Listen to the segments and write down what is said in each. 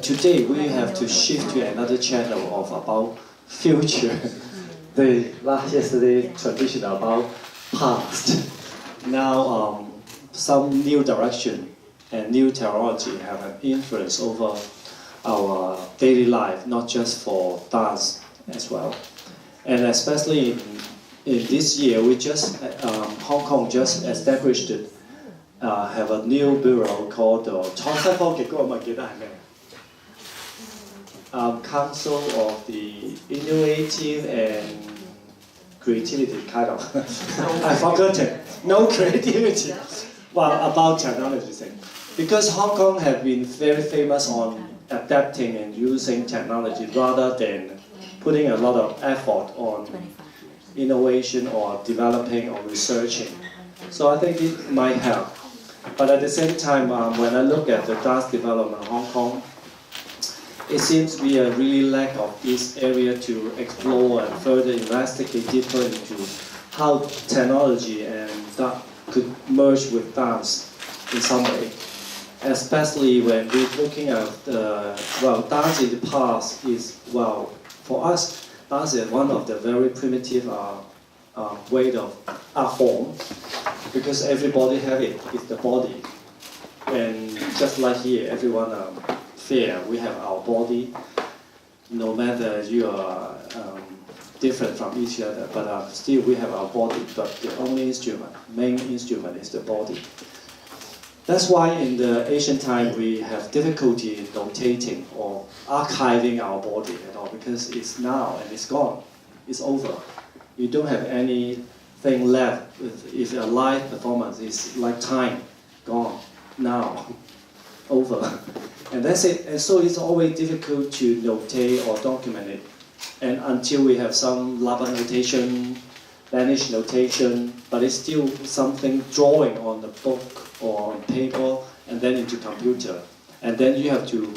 Today we have to shift to another channel of about future. Yesterday tradition about past. Now some new direction and new technology have an influence over our daily life, not just for dance as well. And especially in this year, we just Hong Kong just established have a new bureau called the Council of the Innovative and Creativity, kind of. I forgot it. No creativity. Well, about technology thing. Because Hong Kong have been very famous on adapting and using technology rather than putting a lot of effort on innovation or developing or researching. So I think it might help. But at the same time, when I look at the dance development in Hong Kong, it seems to be a really lack of this area to explore and further investigate deeper into how technology and that could merge with dance in some way. Especially when we're looking at, dance in the past is, for us, dance is one of the very primitive way of art form, because everybody have it, it's the body. And just like here, everyone fair, we have our body, no matter you are different from each other, but still we have our body, but the only main instrument is the body. That's why in the ancient time we have difficulty in notating or archiving our body at all, because it's now and it's gone, it's over. You don't have anything left. If a live performance is like time, gone, now, over. And that's it. And so it's always difficult to notate or document it. And until we have some Lapa notation, Danish notation, but it's still something drawing on the book or on paper and then into computer. And then you have to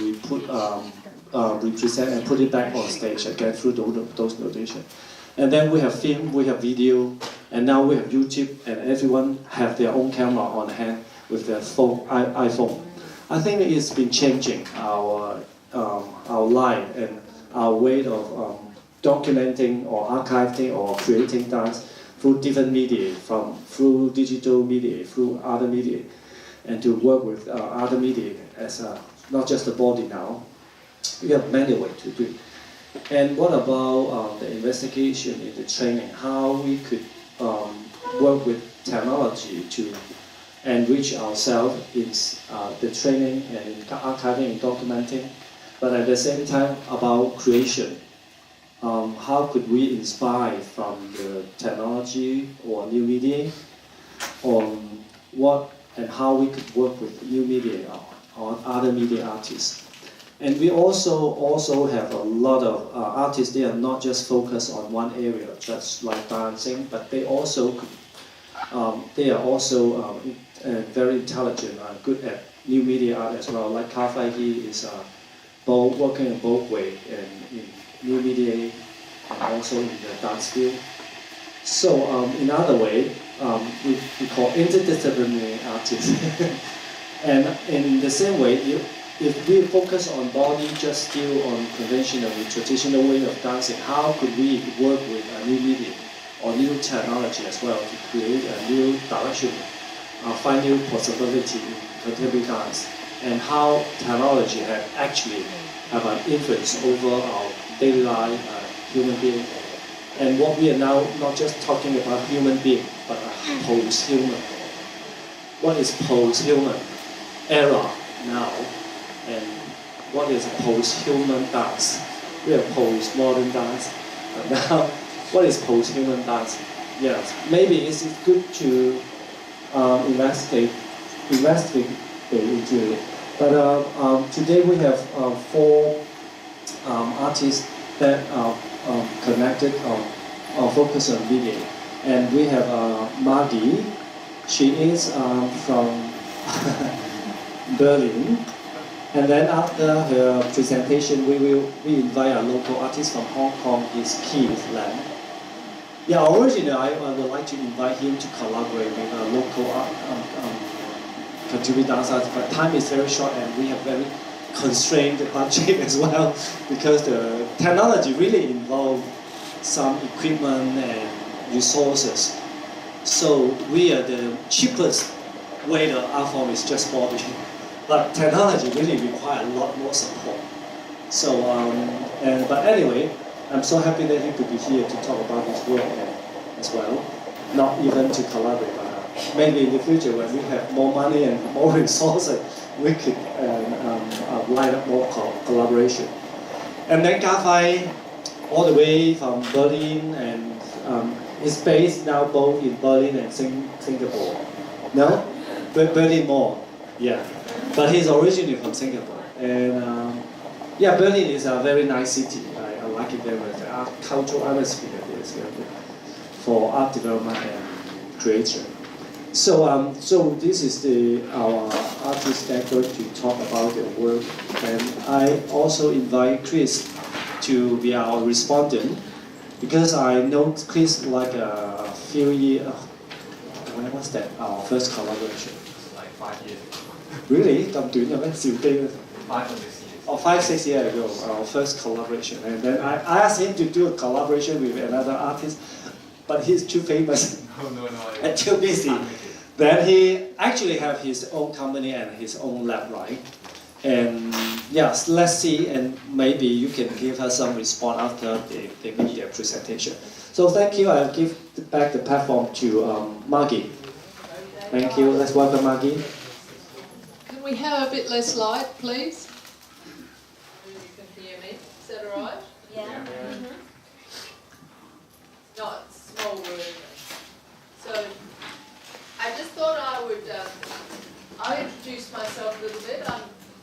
represent and put it back on stage again through those notations. And then we have film, we have video, and now we have YouTube, and everyone have their own camera on hand with their phone, iPhone. I think it's been changing our life and our way of documenting or archiving or creating dance through different media, through digital media, through other media, and to work with other media as not just the body now. We have many ways to do it. And what about the investigation in the training? How we could work with technology to enrich ourselves in the training and in archiving and documenting, but at the same time about creation. How could we inspire from the technology or new media on what and how we could work with new media or other media artists. And we also have a lot of artists. They are not just focused on one area, just like dancing, but they also are also very intelligent, good at new media art as well. Like Ka Fai Hee is working in both ways, and in new media and also in the dance field. So in other way, we call interdisciplinary artists. And in the same way, if we focus on body, just still on conventional, traditional way of dancing, how could we work with a new media or new technology as well to create a new direction, find new possibility in contemporary dance, and how technology actually have an influence over our daily life, human being. And what we are now not just talking about human being, but post-human. What is post-human era now? And what is post-human dance? We have post-modern dance. But now, what is post-human dance? Yes, maybe it's good to investigate into it. But today we have 4 artists that are connected or focused on video. And we have Margie. She is from Berlin. And then after her presentation, we invite a local artist from Hong Kong, is Keith Lam. Yeah, originally I would like to invite him to collaborate with a local contemporary dance artist, but time is very short and we have very constrain the budget as well, because the technology really involves some equipment and resources. So we are the cheapest way the art form is just body, but technology really requires a lot more support. So, but anyway, I'm so happy that he could be here to talk about his work as well, not even to collaborate, but maybe in the future when we have more money and more resources, we could line up more collaboration. And then Gafai, all the way from Berlin, and is based now both in Berlin and Singapore. No? Berlin more, yeah. But he's originally from Singapore. And yeah, Berlin is a very nice city. I like it very much. The cultural atmosphere there is very good for art development and creation. So, so this is our artist that going to talk about their work. And I also invite Chris to be our respondent, because I know Chris like a few years. When was that? Our first collaboration. Like 5 years ago. Really? 咁短嘅咩？少啲 5 or 6 years. Oh, 5-6 years ago, our first collaboration. And then I asked him to do a collaboration with another artist, but he's too famous No. and too busy. Then he actually have his own company and his own lab, right? And yes, let's see, and maybe you can give us some response after they make their presentation. So thank you. I'll give back the platform to Margie. Thank you. Let's welcome Margie. Can we have a bit less light, please? You can hear me. Is that all right? Yeah. Mm-hmm. No, it's small room. So I just thought I would I'll introduce myself a little bit.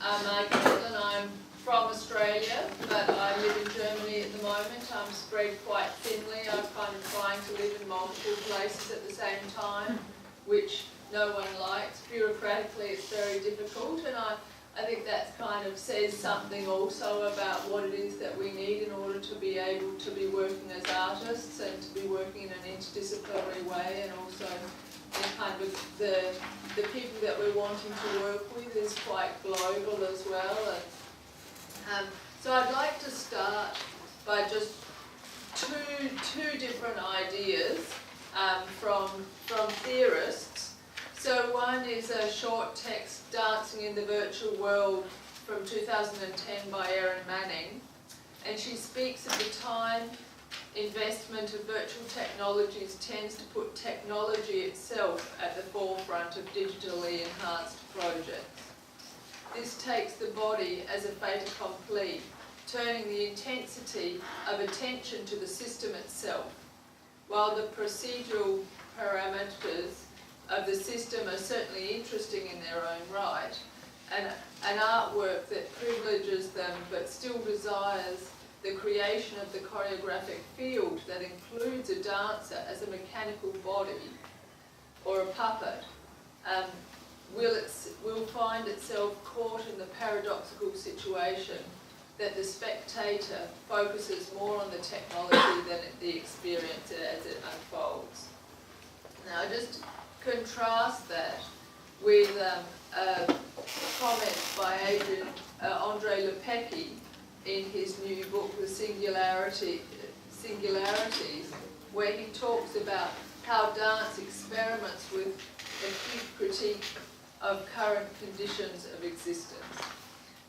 I'm Margie MEDLIN. I'm from Australia, but I live in Germany at the moment. I'm spread quite thinly. I'm kind of trying to live in multiple places at the same time, which no one likes. Bureaucratically, it's very difficult, and I think that kind of says something also about what it is that we need in order to be able to be working as artists and to be working in an interdisciplinary way, and also in kind of the people that we're wanting to work with is quite global as well. And so I'd like to start by just two different ideas from theorists. So one is a short text, Dancing in the Virtual World, from 2010 by Erin Manning. And she speaks of the time investment of virtual technologies tends to put technology itself at the forefront of digitally enhanced projects. This takes the body as a fait accompli, turning the intensity of attention to the system itself, while the procedural parameters of the system are certainly interesting in their own right, and an artwork that privileges them but still desires the creation of the choreographic field that includes a dancer as a mechanical body or a puppet will find itself caught in the paradoxical situation that the spectator focuses more on the technology than the experience as it unfolds. Now, I just contrast that with a comment by Andre Lepecki in his new book, The Singularities, where he talks about how dance experiments with acute critique of current conditions of existence.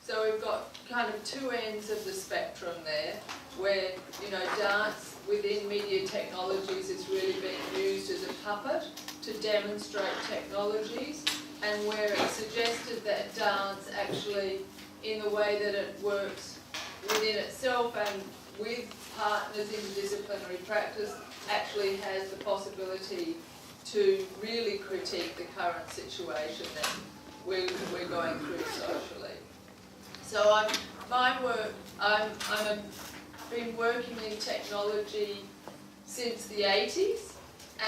So we've got kind of two ends of the spectrum there, where, you know, dance within media technologies is really being used as a puppet to demonstrate technologies, and where it's suggested that dance actually, in the way that it works within itself and with partners in disciplinary practice, actually has the possibility to really critique the current situation that we're going through socially. So I've been working in technology since the 80s,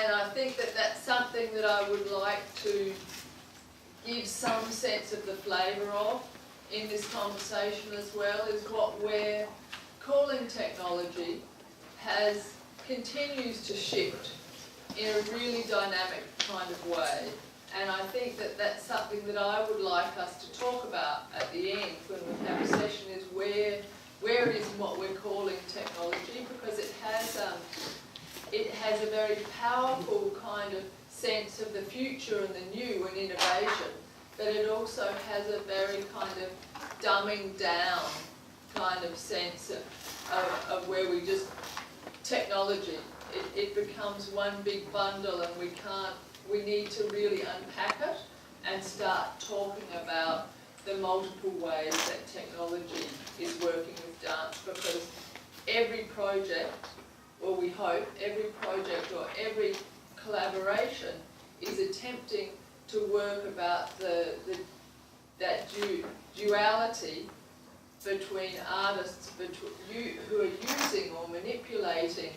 and I think that that's something that I would like to give some sense of the flavour of in this conversation as well, is what we're calling technology continues to shift in a really dynamic kind of way. And I think that that's something that I would like us to talk about at the end when we have a session, is where it is and what we're calling technology, because it has a very powerful kind of sense of the future and the new and innovation, but it also has a very kind of dumbing down kind of sense of where we just, technology, it becomes one big bundle, and we need to really unpack it and start talking about the multiple ways that technology is working with dance, because every project, or we hope, every project or every collaboration is attempting to work about that duality between artists who are using or manipulating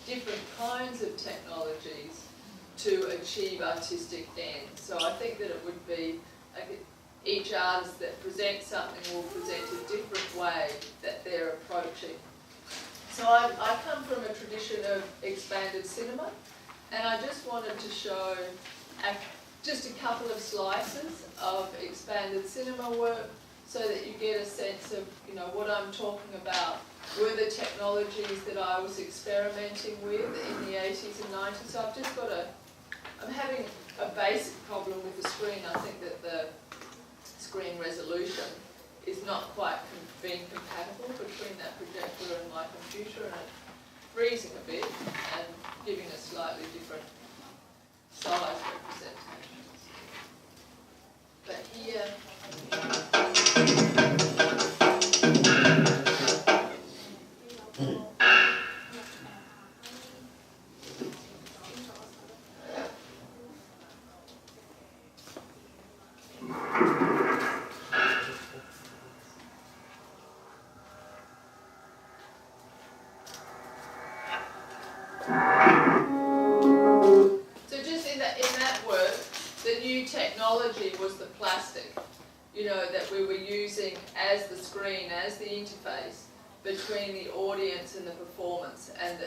different kinds of technologies to achieve artistic ends. So I think that it would be, each artist that presents something will present a different way that they're approaching. So I come from a tradition of expanded cinema, and I just wanted to show just a couple of slices of expanded cinema work so that you get a sense of, you know, what I'm talking about were the technologies that I was experimenting with in the 80s and 90s. So I've just got I'm having a basic problem with the screen. I think that the screen resolution is not quite being compatible between that projector and my computer, and it's freezing a bit and giving a slightly different size representations. But here, was the plastic, you know, that we were using as the screen, as the interface between the audience and the performance, and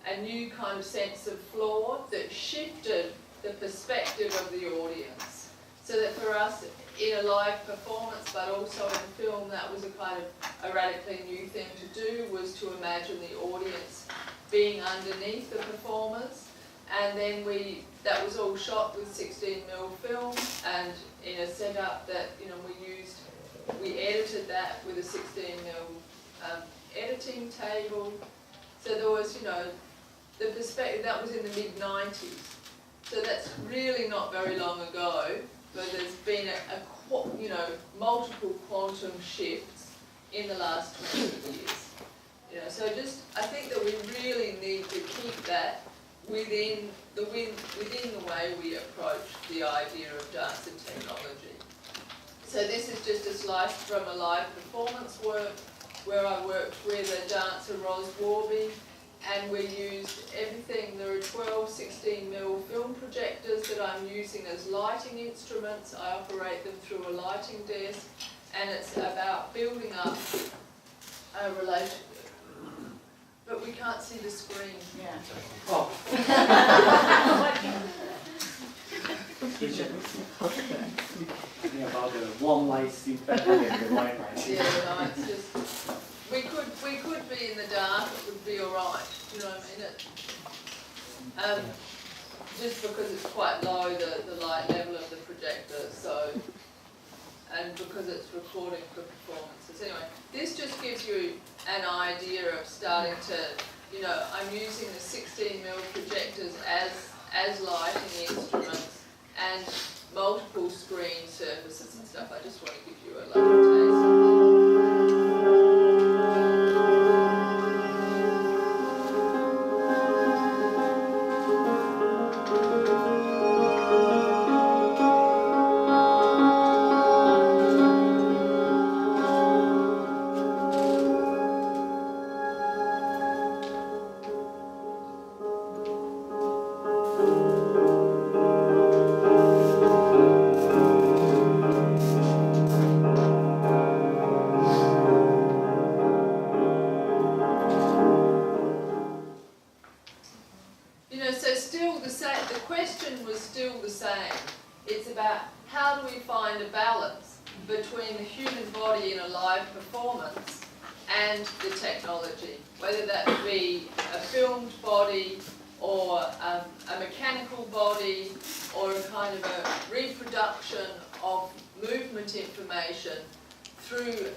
a new kind of sense of floor that shifted the perspective of the audience. So that for us, in a live performance, but also in film, that was a kind of a radically new thing to do, was to imagine the audience being underneath the performers. And then that was all shot with 16mm film, and in a setup that, you know, we edited that with a 16mm editing table. So there was, you know, the perspective, that was in the mid-90s. So that's really not very long ago, but there's been you know, multiple quantum shifts in the last 20 years. You know, so I think that we really need to keep that within the way we approach the idea of dance and technology. So this is just a slice from a live performance work where I worked with a dancer, Ros Warby, and we used everything. There are 12 16mm film projectors that I'm using as lighting instruments. I operate them through a lighting desk, and it's about building up a relationship. But we can't see the screen. Yeah. Oh. Thinking about the warm light scene better than the white light scene. Yeah, no, it's just we could be in the dark. It would be all right. You know what I mean? Just because it's quite low, the light level of the projector. So, and because it's recording for performances. Anyway, this just gives you an idea of starting to, you know, I'm using the 16mm projectors as lighting instruments and multiple screen surfaces and stuff. I just want to give you a little taste. how do we find a balance between the human body in a live performance and the technology, whether that be a filmed body or a mechanical body or a kind of a reproduction of movement information through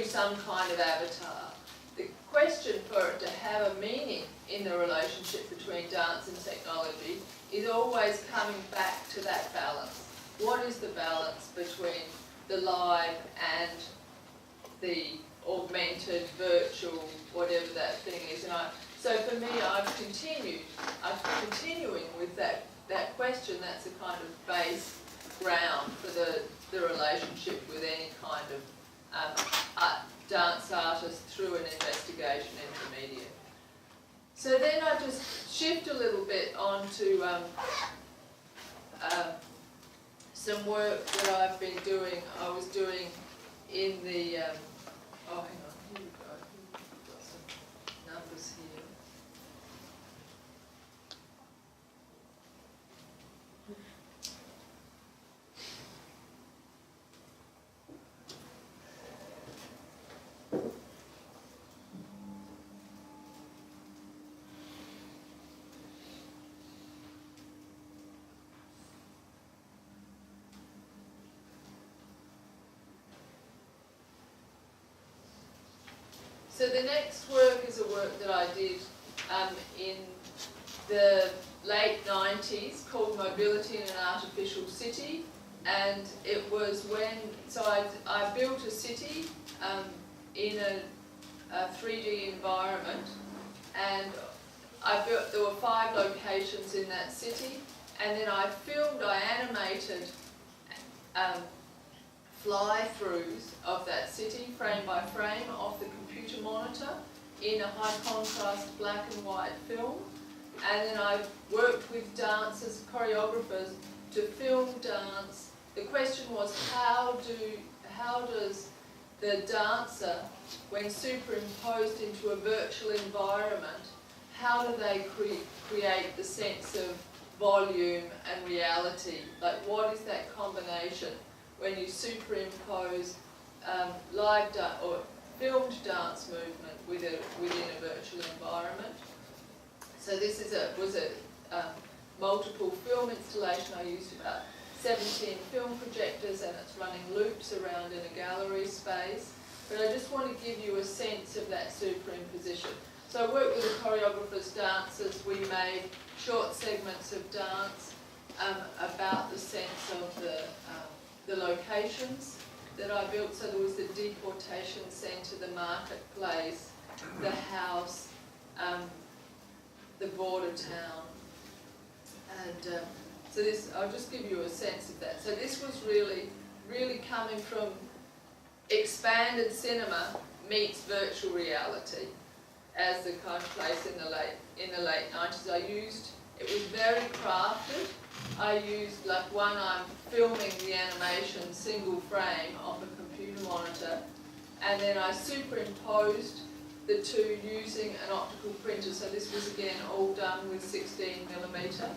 some kind of avatar. The question for it to have a meaning in the relationship between dance and technology is always coming back to that balance. What is the balance between the live and the augmented, virtual, whatever that thing is? And so for me, I'm continuing with that question. That's a kind of base ground for the relationship with any kind of dance artist through an investigation intermediate. So then I just shift a little bit onto some work that I've been doing. I was doing in the, oh hang on, here we go. We've got some numbers here. So the next work is a work that I did in the late 90s called Mobility in an Artificial City, and it was when, so I built a city in a 3D environment, and there were 5 locations in that city, and then I animated fly-throughs of that city, frame by frame, off the computer monitor in a high contrast black and white film. And then I worked with dancers, choreographers, to film dance. The question was, how does the dancer, when superimposed into a virtual environment, how do they create the sense of volume and reality? Like, what is that combination when you superimpose live or filmed dance movement within a virtual environment? So this was a multiple film installation. I used about 17 film projectors, and it's running loops around in a gallery space. But I just want to give you a sense of that superimposition. So I worked with the choreographers, dancers. We made short segments of dance about the sense of the locations that I built. So there was the deportation centre, the marketplace, the house, the border town. And so this, I'll just give you a sense of that. So this was really, really coming from expanded cinema meets virtual reality as the kind of place in the late 90s. It was very crafted. I used, like, I'm filming the animation single frame off a computer monitor, and then I superimposed the two using an optical printer. So this was again all done with 16mm.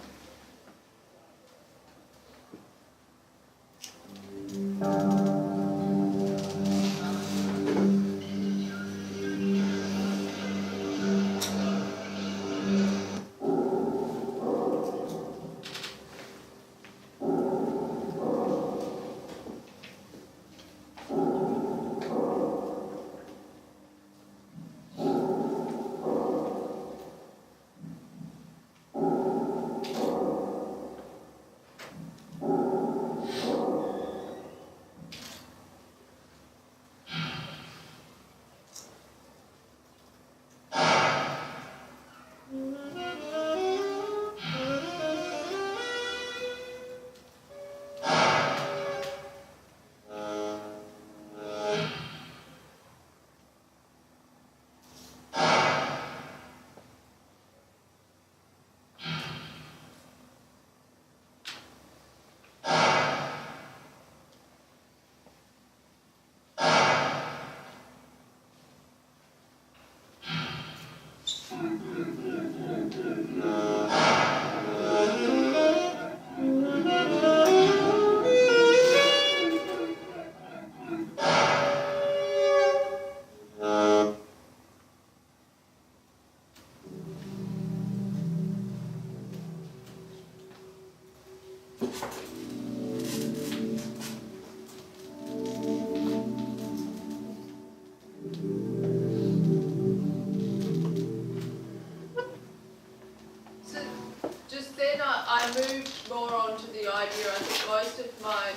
of my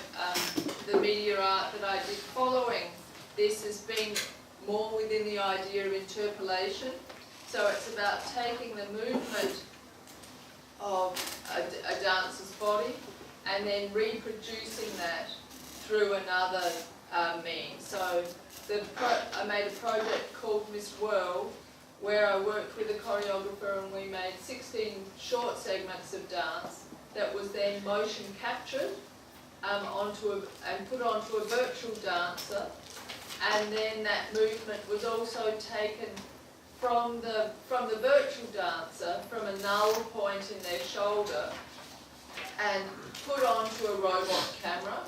the media art that I did following this has been more within the idea of interpolation. So it's about taking the movement of a dancer's body and then reproducing that through another means. So I made a project called Miss World, where I worked with a choreographer and we made 16 short segments of dance that was then motion captured and put onto a virtual dancer, and then that movement was also taken from the virtual dancer, from a null point in their shoulder, and put onto a robot camera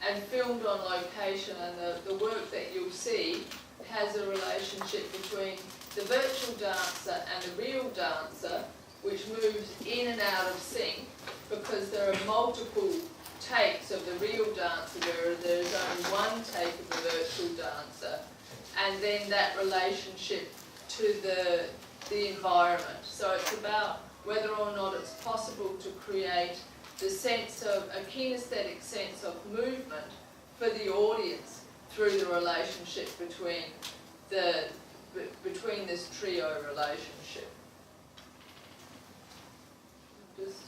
and filmed on location. And the work that you'll see has a relationship between the virtual dancer and the real dancer, which moves in and out of sync because there are multiple takes of the real dancer, whereas there is only one take of the virtual dancer, and then that relationship to the environment. So it's about whether or not it's possible to create the sense of a kinesthetic sense of movement for the audience through the relationship between this trio relationship. Just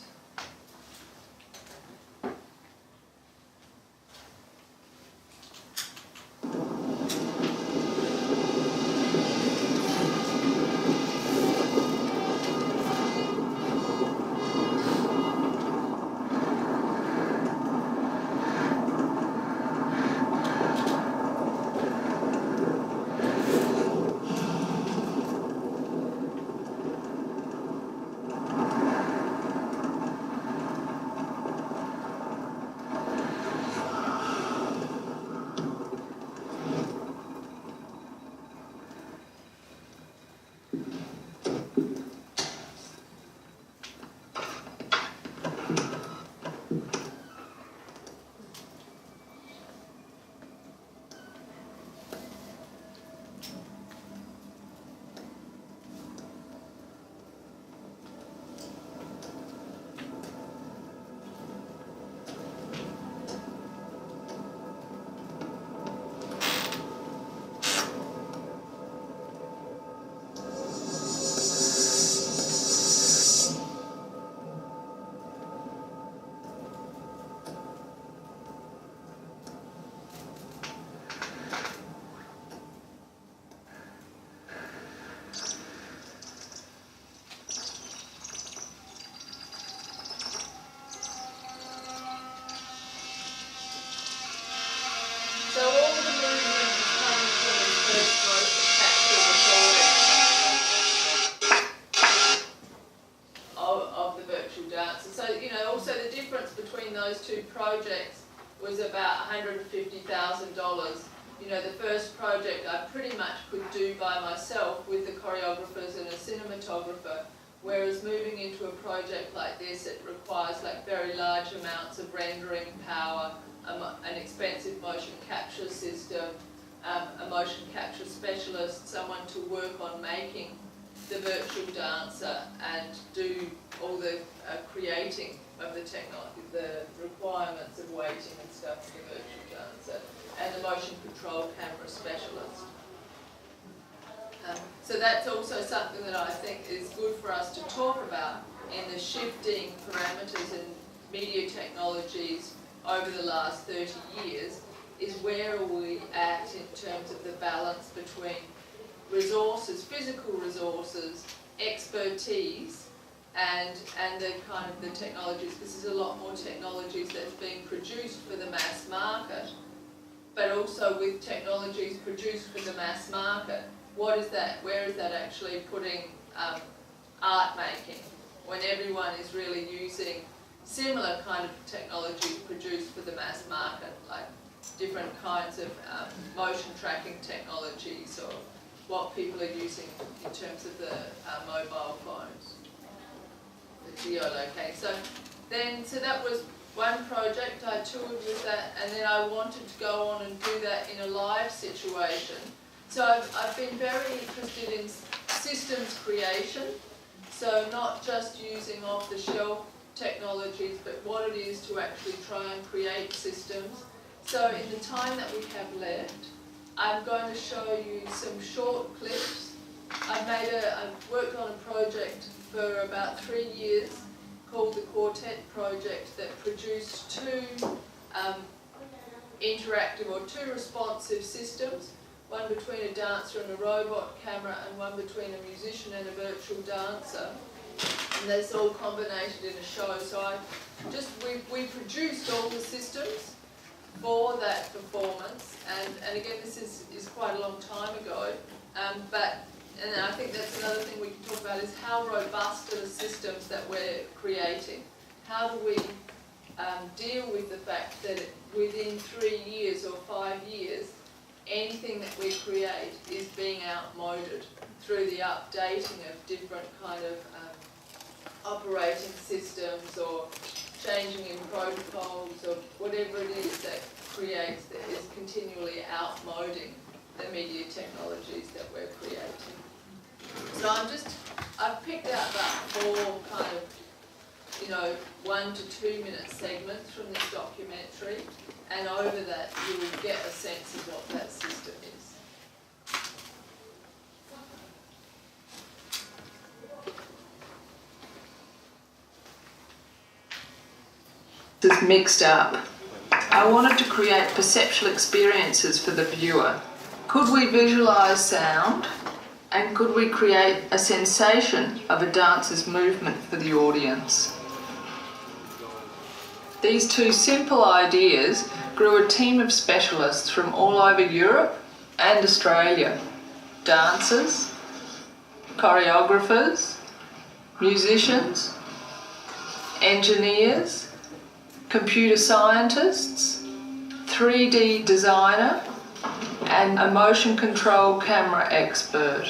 those two projects was about $150,000. You know, the first project I pretty much could do by myself with the choreographers and a cinematographer, whereas moving into a project like this, it requires like very large amounts of rendering power, an expensive motion capture system, a motion capture specialist, someone to work on making the virtual dancer and do all the creating of the technology, the requirements of weighting and stuff for the virtual dancer, and the motion control camera specialist. So that's also something that I think is good for us to talk about in the shifting parameters in media technologies over the last 30 years, is where are we at in terms of the balance between resources, physical resources, expertise, and the kind of the technologies, because there's a lot more technologies that's being produced for the mass market, but also with technologies produced for the mass market, what is that, where is that actually putting art making, when everyone is really using similar kind of technologies produced for the mass market, like different kinds of motion tracking technologies, or what people are using in terms of the mobile phones, the geolocating. So that was one project. I toured with that, and then I wanted to go on and do that in a live situation. So I've been very interested in systems creation, so not just using off-the-shelf technologies, but what it is to actually try and create systems. So in the time that we have left, I'm going to show you some short clips. I've worked on a project for about 3 years called the Quartet Project that produced two interactive or two responsive systems, one between a dancer and a robot camera and one between a musician and a virtual dancer. And that's all combined in a show. So we produced all the systems for that performance, and again, this is quite a long time ago, and I think that's another thing we can talk about is how robust are the systems that we're creating? How do we deal with the fact that within 3 years or 5 years, anything that we create is being outmoded through the updating of different kind of operating systems or changing in protocols or whatever it is that creates, that is continually outmoding the media technologies that we're creating. So I've picked out about 4 kind of, 1 to 2 minute segments from this documentary, and over that you will get a sense of what that system is. Is mixed up. I wanted to create perceptual experiences for the viewer. Could we visualise sound, and could we create a sensation of a dancer's movement for the audience? These 2 simple ideas grew a team of specialists from all over Europe and Australia. Dancers, choreographers, musicians, engineers, computer scientists, 3D designer, and a motion control camera expert.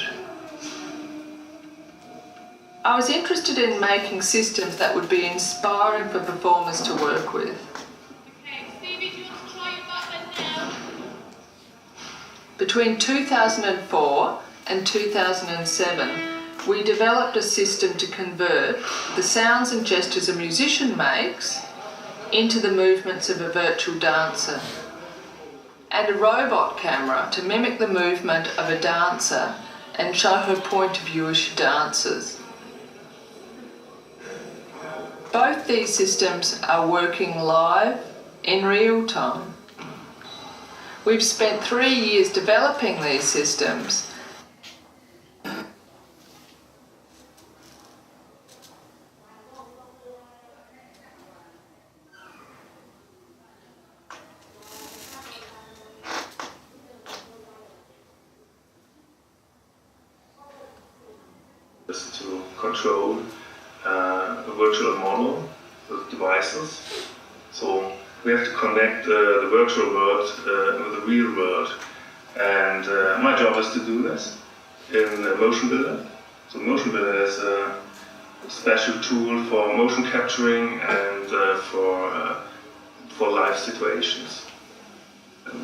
I was interested in making systems that would be inspiring for performers to work with. Okay, Stevie, do you want to try your button now? Between 2004 and 2007, we developed a system to convert the sounds and gestures a musician makes into the movements of a virtual dancer, and a robot camera to mimic the movement of a dancer and show her point of view as she dances. Both these systems are working live in real time. We've spent 3 years developing these systems. To control a virtual model with devices. So we have to connect the virtual world with the real world. And my job is to do this in Motion Builder. So Motion Builder is a special tool for motion capturing and for live situations.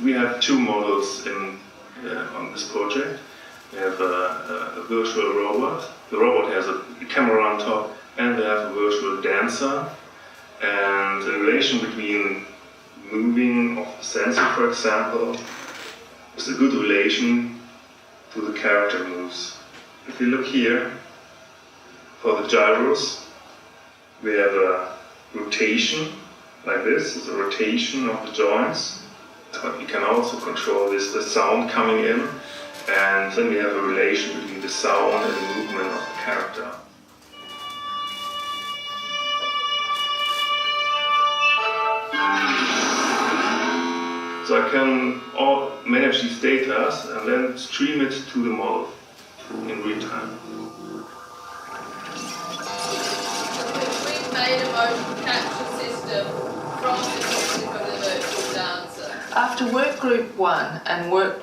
We have 2 models on this project. We have a virtual robot. The robot has a camera on top, and they have a virtual dancer. And the relation between moving of the sensor, for example, is a good relation to the character moves. If you look here, for the gyros, we have a rotation, like this. It's a rotation of the joints. But we can also control the sound coming in. And then we have a relation between the sound and the movement of the character. So I can manage these data and then stream it to the model in real time. We've made a motion capture system from the music of the virtual dancer. After work group 1 and work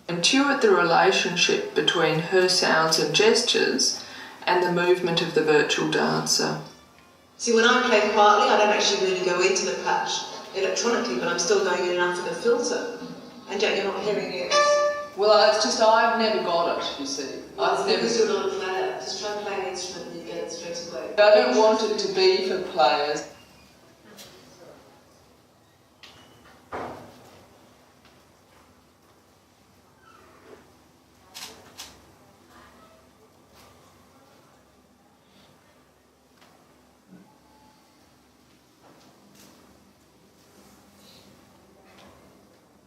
intuit the relationship between her sounds and gestures and the movement of the virtual dancer. See, when I play quietly, I don't actually really go into the patch electronically, but I'm still going in and out of the filter, and yet you're not hearing it. Well, it's just I've never got it, you see. Well, because you're not a player. Just try and play an instrument and you get it straight away. I don't want it to be for players.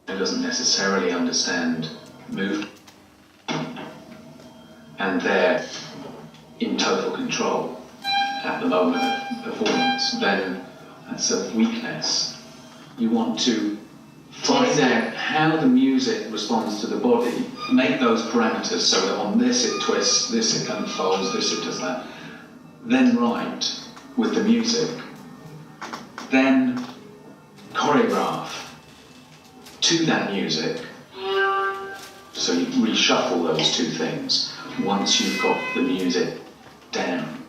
Doesn't necessarily understand movement, and they're in total control at the moment of performance, then that's a weakness. You want to find out how the music responds to the body, make those parameters so that on this it twists, this it unfolds, this it does that, then write with the music, then choreograph to that music. So you reshuffle those two things once you've got the music down.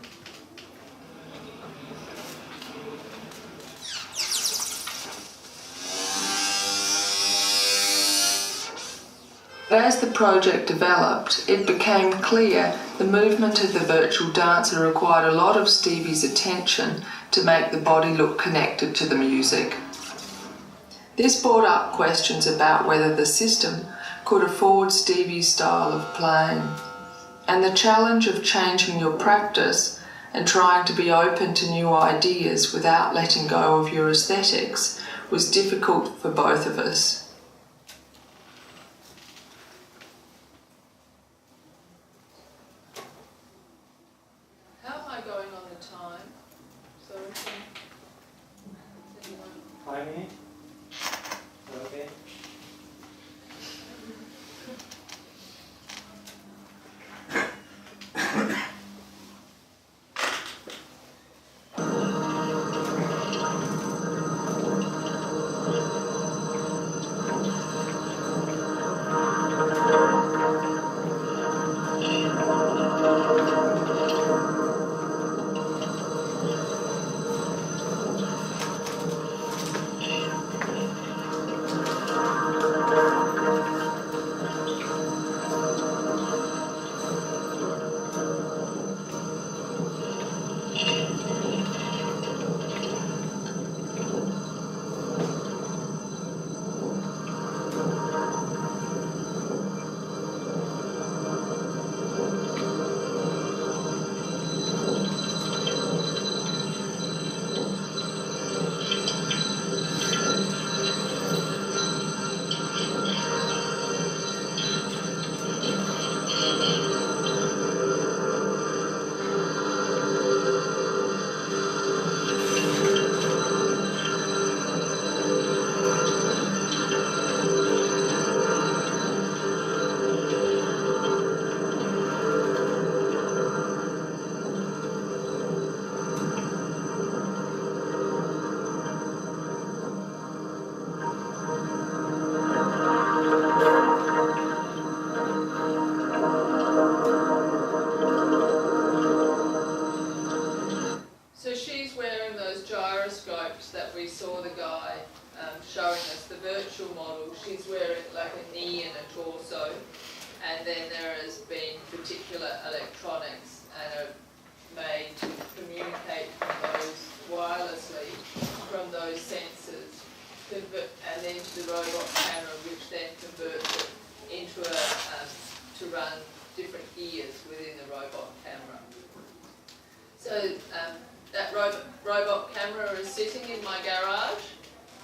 As the project developed, it became clear the movement of the virtual dancer required a lot of Stevie's attention to make the body look connected to the music. This brought up questions about whether the system could afford Stevie's style of playing, and the challenge of changing your practice and trying to be open to new ideas without letting go of your aesthetics was difficult for both of us. How am I going on the time? So, 5 minutes? Okay. showing us the virtual model. She's wearing like a knee and a torso, and then there has been particular electronics and are made to communicate from those wirelessly from those sensors, and then to the robot camera, which then converts it into a to run different gears within the robot camera. So that robot camera is sitting in my garage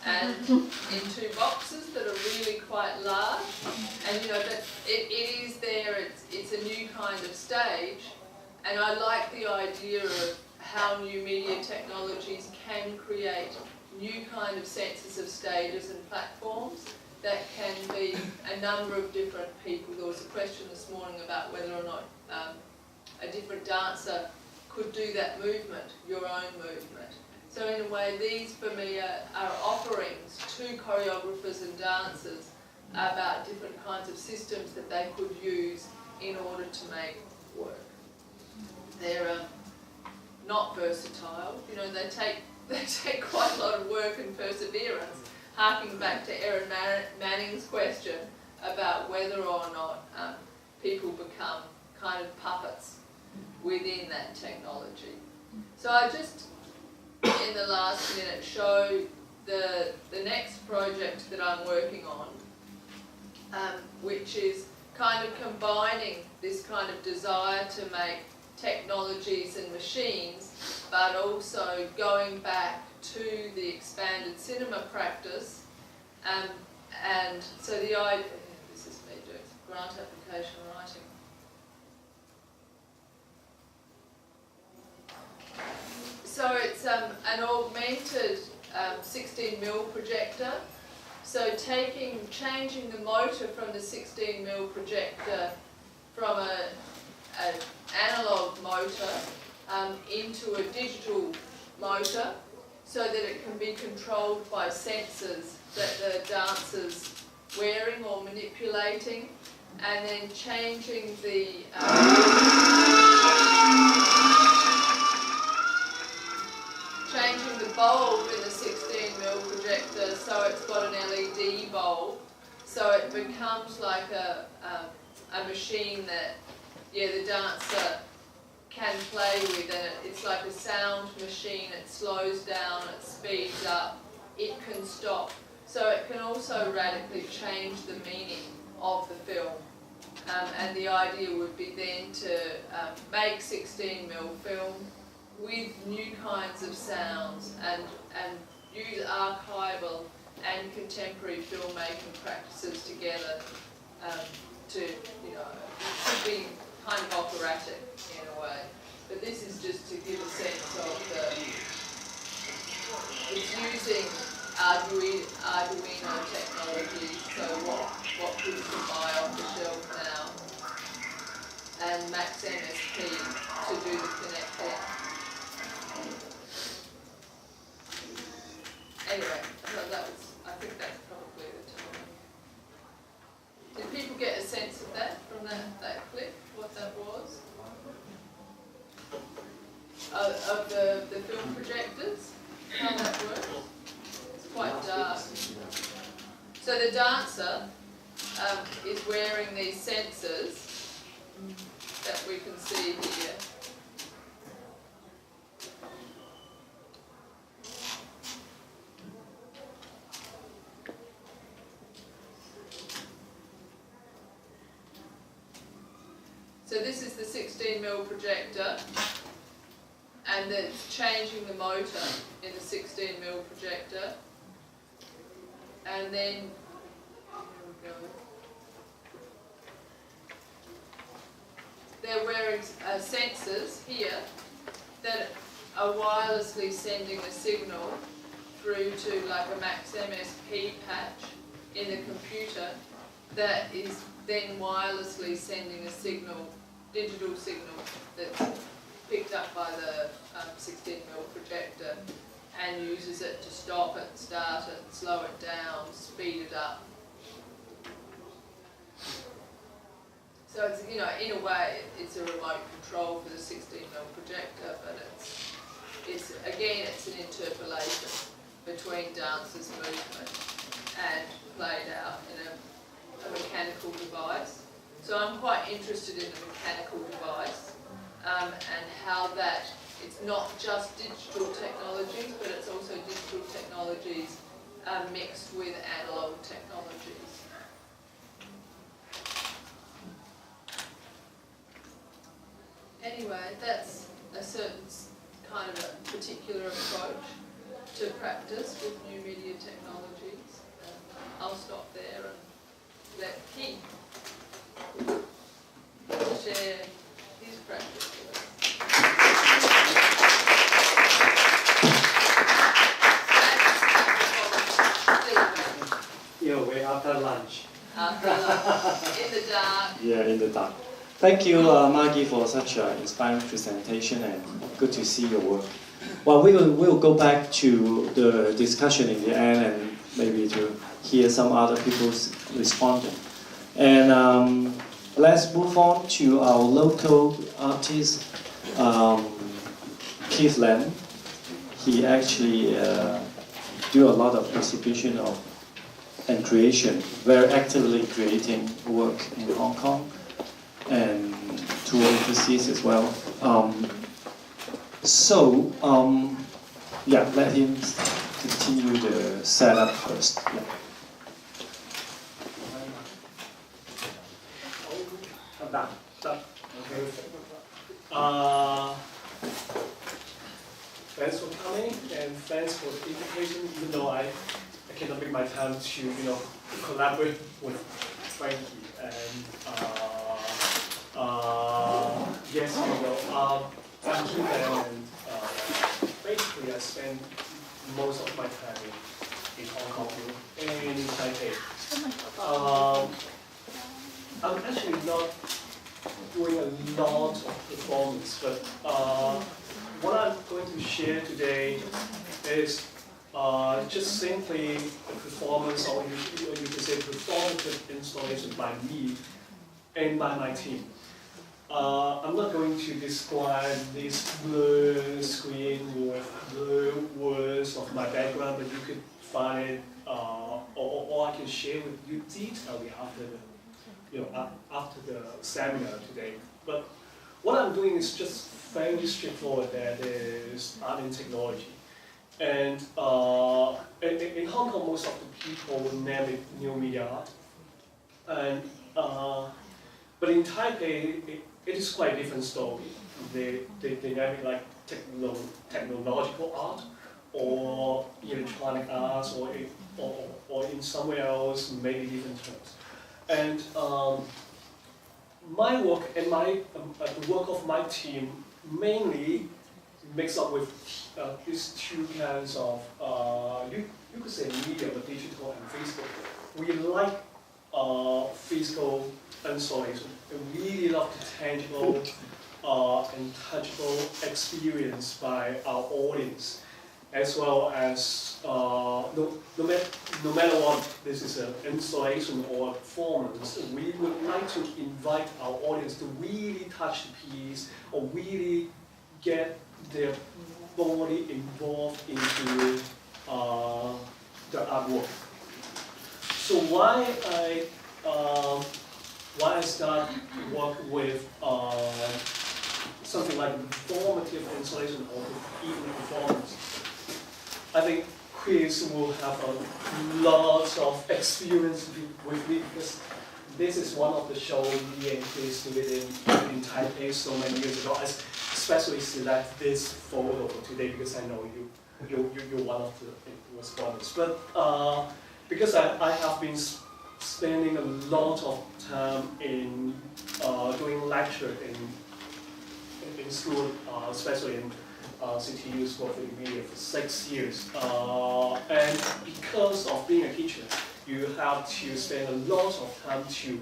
and in two boxes that are really quite large, and you know that it is there. It's a new kind of stage, and I like the idea of how new media technologies can create new kind of senses of stages and platforms that can be a number of different people. There was a question this morning about whether or not a different dancer could do that movement, your own movement. So in a way, these for me are offerings to choreographers and dancers about different kinds of systems that they could use in order to make work. They're not versatile. You know, they take quite a lot of work and perseverance. Harking back to Erin Manning's question about whether or not people become kind of puppets within that technology. So I just, in the last minute, show the next project that I'm working on, which is kind of combining this kind of desire to make technologies and machines, but also going back to the expanded cinema practice. And so the idea, this is me doing some grant application writing. So it's an augmented 16mm projector. So changing the motor from the 16mm projector from an analog motor into a digital motor, so that it can be controlled by sensors that the dancer's wearing or manipulating, and then changing the bulb in the 16mm projector, so it's got an LED bulb, so it becomes like a machine that, the dancer can play with, and it's like a sound machine. It slows down, it speeds up, it can stop. So it can also radically change the meaning of the film. And the idea would be then to make 16mm film with new kinds of sounds and use archival and contemporary filmmaking practices together to, it should be kind of operatic in a way. But this is just to give a sense of it's using Arduino technology, so what people can buy off the shelf now, and Max MSP to do the connecting. Anyway, so I think that's probably the time. Did people get a sense of that from that clip, what that was? Of the film projectors, how that works? It's quite dark. So the dancer is wearing these sensors that we can see here. So this is the 16mm projector, and it's changing the motor in the 16mm projector. And then, here we go. They're wearing sensors here that are wirelessly sending a signal through to like a Max MSP patch in the computer that is then wirelessly sending a signal, digital signal, that's picked up by the 16mm projector and uses it to stop it, start it, slow it down, speed it up. So it's, in a way, it's a remote control for the 16mm projector, but it's again, it's an interpolation between dancers' movement and played out in a mechanical device. So I'm quite interested in the mechanical device and how that, it's not just digital technologies, but it's also digital technologies mixed with analog technologies. Anyway, that's a certain kind of a particular approach to practice with new media technologies. I'll stop there and let Keith share his practice with us. Yeah, we're after lunch. After lunch, in the dark. Yeah, in the dark. Thank you, Margie, for such an inspiring presentation, and good to see your work. Well, we'll go back to the discussion in the end, and maybe to hear some other people's responding. And let's move on to our local artist, Keith Lam. He actually do a lot of exhibition and creation, very actively creating work in Hong Kong and tour overseas as well. Yeah, let him continue the setup first. Yeah. Okay. Thanks for coming and thanks for the invitation. Even though I cannot make my time to collaborate with Frankie and yes, I'm here and basically I spend most of my time in Hong Kong and in Taipei. I'm actually not doing a lot of performance, but what I'm going to share today is just simply a performance, or you could say performative installation by me and by my team. I'm not going to describe this blur screen with blur words of my background, but you could find it, or I can share with you detailedly after the seminar today. But what I'm doing is just very straightforward. That is art and technology, and in Hong Kong, most of the people name it new media art, and but in Taipei, it is quite a different story. They name it like technological art, or electronic arts, or in somewhere else, maybe different terms. And my work and the work of my team mainly mix up with these two kinds of you could say media, but digital and physical. We like physical installation. We really love the tangible and touchable experience by our audience, as well as no matter what this is an installation or a performance, we would like to invite our audience to really touch the piece or really get their body involved into the artwork. So why I start work with something like performative installation or even performance? I think Chris will have a lot of experience with me because this is one of the shows me and Chris did in Taipei so many years ago. I especially select this photo for today because I know you're one of the respondents. But because I have been spending a lot of time in doing lecture in school, especially in CTU School of Media for 6 years. And because of being a teacher, you have to spend a lot of time to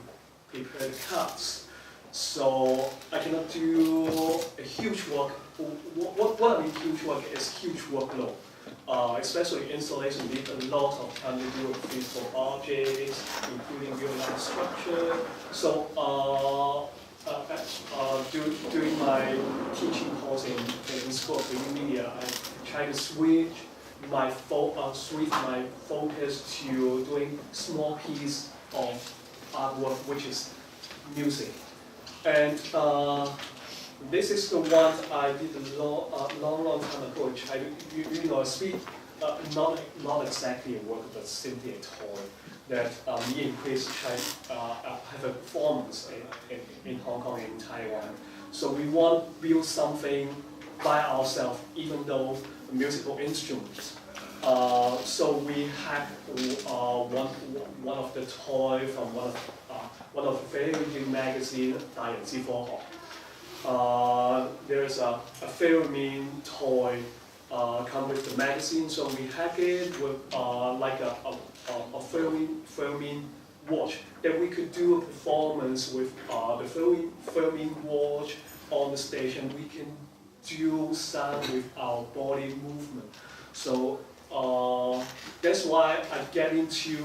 prepare the cards. So I cannot do a huge work. What I mean huge work is huge workload. Especially installation need a lot of time to do with physical objects, including building structure. So during my teaching course in School of Media, I try to switch my focus to doing small piece of artwork, which is music. And this is the one I did a long time ago. I speak not exactly a work, but simply a toy that me and Chris have a performance in Hong Kong and in Taiwan. So we want to build something by ourselves, even though musical instruments. So we hacked one of the toy from one of the very big magazine, 大人之科學. There's a theremin toy come with the magazine, so we hack it with like a theremin watch that we could do a performance with the theremin watch on the stage, and we can do sound with our body movement. So that's why I get into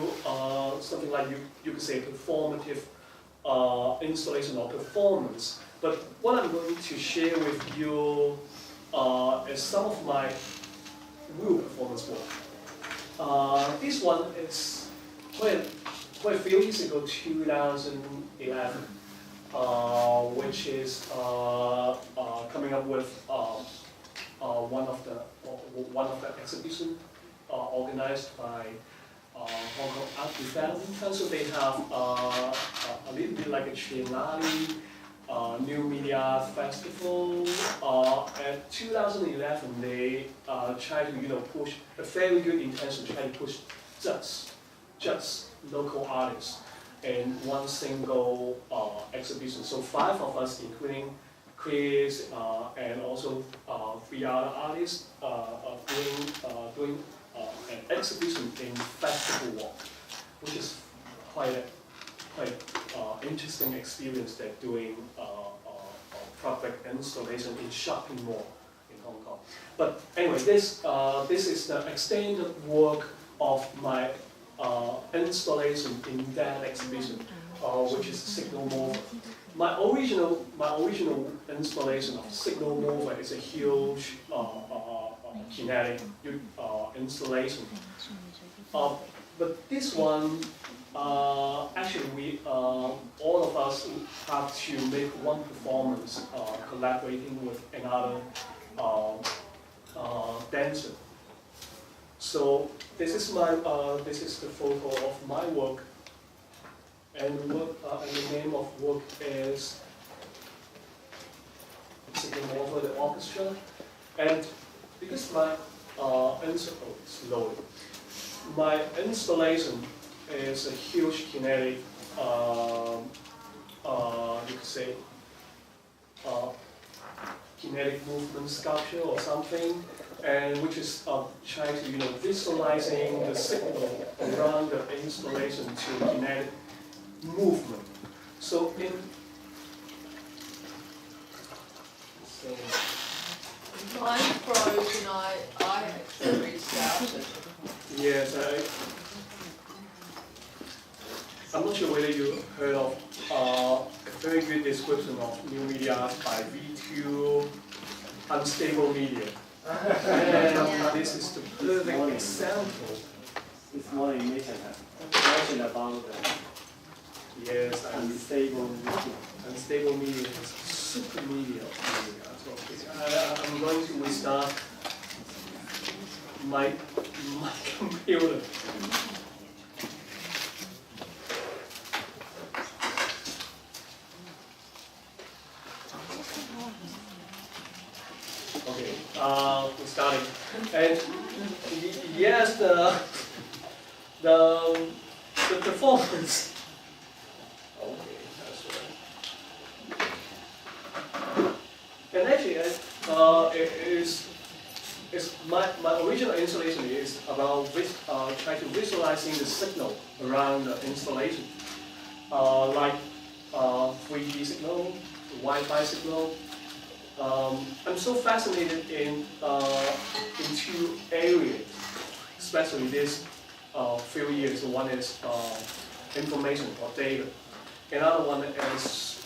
something like you could say performative installation or performance. But what I'm going to share with you is some of my real performance work. This one is quite a few years ago, 2011, which is coming up with one of the exhibition organized by Hong Kong Art Development Council. They have a little bit like a Triennale New Media Festival. At 2011, they try to push a very good intention, try to push just local artists in one single exhibition. So 5 of us, including Chris and also 3 other artists, doing an exhibition in Festival Walk, which is quite interesting experience. They're doing a project installation in shopping mall in Hong Kong. But anyway, this is the extended work of my installation in that exhibition, which is Signal Mover. My original installation of Signal Mover is a huge kinetic installation. But this one, actually, we all of us have to make one performance, collaborating with another dancer. So this is the photo of my work, and the name of work is Signal Mover, the orchestra. And because my my installation is a huge kinetic, you could say, kinetic movement sculpture or something, and which is trying to visualizing the signal around the installation to kinetic movement. So Mine froze and I actually restarted. Yes, I'm not sure whether you heard of a very good description of new media by V2 Unstable Media. And this is the perfect example. This morning you mentioned about Yes, unstable media is super media. I'm going to restart my computer. Okay, we're starting. And yes, the performance. Okay, that's right. And actually, my original installation is about trying to visualizing the signal around the installation, like 3D signal, Wi-Fi signal. I'm so fascinated in 2 areas, especially this few years. One is information or data. Another one is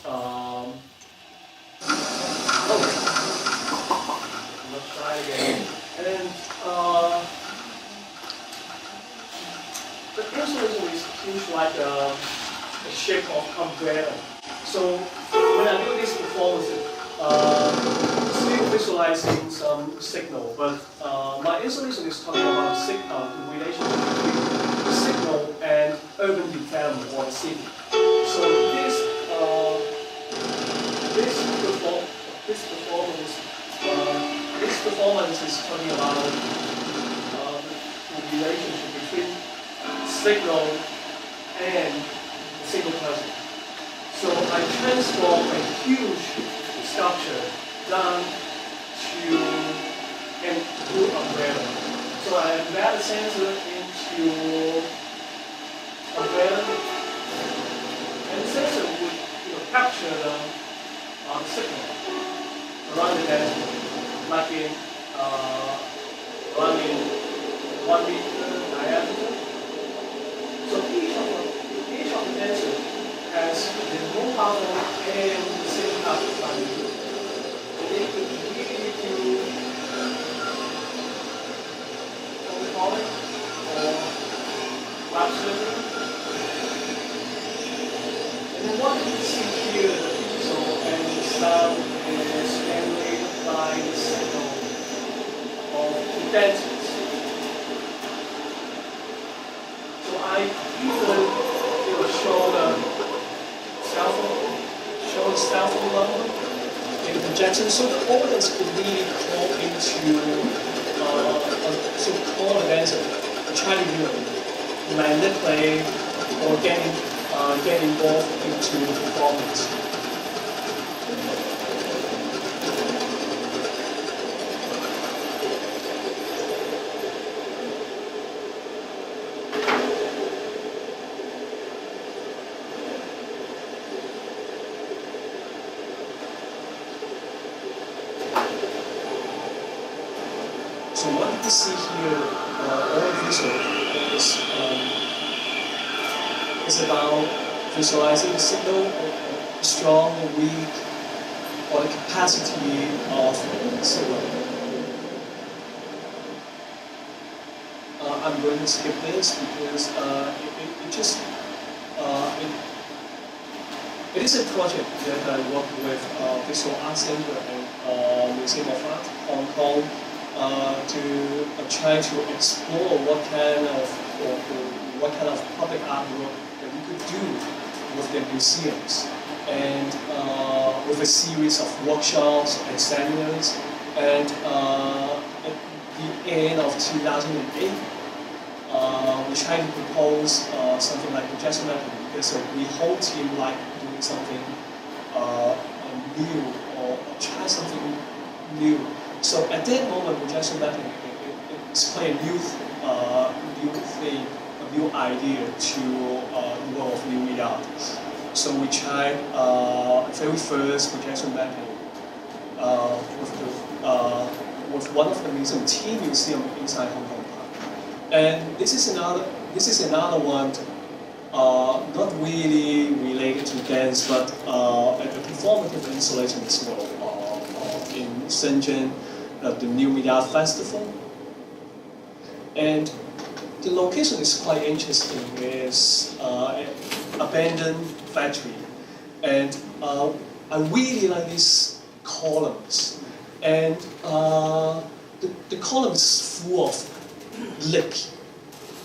let's try again. And the installation is seems like a shape of umbrella. So when I do this performance, still visualizing some signal, but my installation is talking about the relationship between the signal and urban development or the city. So this performance is talking about the relationship between signal and a single person. So I transform a huge sculpture down to an blue umbrella. So I embed a sensor into umbrella, and the sensor would capture the signal around the dashboard, like in 1 meter diameter. So each of the dancers has the more powerful and the same type of time. They could really do polyphonic or lap surfing. And then what you see here, the pixel and the sound is generated by the signal of the dancers. So I usually show the cell phone number in the projection, so the audience could really call into call the dancer, try to manipulate or get involved into the performance. So what you see here, all visual is about visualizing the signal, strong or weak, or the capacity of the signal. I'm going to skip this because it is a project that I work with Visual Arts Center and Museum of Art, Hong Kong, to try to explore what kind of public artwork that we could do with the museums, and with a series of workshops and seminars. And at the end of 2008, we tried to propose something like projection mapping, because we whole team like doing something new or try something new. So at that moment, projection mapping it's quite a new thing, a new idea to involve new media artists. So we tried very first projection mapping with one of the museum inside Hong Kong Park. And this is another one, not really related to dance, but at the performative installation as well in Shenzhen, the New Media Festival. And the location is quite interesting. It's an abandoned factory, and I really like these columns. And the column is full of leak,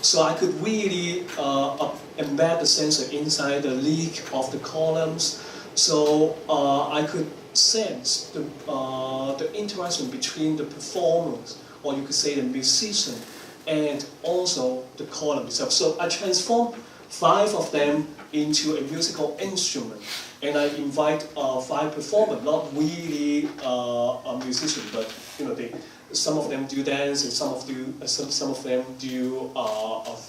so I could really embed the sensor inside the leak of the columns, so I could sense the interaction between the performers, or you could say the musician, and also the column itself. So I transformed 5 of them into a musical instrument, and I invite 5 performers, not really a musician, but some of them do dance, and some of them do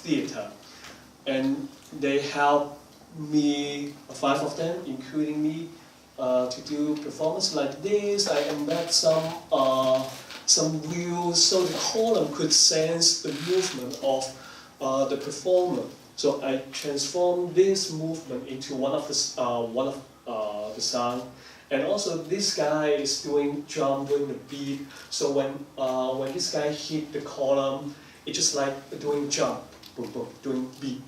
theater, and they help me, 5 of them, including me, to do performance like this. I embed some wheels, so the column could sense the movement of the performer. So I transform this movement into one of the sound, and also this guy is doing drum, doing the beat. So when this guy hit the column, it's just like doing jump, boom boom, doing beat,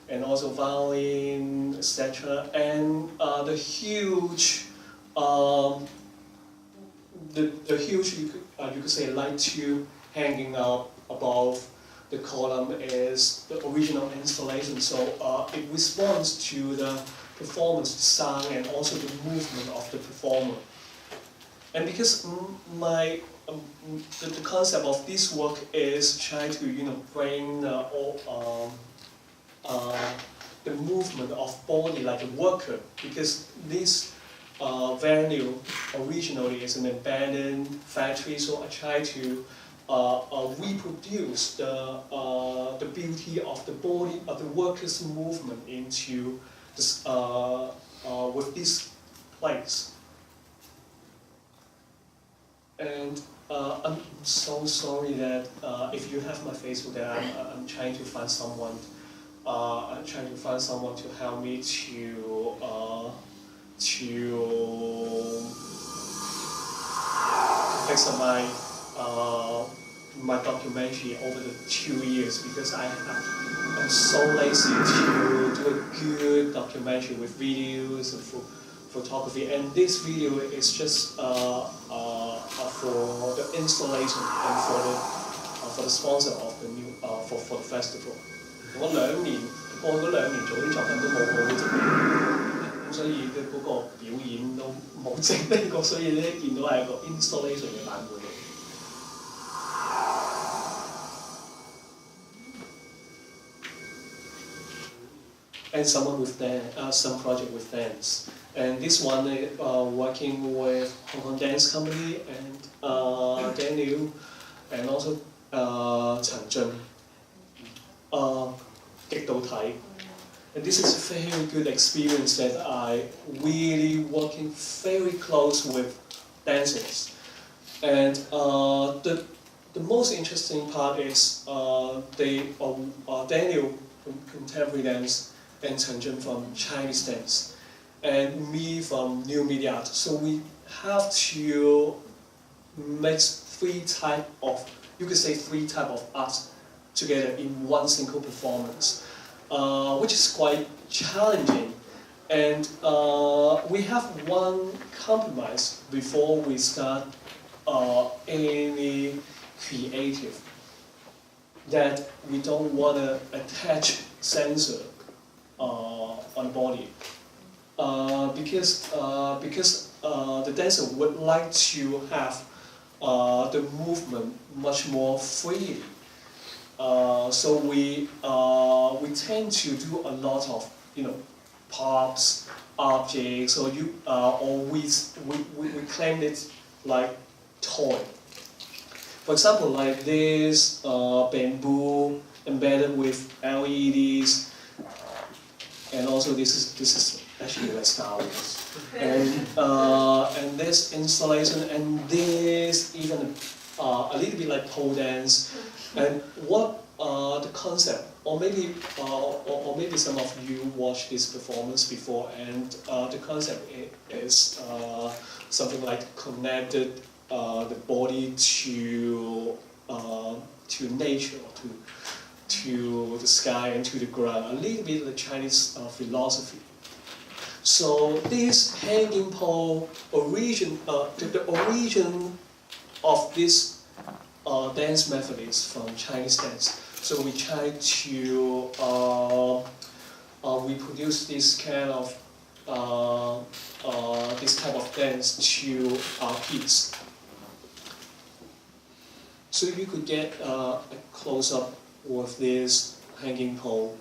and also violin, etc. And the huge, you could say light tube hanging up above the column is the original installation. So it responds to the performance, the sound, and also the movement of the performer. And because the concept of this work is try to bring the movement of body like a worker, because this venue originally is an abandoned factory, so I try to reproduce the beauty of the body of the workers' movement into this with this place. And I'm so sorry that if you have my Facebook, that I'm trying to find someone. I'm trying to find someone to help me to fix up my documentary over the 2 years, because I'm so lazy to do a good documentary with videos and photography. And this video is just for the installation and for the sponsor of the new for the festival. 我過嗰2年做啲作品都冇好整，咁所以嘅嗰個表演都冇整呢個，所以咧見到係一個 installation 嘅版本嚟。And someone with some project with dance, and this one working with Honhim Dance Company and Daniel, and also CHEUNG. 極度睇 and this is a very good experience that I really working very close with dancers. And the most interesting part is Daniel from contemporary dance and CHEUNG from Chinese dance, and me from new media art. So we have to mix three type of art together in one single performance, which is quite challenging. And we have one compromise before we start any creative, that we don't want to attach sensor on the body, because the dancer would like to have the movement much more freely. So we tend to do a lot of props, objects, or we claim it like toy. For example, like this bamboo embedded with LEDs, and also this is actually like Star Wars, and this installation, and this even a little bit like pole dance. And what the concept, or maybe some of you watched this performance before, and the concept is something like connected the body to nature, to the sky and to the ground, a little bit the Chinese philosophy. So this hanging pole the origin of this dance method is from Chinese dance. So we try to reproduce this kind of this type of dance to our piece. So you could get a close up with this hanging pole,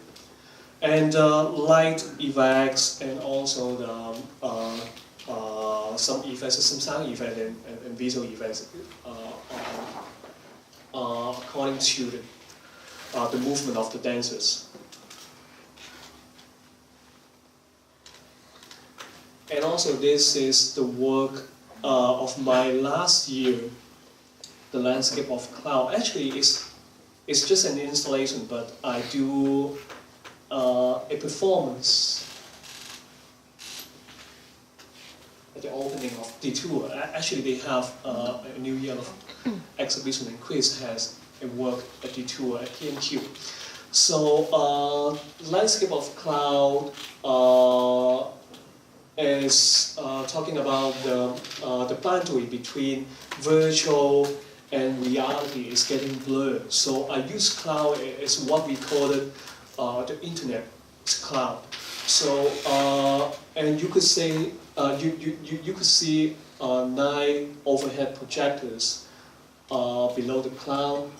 and light effects, and also some effects, some sound effects and visual effects. According to the movement of the dancers. And also this is the work of my last year, the landscape of cloud. Actually it's just an installation, but I do a performance at the opening of the tour. Actually they have a New Year of exhibition, and Chris has a work at the tour at PMQ. So landscape of cloud is talking about the boundary between virtual and reality is getting blurred. So I use cloud as what we call it the internet cloud. So and you could say you could see 9 overhead projectors below the cloud,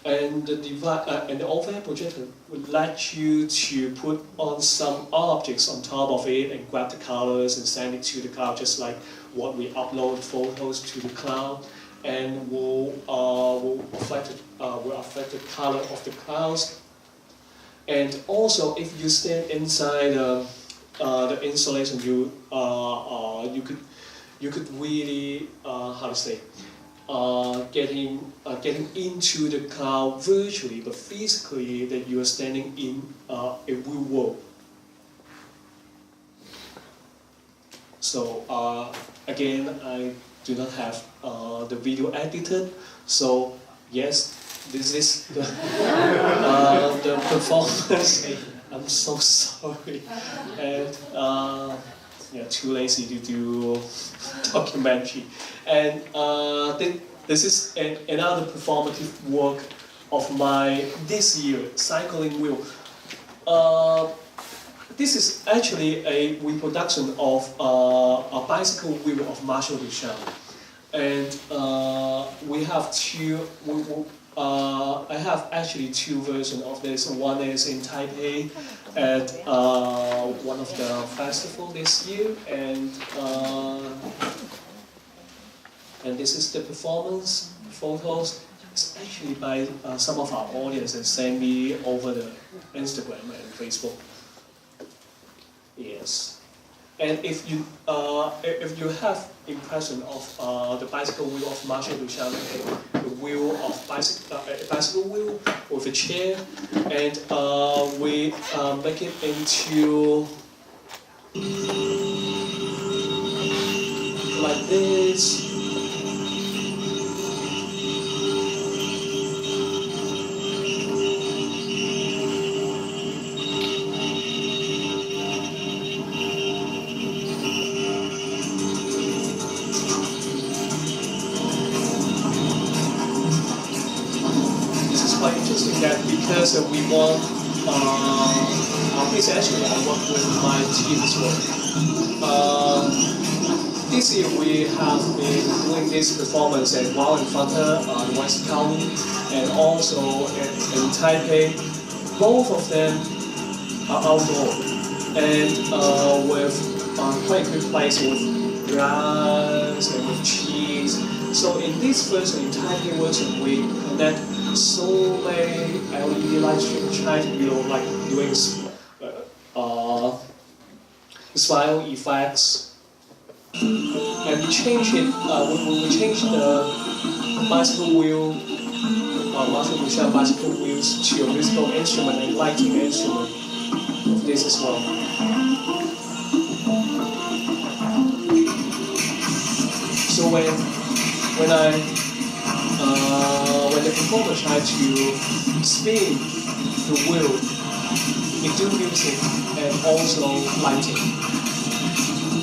and the overhead projector would let you to put on some objects on top of it and grab the colors and send it to the cloud, just like what we upload photos to the cloud, and will affect the color of the clouds. And also, if you stand inside the installation, you could really how to say. getting into the cloud virtually, but physically that you are standing in a real world. So again, I do not have the video edited. So yes, this is the, the performance. I'm so sorry, and yeah, too lazy to do documentary. And this is another performative work of my this year, cycling wheel. This is actually a reproduction of a bicycle wheel of Marshall Duchamp, and we have two. I have actually two versions of this. One is in Taipei at one of the festivals this year, and this is the performance photos. It's actually by some of our audience and sent me over the Instagram and Facebook. Yes, and if you have impression of the bicycle wheel of Marshall Duchamp, the wheel of bicycle wheel with a chair, and we make it into like this. That because we want, this actually I work with my team as well. This year we have been doing this performance at Wow and Flutter in West County and also in Taipei. Both of them are outdoor and with quite a good place with grass and with trees. So in this version, in Taipei version, we connect so many LED light strips, trying to like doing smile effects, and we change it. We change the bicycle wheel, Marshall Duchamp bicycle wheels to a musical instrument and lighting instrument. This as well. So when the performer tries to spin the wheel, it do music and also lighting.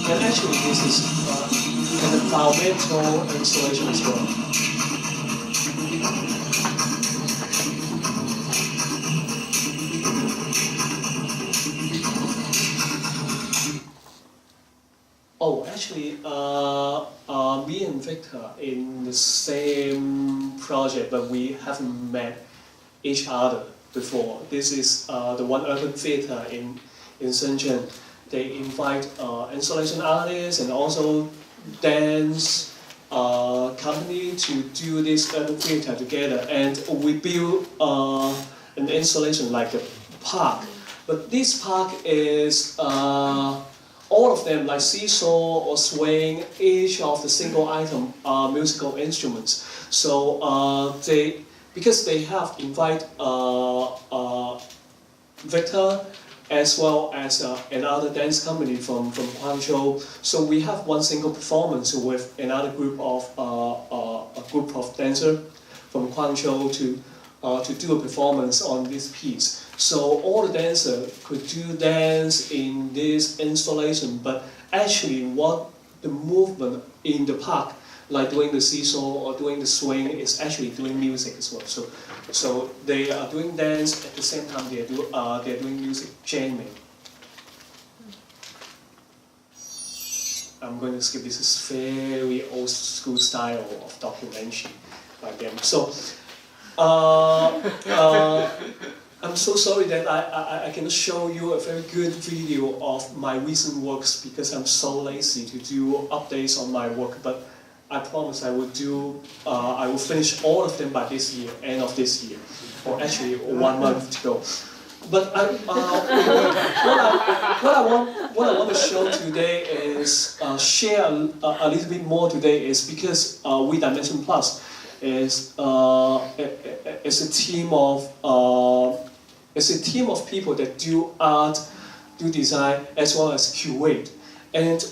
And actually this is an environmental installation as well. Oh, actually, me and Victor in the same project, but we haven't met each other before. This is the One Urban Theatre in Shenzhen. They invite installation artists and also dance company to do this urban theatre together. And we build an installation like a park. But this park is all of them, like seesaw or swing, each of the single item are musical instruments. So because they have invite Victor as well as another dance company from Guangzhou. So we have one single performance with another group of dancers from Guangzhou to do a performance on this piece. So all the dancers could do dance in this installation, but actually what the movement in the park, like doing the seesaw or doing the swing, is actually doing music as well. So they are doing dance at the same time they're doing music jamming. I'm going to skip this. Is very old school style of documentary by them. So I'm so sorry that I cannot show you a very good video of my recent works because I'm so lazy to do updates on my work. But I promise I will do. I will finish all of them by this year, end of this year, or actually 1 month to go. But what I what I want to show today is share a little bit more today is because We Dimension Plus is a team of people that do art, do design, as well as curate. And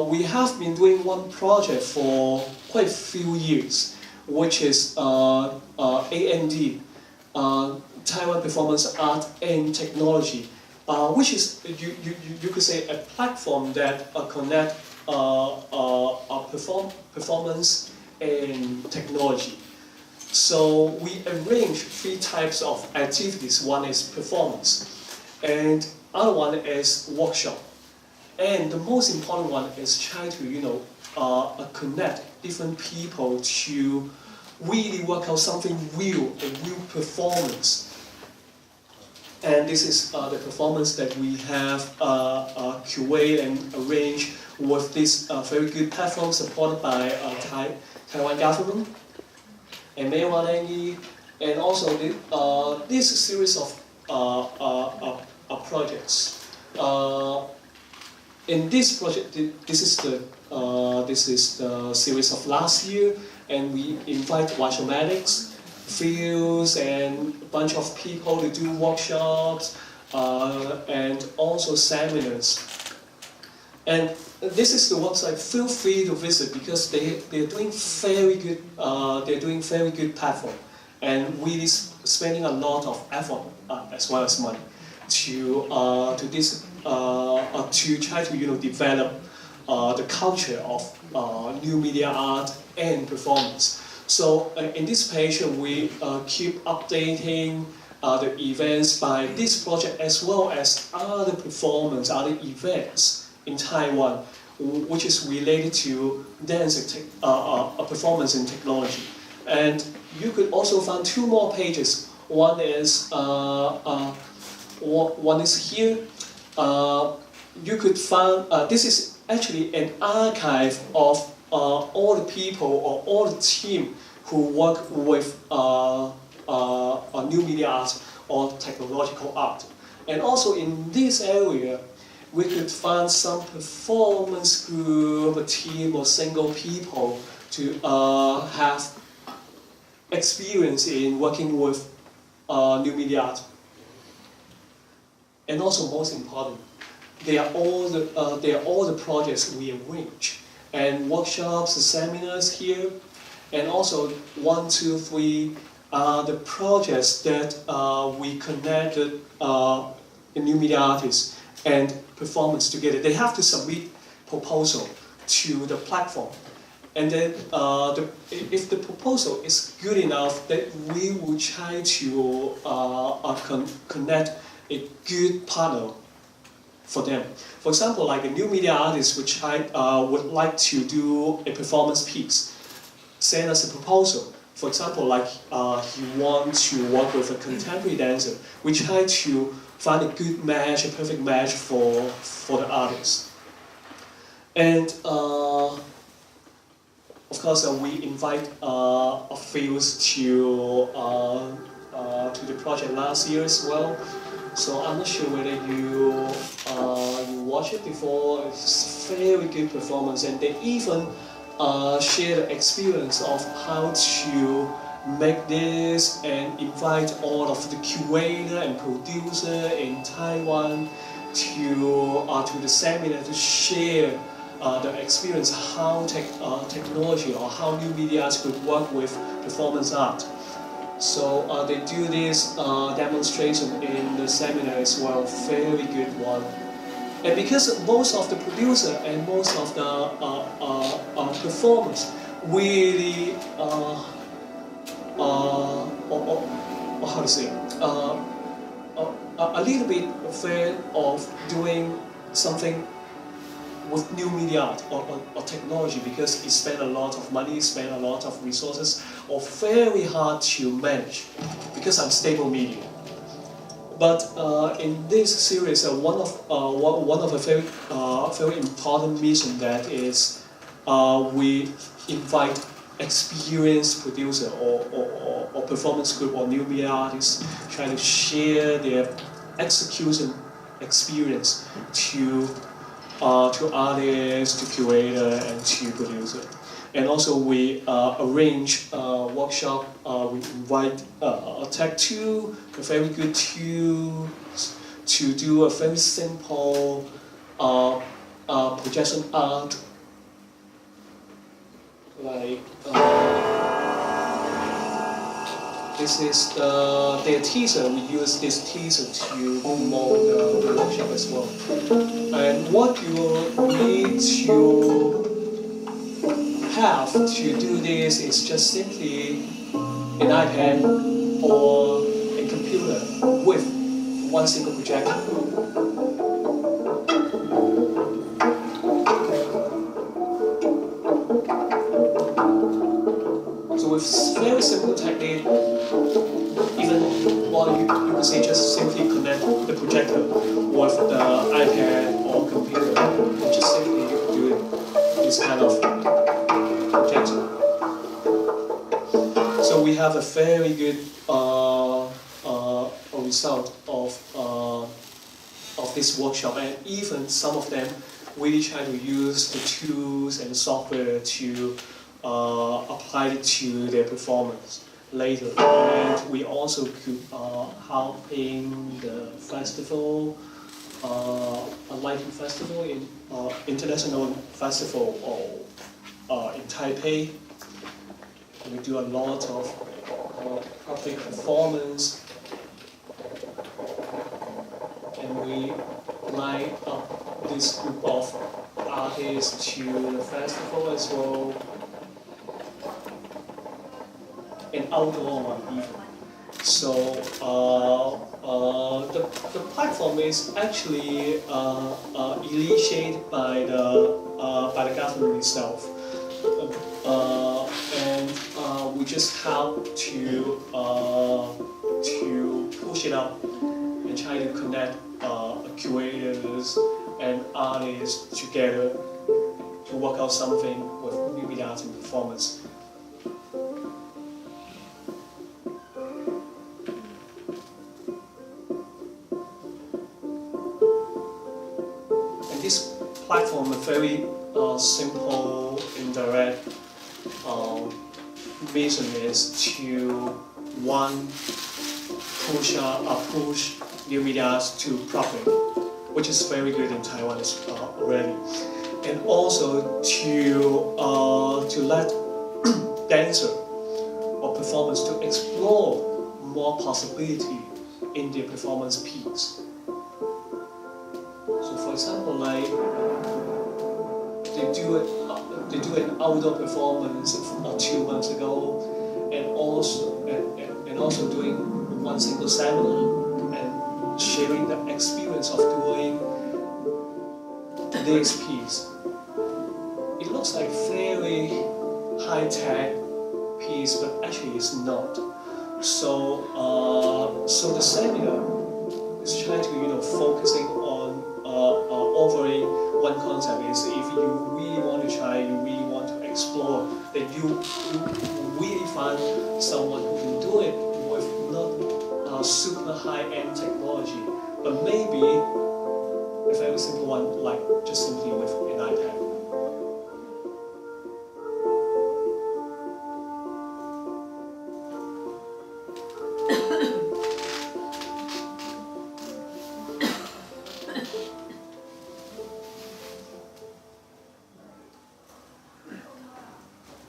we have been doing one project for quite a few years, which is AND, Taiwan Performance Art and Technology, which is, you could say, a platform that connect performance and technology. So we arrange 3 types of activities. One is performance, and other one is workshop. And the most important one is try to, connect different people to really work out something real, a real performance. And this is the performance that we have curated and arranged with this very good platform supported by Taiwan government and Mainland, and also this series of projects. In this project, this is the series of last year, and we invite mathematics, fields, and a bunch of people to do workshops and also seminars. And this is the website. Feel free to visit because they're doing very good. They're doing very good platform, and really spending a lot of effort as well as money to try to develop the culture of new media art and performance. So in this page, we keep updating the events by this project as well as other performance, other events in Taiwan, which is related to dance performance and technology. And you could also find 2 more pages. One is here. You could find this is actually an archive of all the people or all the team who work with new media art or technological art. And also in this area, we could find some performance group, a team, or single people to have experience in working with new media art. And also, most important, they are all the projects we arrange, and workshops, seminars here, and also 1, 2, 3 are the projects that we connected new media artists and performance together. They have to submit proposal to the platform, and then if the proposal is good enough, then we will try to connect a good partner for them. For example, like a new media artist would like to do a performance piece, send us a proposal. For example, like he wants to work with a contemporary dancer. We try to find a good match, a perfect match for the artist. And of course, we invite fields to the project last year as well. So I'm not sure whether you watched it before. It's very good performance, and they even share the experience of how to make this and invite all of the curator and producer in Taiwan to the seminar to share the experience how technology or how new media arts could work with performance art. So they do this demonstration in the seminar as well, very good one. And because most of the producer and most of the performers really, how to say, a little bit afraid of doing something with new media art or technology because it spends a lot of money, spends a lot of resources, or very hard to manage because unstable media. But in this series, one of a very important mission that is we invite experienced producer or performance group or new media artists trying to share their execution experience to to artists, to curator, and to producer. And also we arrange workshop. We invite a tech tool, a very good tool to do a very simple projection art, like this is their teaser. We use this teaser to promote the workshop as well. And what you need to have to do this is just simply an iPad or a computer with one single projector. So with very simple technique, even or you can say just simply connect the projector with the iPad or computer, and just simply do this kind of projection. So we have a very good result of this workshop, and even some of them really try to use the tools and the software to apply it to their performance later. And we also could helping the festival, a lighting festival, in international festival in Taipei. We do a lot of public performance, and we line up this group of artists to the festival as well, and outdoor one even. So the platform is actually initiated by the government itself, and we just help to push it up and try to connect curators and artists together to work out something with new media arts and performance. And this platform is very simple, indirect mission is to one push new media to public, which is very good in Taiwan already, and also to let dancer or performers to explore more possibility in their performance piece. So, for example, like they do an outdoor performance 2 months ago, and also doing one single seminar and sharing the experience of doing today's piece. It looks like very high-tech piece, but actually it's not. So the seminar is trying to focusing on offering one concept is if you really want to try, you really want to explore, then you really find someone who can do it with not super high-end technology, but maybe a very simple one, like just simply with an iPad.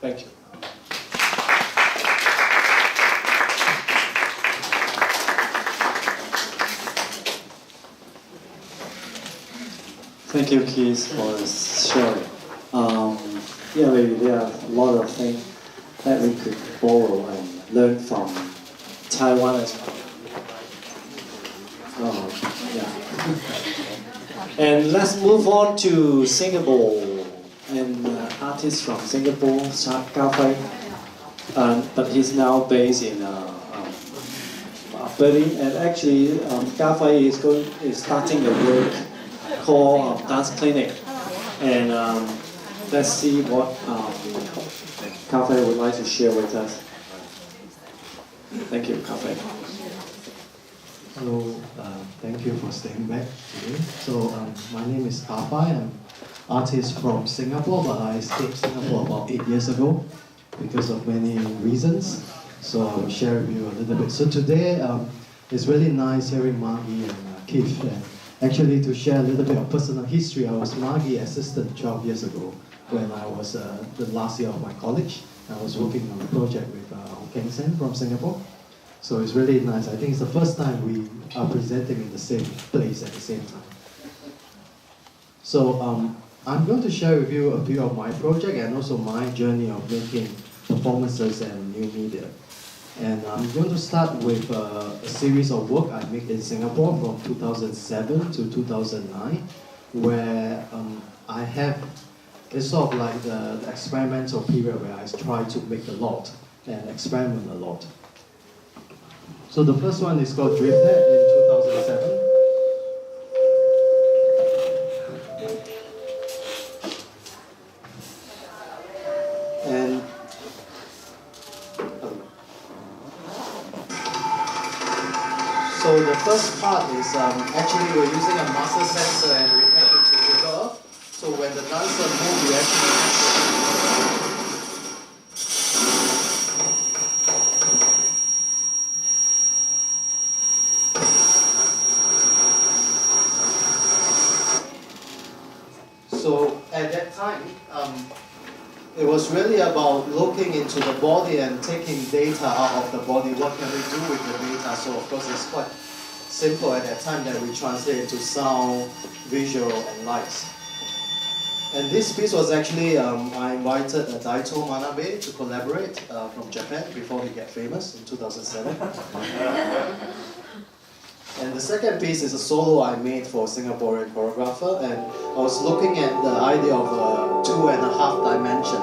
Thank you. Thank you, Keith, for sharing. Yeah, maybe there are a lot of things that we could borrow and learn from Taiwan as well. Yeah. And let's move on to Singapore. And artist from Singapore, Choi-wo, but he's now based in Berlin. And actually, Choi-wo is starting a work called Dance Clinic. And let's see what Choi-wo would like to share with us. Thank you, Choi-wo. Hello, thank you for staying back today. So my name is Tafai. I'm artist from Singapore, but I escaped Singapore about 8 years ago because of many reasons. So I will share with you a little bit. So today it's really nice hearing Margie and Keith, and actually to share a little bit of personal history. I was Margie's assistant 12 years ago when I was the last year of my college. I was working on a project with Honhim from Singapore. So it's really nice. I think it's the first time we are presenting in the same place at the same time. So I'm going to share with you a few of my project and also my journey of making performances and new media. And I'm going to start with a series of work I made in Singapore from 2007 to 2009, where I have, it's sort of like the experimental period where I try to make a lot and experiment a lot. So the first one is called Driftnet in 2007. And so the first part is actually we're using a master sensor and we connect it to Google. So when the dancer moves, we actually So at that time, it was really about looking into the body and taking data out of the body. What can we do with the data? So of course it's quite simple at that time that we translate it to sound, visual, and lights. And this piece was actually, I invited Daito Manabe to collaborate from Japan before he got famous in 2007. And the second piece is a solo I made for a Singaporean choreographer, and I was looking at the idea of a 2.5 dimension.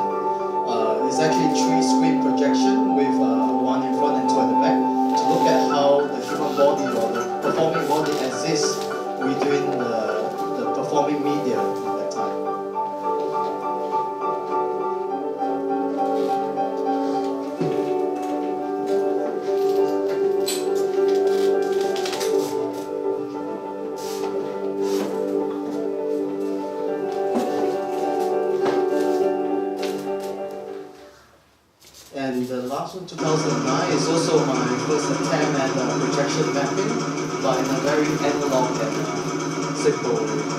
It's actually 3 screen projection with one in front and 2 at the back to look at how the human body or the performing body exists within the performing media at that time. And the last one, 2009, is also my first attempt at projection mapping, but in a very analog and simple way.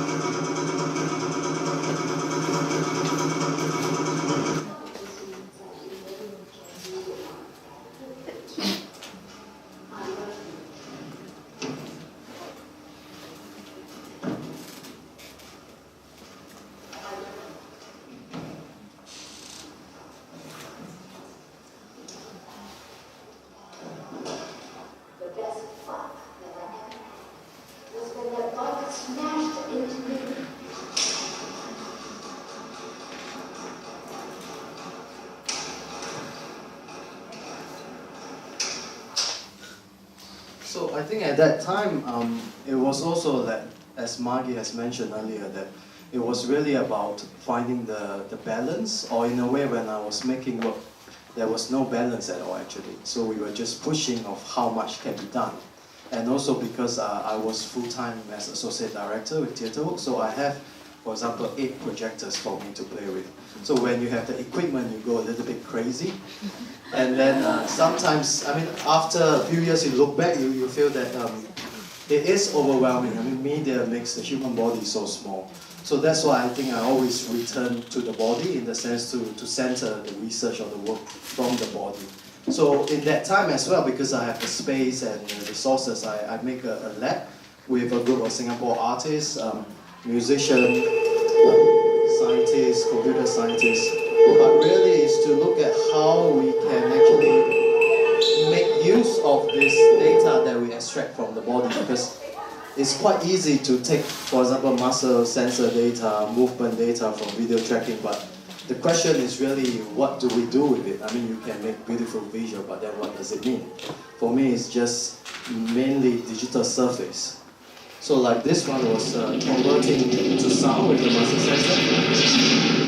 So I think at that time, it was also that, as Margie has mentioned earlier, that it was really about finding the balance, or in a way when I was making work, there was no balance at all actually. So we were just pushing of how much can be done. And also because I was full-time as associate director with theatre work, so I have, for example, 8 projectors for me to play with. So when you have the equipment, you go a little bit crazy. And then sometimes, I mean, after a few years you look back, you feel that it is overwhelming. I mean, media makes the human body so small. So that's why I think I always return to the body in the sense to center the research or the work from the body. So in that time as well, because I have the space and the resources, I make a lab with a group of Singapore artists, musicians, scientists, computer scientists. But really is to look at how we can actually make use of this data that we extract from the body, because it's quite easy to take, for example, muscle sensor data, movement data from video tracking, but the question is really, what do we do with it? I mean, you can make beautiful visual, but then what does it mean? For me, it's just mainly digital surface. So like this one was converting to sound with the muscle sensor.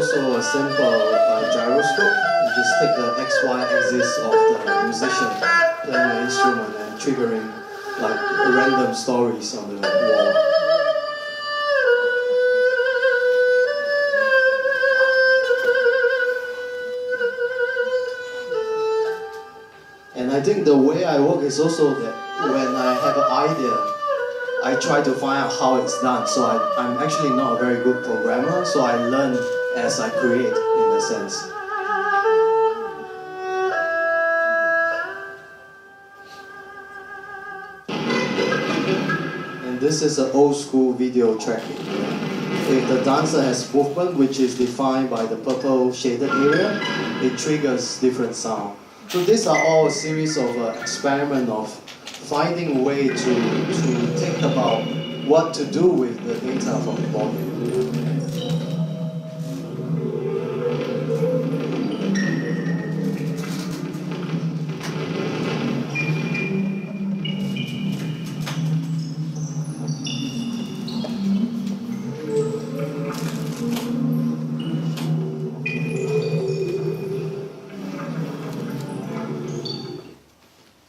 also a simple gyroscope. You just take the XY axis of the musician playing the instrument and triggering like random stories on the wall. And I think the way I work is also that when I have an idea, I try to find out how it's done. So I'm actually not a very good programmer, so I learn as I create, in a sense. And this is an old school video tracking. If the dancer has movement, which is defined by the purple shaded area, it triggers different sound. So these are all a series of experiments of finding a way to think about what to do with the data from the body.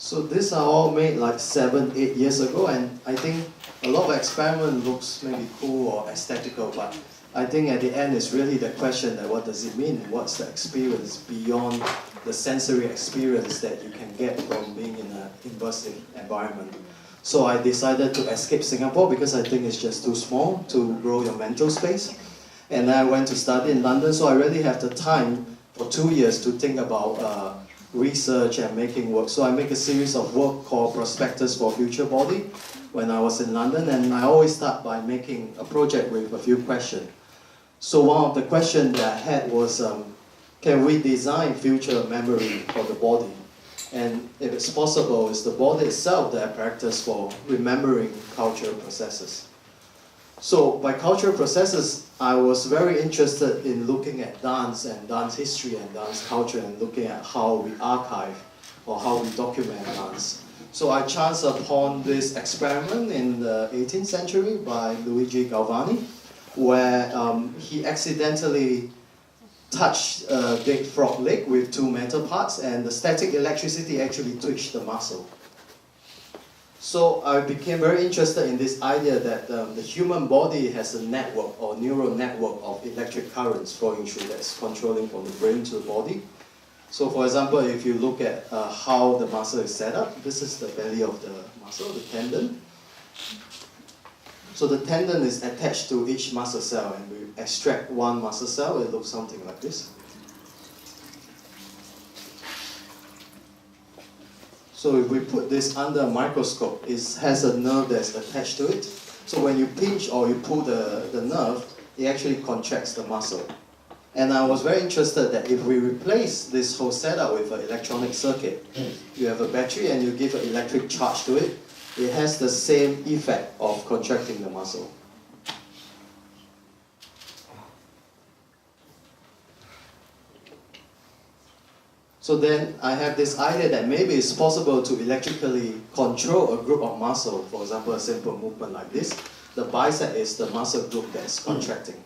So these are all made like 7-8 years ago, and I think a lot of experiment looks maybe cool or aesthetical, but I think at the end it's really the question that what does it mean? What's the experience beyond the sensory experience that you can get from being in an immersive environment? So I decided to escape Singapore because I think it's just too small to grow your mental space. And I went to study in London, so I really have the time for 2 years to think about research and making work. So I make a series of work called Prospectus for Future Body when I was in London, and I always start by making a project with a few questions. So one of the questions that I had was, can we design future memory for the body? And if it's possible, is the body itself the apparatus for remembering cultural processes? So by cultural processes, I was very interested in looking at dance and dance history and dance culture and looking at how we archive or how we document dance. So I chanced upon this experiment in the 18th century by Luigi Galvani, where he accidentally touched a big frog leg with 2 metal parts, and the static electricity actually twitched the muscle. So I became very interested in this idea that the human body has a network or neural network of electric currents flowing through that's controlling from the brain to the body. So for example, if you look at how the muscle is set up, this is the belly of the muscle, the tendon. So the tendon is attached to each muscle cell, and we extract one muscle cell, it looks something like this. So if we put this under a microscope, it has a nerve that's attached to it. So when you pinch or you pull the nerve, it actually contracts the muscle. And I was very interested that if we replace this whole setup with an electronic circuit, you have a battery and you give an electric charge to it, it has the same effect of contracting the muscle. So then I have this idea that maybe it's possible to electrically control a group of muscle, for example, a simple movement like this. The bicep is the muscle group that's contracting.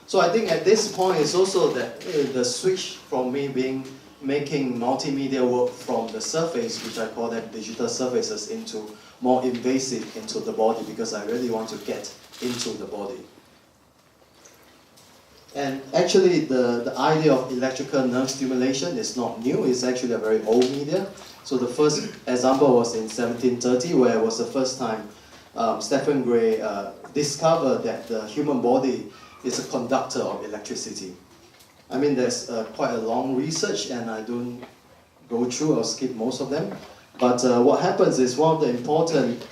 So I think at this point it's also that the switch from me making multimedia work from the surface, which I call them digital surfaces, into more invasive into the body, because I really want to get into the body. And actually the idea of electrical nerve stimulation is not new, it's actually a very old media. So the first example was in 1730, where it was the first time Stephen Gray discovered that the human body is a conductor of electricity. I mean, there's quite a long research, and I don't go through, I'll skip most of them. But what happens is one of the important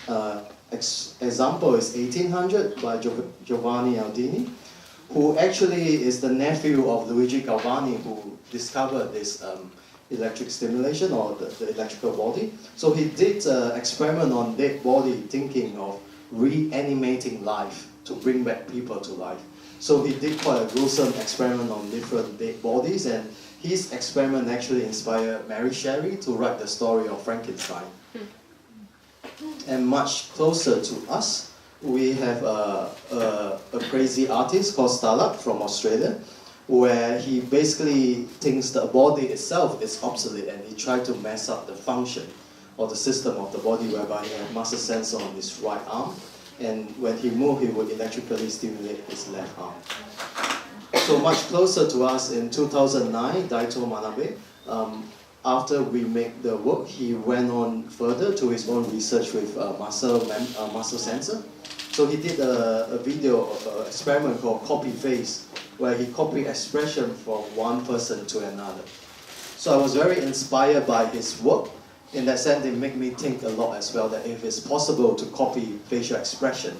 example is 1800 by Giovanni Aldini, who actually is the nephew of Luigi Galvani, who discovered this electric stimulation or the electrical body. So he did an experiment on dead body, thinking of reanimating life to bring back people to life. So he did quite a gruesome experiment on different dead bodies, and his experiment actually inspired Mary Shelley to write the story of Frankenstein. And much closer to us, we have a crazy artist called Starluck from Australia, where he basically thinks the body itself is obsolete and he tried to mess up the function or the system of the body, whereby he had a muscle sensor on his right arm, and when he moved, he would electrically stimulate his left arm. So much closer to us in 2009, Daito Manabe, after we made the work, he went on further to his own research with muscle sensor. So he did a video of an experiment called copy face, where he copied expression from one person to another. So I was very inspired by his work. In that sense, it made me think a lot as well, that if it's possible to copy facial expression,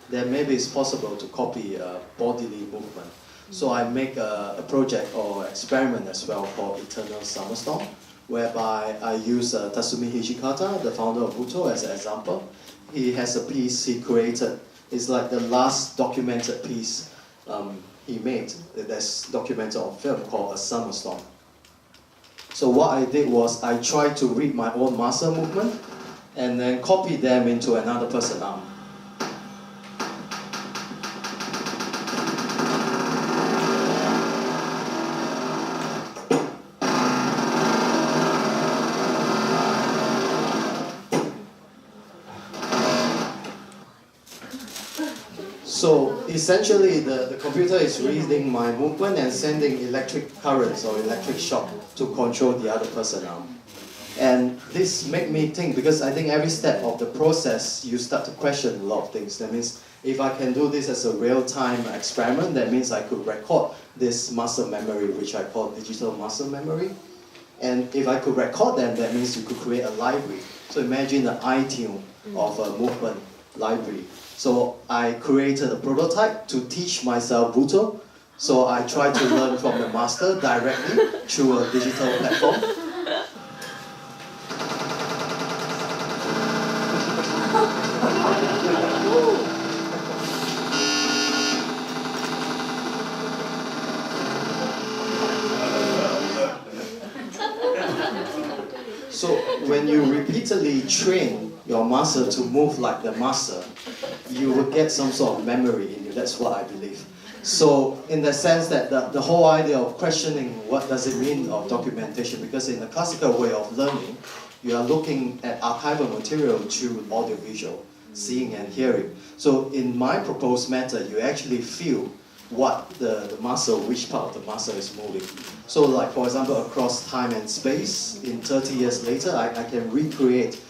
then maybe it's possible to copy bodily movement. So I make a project or experiment as well called Eternal Summer Storm, whereby I use Tatsumi Hijikata, the founder of Buto, as an example. He has a piece he created. It's like the last documented piece he made that's documented on film, called A Summer Storm. So what I did was I tried to read my own muscle movement and then copy them into another person's arm. So essentially, the computer is reading my movement and sending electric currents or electric shock to control the other person now. And this made me think, because I think every step of the process, you start to question a lot of things. That means if I can do this as a real-time experiment, that means I could record this muscle memory, which I call digital muscle memory. And if I could record them, that means you could create a library. So imagine the iTunes of a movement library. So I created a prototype to teach myself Buto. So I tried to learn from the master directly through a digital platform. So when you repeatedly train your muscle to move like the master, you will get some sort of memory in you. That's what I believe. So in the sense that the whole idea of questioning what does it mean of documentation, because in the classical way of learning, you are looking at archival material through audiovisual, seeing and hearing. So in my proposed method, you actually feel what the muscle, which part of the muscle is moving. So like, for example, across time and space, in 30 years later, I can recreate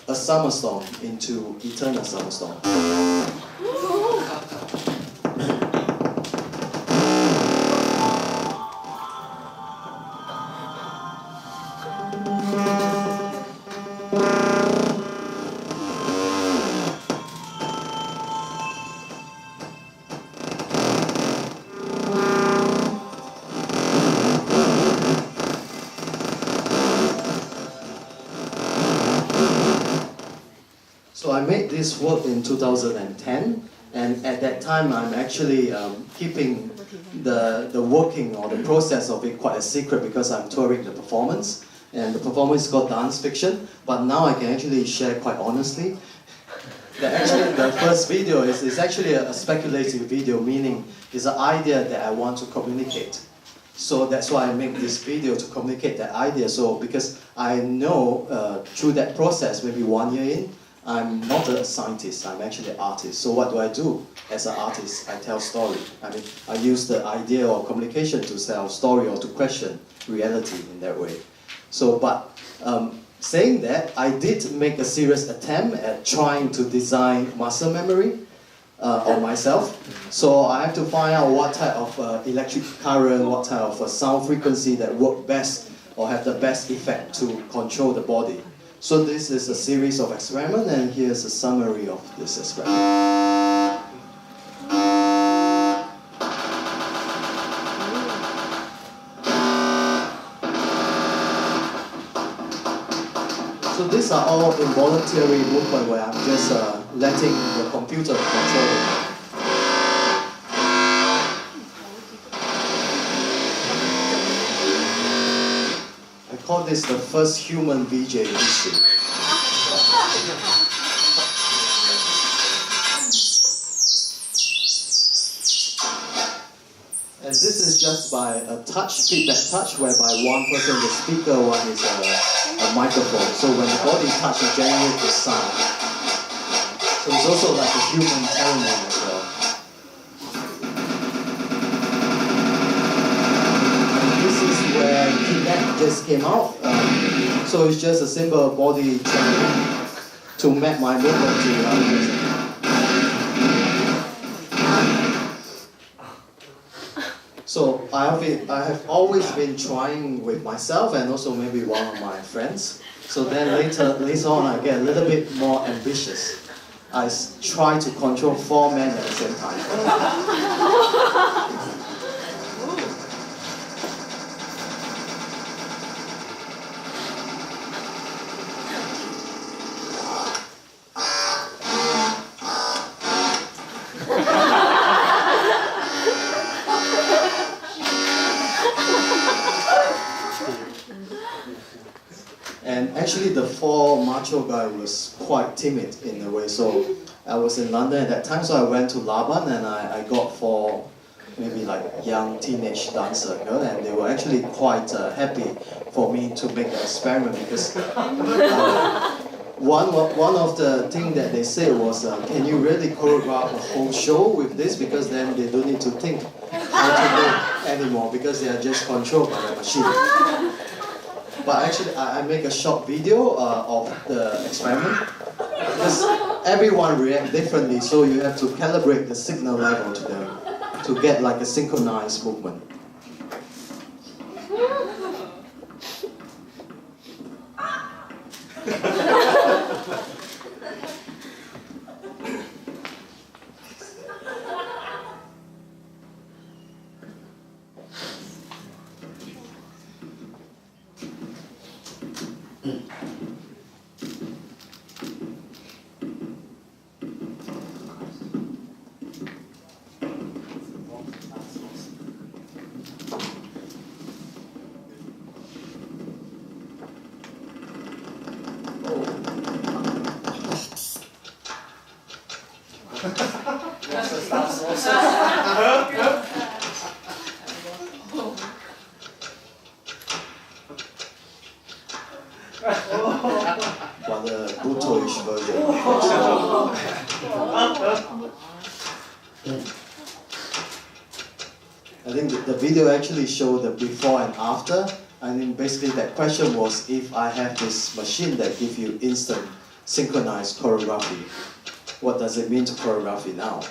a summer storm into eternal summer storm. So I made this work in 2010, and at that time I'm actually keeping the working or the process of it quite a secret, because I'm touring the performance, and the performance is called dance fiction, but now I can actually share quite honestly that actually the first video is actually a speculative video, meaning it's an idea that I want to communicate. So that's why I make this video, to communicate that idea. So because I know through that process, maybe 1 year in, I'm not a scientist, I'm actually an artist. So what do I do as an artist? I tell story. I mean, I use the idea or communication to tell story or to question reality in that way. So, but saying that, I did make a serious attempt at trying to design muscle memory on myself. So I have to find out what type of electric current, what type of sound frequency that work best or have the best effect to control the body. So this is a series of experiments, and here's a summary of this experiment. So these are all involuntary movements where I'm just letting the computer control it. I call this the first human VJ in history. And this is just by a touch, feedback touch, whereby one person is the speaker, one is a microphone. So when the body touch, it generates the sound. So it's also like a human element as well. And this is where Kinect just came out. So it's just a simple body tracking to map my movement to the other person. So I have always been trying with myself and also maybe one of my friends. So then later on I get a little bit more ambitious. I try to control 4 men at the same time. And actually the 4 macho guy was quite timid in a way. So I was in London at that time, so I went to Laban and I got 4 maybe like young teenage dancer girl, and they were actually quite happy for me to make the experiment because one of the things that they said was, can you really choreograph a whole show with this, because then they don't need to think how to move anymore because they are just controlled by the machine. But actually, I make a short video of the experiment because everyone reacts differently, so you have to calibrate the signal level to them to get like a synchronized movement. But the brutal-ish version. I think the video actually showed the before and after. I mean, basically that question was, if I have this machine that gives you instant synchronized choreography, what does it mean to choreography now?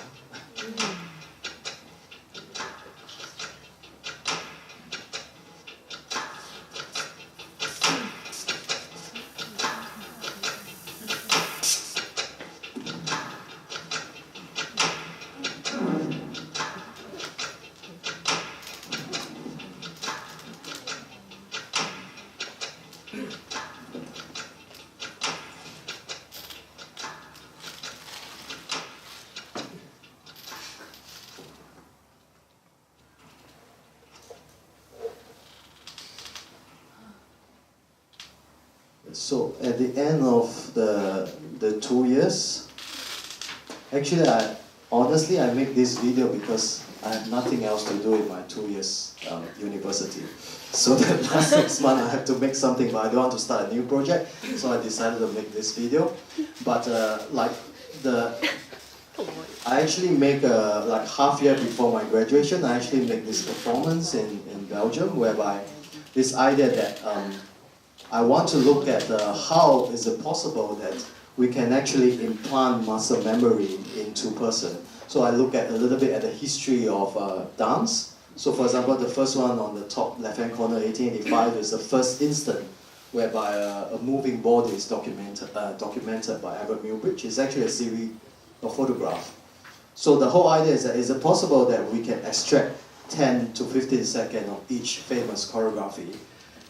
So at the end of the 2 years, actually honestly I make this video because I have nothing else to do in my 2 years university. So the last 6 months I have to make something, but I don't want to start a new project, so I decided to make this video. But I actually make like half year before my graduation, I actually make this performance in Belgium, whereby this idea that I want to look at how is it possible that we can actually implant muscle memory into person. So I look at a little bit at the history of dance. So for example, the first one on the top left-hand corner, 1885, is the first instant whereby a moving body is documented by Albert Milbridge. It's actually a series of photographs. So the whole idea is that is it possible that we can extract 10 to 15 seconds of each famous choreography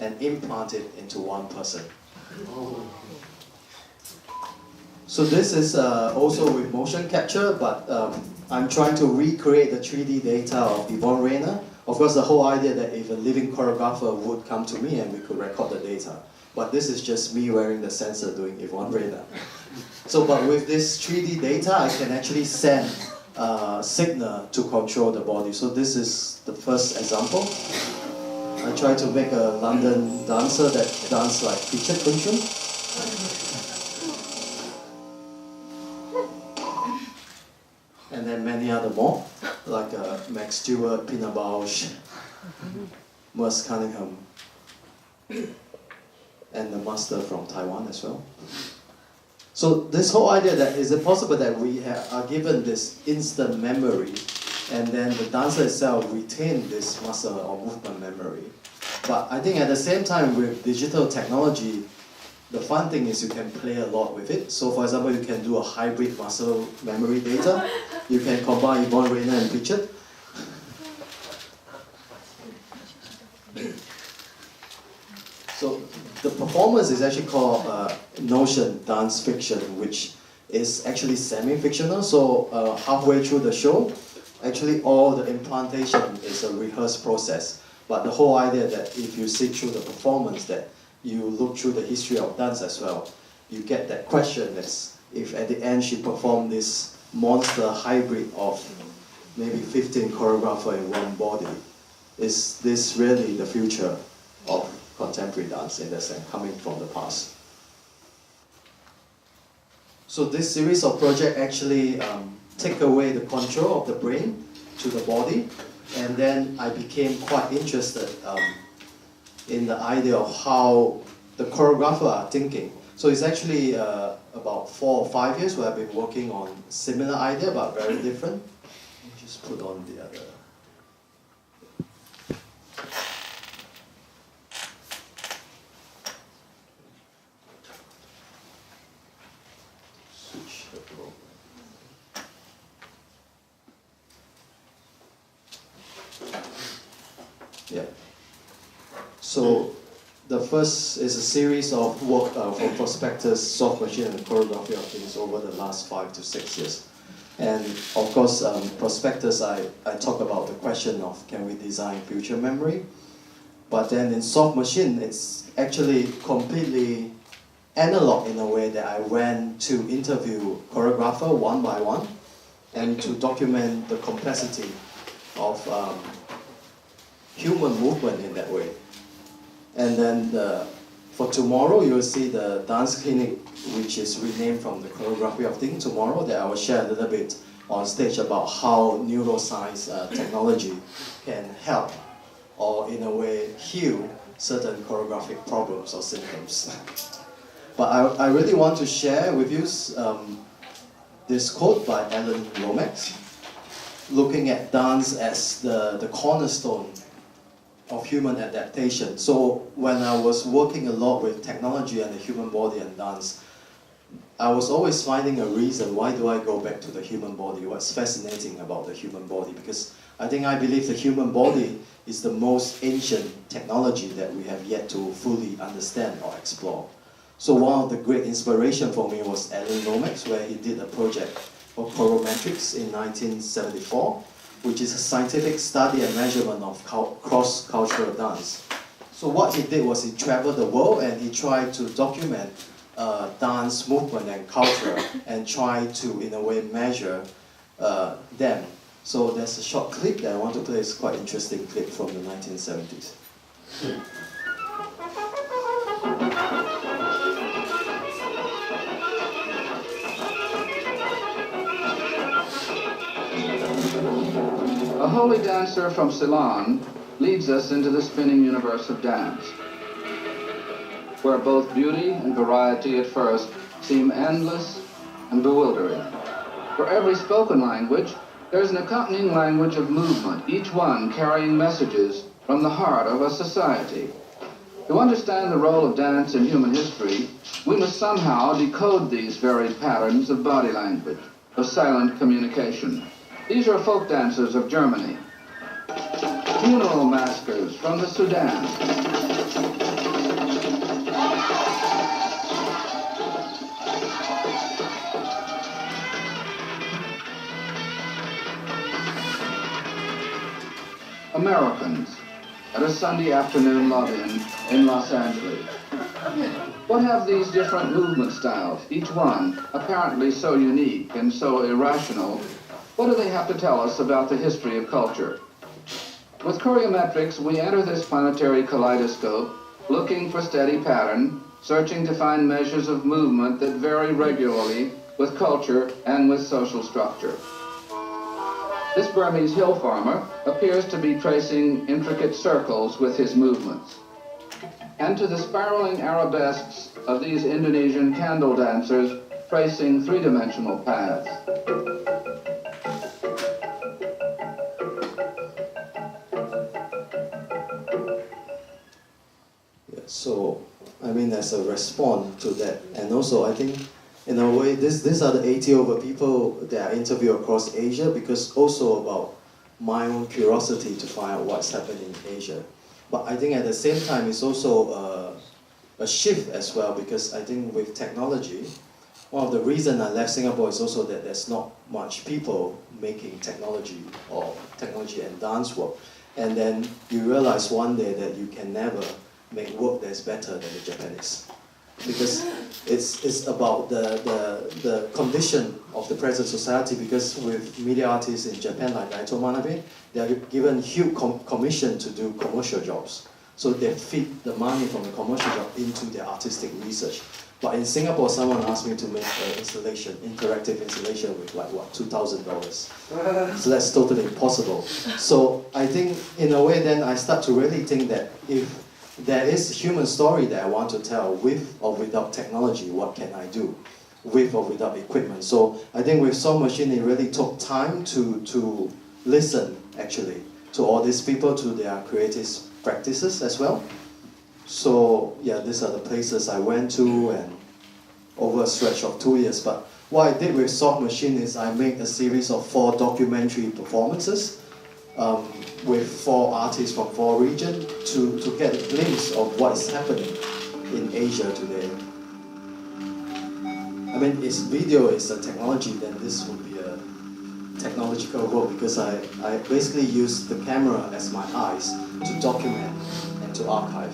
and implant it into one person. So this is also with motion capture, but I'm trying to recreate the 3D data of Yvonne Rainer. Of course, the whole idea that if a living choreographer would come to me and we could record the data. But this is just me wearing the sensor doing Yvonne Rainer. So, but with this 3D data, I can actually send signal to control the body. So this is the first example. I tried to make a London dancer that dances like featured function. And then many other more, like Max Stewart, Pina Bausch, Merce Cunningham, and the master from Taiwan as well. So this whole idea that is it possible that we are given this instant memory and then the dancer itself retain this muscle or movement memory. But I think at the same time with digital technology, the fun thing is you can play a lot with it. So for example, you can do a hybrid muscle memory data. You can combine Yvonne Rainer and Richard. So the performance is actually called Notion Dance Fiction, which is actually semi-fictional. So halfway through the show, actually all the implantation is a rehearsed process. But the whole idea that if you see through the performance, that you look through the history of dance as well, you get that question that's if at the end she performed this monster hybrid of maybe 15 choreographers in one body, is this really the future of contemporary dance in that sense, coming from the past? So this series of projects actually take away the control of the brain to the body, and then I became quite interested in the idea of how the choreographers are thinking. So it's actually about 4 or 5 years where I've been working on similar idea but very different. Let me just put on the other. Switch the program. Yeah. So the first is a series of work from Prospectus, Soft Machine, and choreography of things over the last 5 to 6 years. And of course, Prospectus, I talk about the question of can we design future memory? But then in Soft Machine, it's actually completely analog in a way that I went to interview choreographer one by one and to document the complexity of human movement in that way. And then for tomorrow, you will see the dance clinic, which is renamed from the choreography of things tomorrow, that I will share a little bit on stage about how neuroscience technology can help or in a way heal certain choreographic problems or symptoms. But I really want to share with you this quote by Alan Lomax, looking at dance as the cornerstone of human adaptation. So when I was working a lot with technology and the human body and dance, I was always finding a reason why do I go back to the human body, what's fascinating about the human body, because I believe the human body is the most ancient technology that we have yet to fully understand or explore. So one of the great inspiration for me was Alan Lomax, where he did a project for chronometrics in 1974, which is a scientific study and measurement of cross-cultural dance. So what he did was he traveled the world and he tried to document dance movement and culture and try to, in a way, measure them. So there's a short clip that I want to play. It's quite interesting clip from the 1970s. A holy dancer from Ceylon leads us into the spinning universe of dance, where both beauty and variety at first seem endless and bewildering. For every spoken language, there's an accompanying language of movement, each one carrying messages from the heart of a society. To understand the role of dance in human history, we must somehow decode these varied patterns of body language, of silent communication. These are folk dancers of Germany, funeral maskers from the Sudan, Americans at a Sunday afternoon love-in in Los Angeles. What have these different movement styles, each one apparently so unique and so irrational, What do they have to tell us about the history of culture? With choreometrics, we enter this planetary kaleidoscope, looking for steady pattern, searching to find measures of movement that vary regularly with culture and with social structure. This Burmese hill farmer appears to be tracing intricate circles with his movements. And to the spiraling arabesques of these Indonesian candle dancers tracing three-dimensional paths. So, I mean, as a response to that, and also I think, in a way, these are the 80 over people that I interview across Asia, because also about my own curiosity to find out what's happening in Asia. But I think at the same time, it's also a shift as well, because I think with technology, one of the reasons I left Singapore is also that there's not much people making technology or technology and dance work. And then you realize one day that you can never make work that's better than the Japanese. Because it's about the condition of the present society, because with media artists in Japan, like Naito Manabe, they are given huge commission to do commercial jobs. So they feed the money from the commercial job into their artistic research. But in Singapore, someone asked me to make an installation, interactive installation with like, what, $2,000. So that's totally impossible. So I think, in a way, then I start to really think that if there is a human story that I want to tell, with or without technology, what can I do? With or without equipment. So I think with Soul Machine, it really took time to listen, actually, to all these people, to their creative practices as well. So yeah, these are the places I went to, and over a stretch of 2 years. But what I did with Soul Machine is I made a series of 4 documentary performances with 4 artists from 4 regions to get a glimpse of what is happening in Asia today. I mean, if video is a technology, then this would be a technological work, because I basically use the camera as my eyes to document and to archive.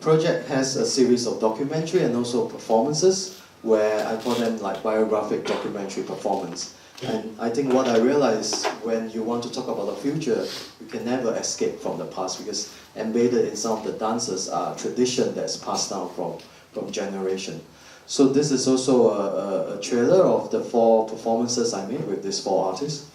Project has a series of documentary and also performances, where I call them like biographic documentary performance. And I think what I realized, when you want to talk about the future, you can never escape from the past, because embedded in some of the dances are tradition that's passed down from generation. So this is also a trailer of the 4 performances I made with these 4 artists.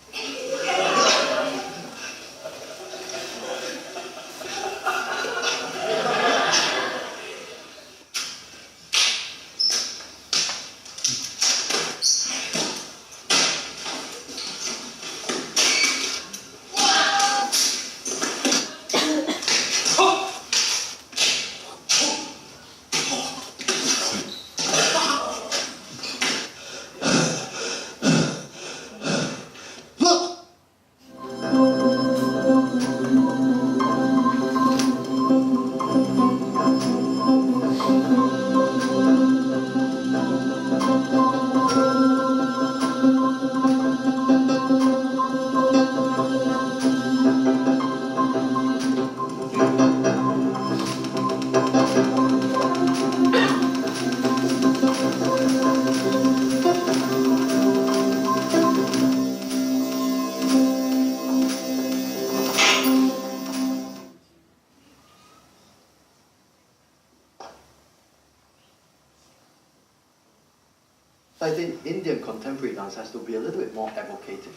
I think Indian contemporary dance has to be a little bit more evocative.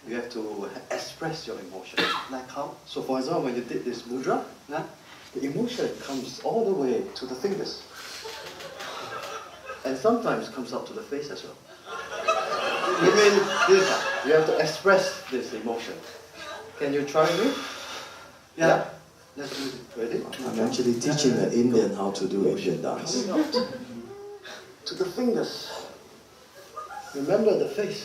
You have to express your emotion. Like how? So for example, when you did this mudra, the emotion comes all the way to the fingers. And sometimes comes up to the face as well. You have to express this emotion. Can you try me? Yeah. Let's do it. Ready? I'm actually teaching an Indian how to do Indian dance. To the fingers. Remember the face.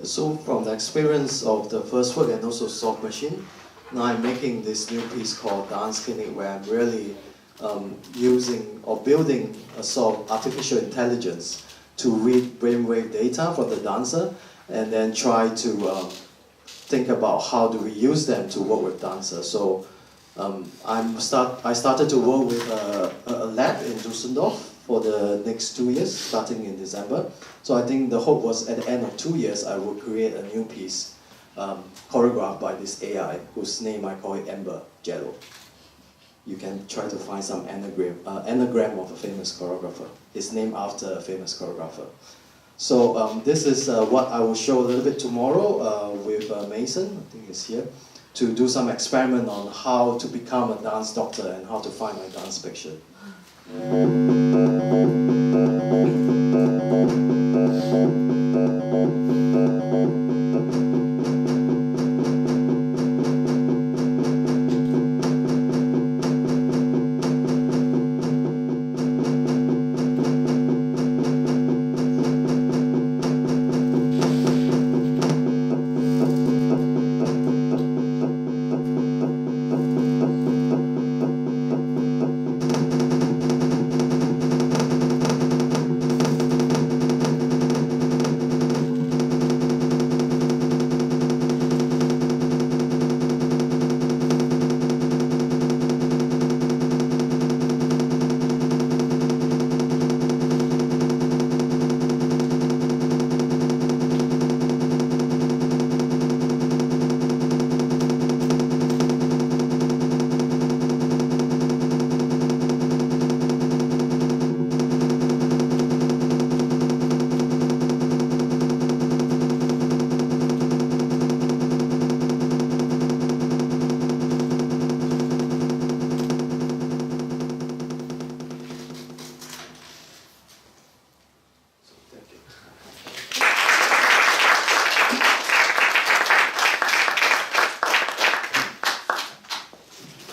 So from the experience of the first work and also Soft Machine, now I'm making this new piece called Dance Clinic, where I'm really using or building a sort of artificial intelligence to read brainwave data from the dancer and then try to think about how do we use them to work with dancers. So I started to work with a lab in Düsseldorf for the next 2 years, starting in December. So I think the hope was at the end of 2 years, I would create a new piece choreographed by this AI, whose name I call it Amber Jello. You can try to find some anagram of a famous choreographer. It's named after a famous choreographer. So this is what I will show a little bit tomorrow with Mason, I think he's here, to do some experiment on how to become a dance doctor and how to find my dance picture.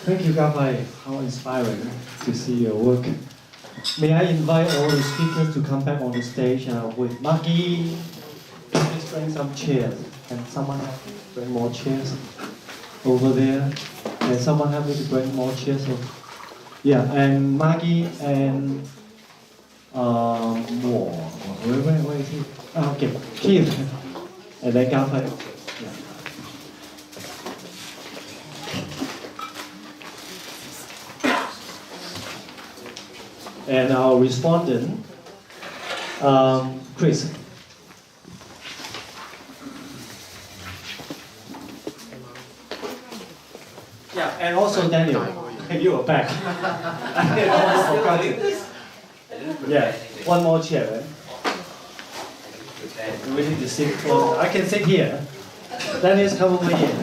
Thank you, Gavai. How inspiring to see your work. May I invite all the speakers to come back on the stage with Margie. Please bring some chairs. Can someone bring more chairs? over there. Can someone help me to bring more chairs? Yeah, and Margie and where is he? Oh, okay, Keith. And then Gafai. Yeah. And our respondent, Chris. Yeah, and also Daniel. You are back. I almost forgot it. Yeah, one more chair, right? We need to sit close. I can sit here. Daniel's come over here.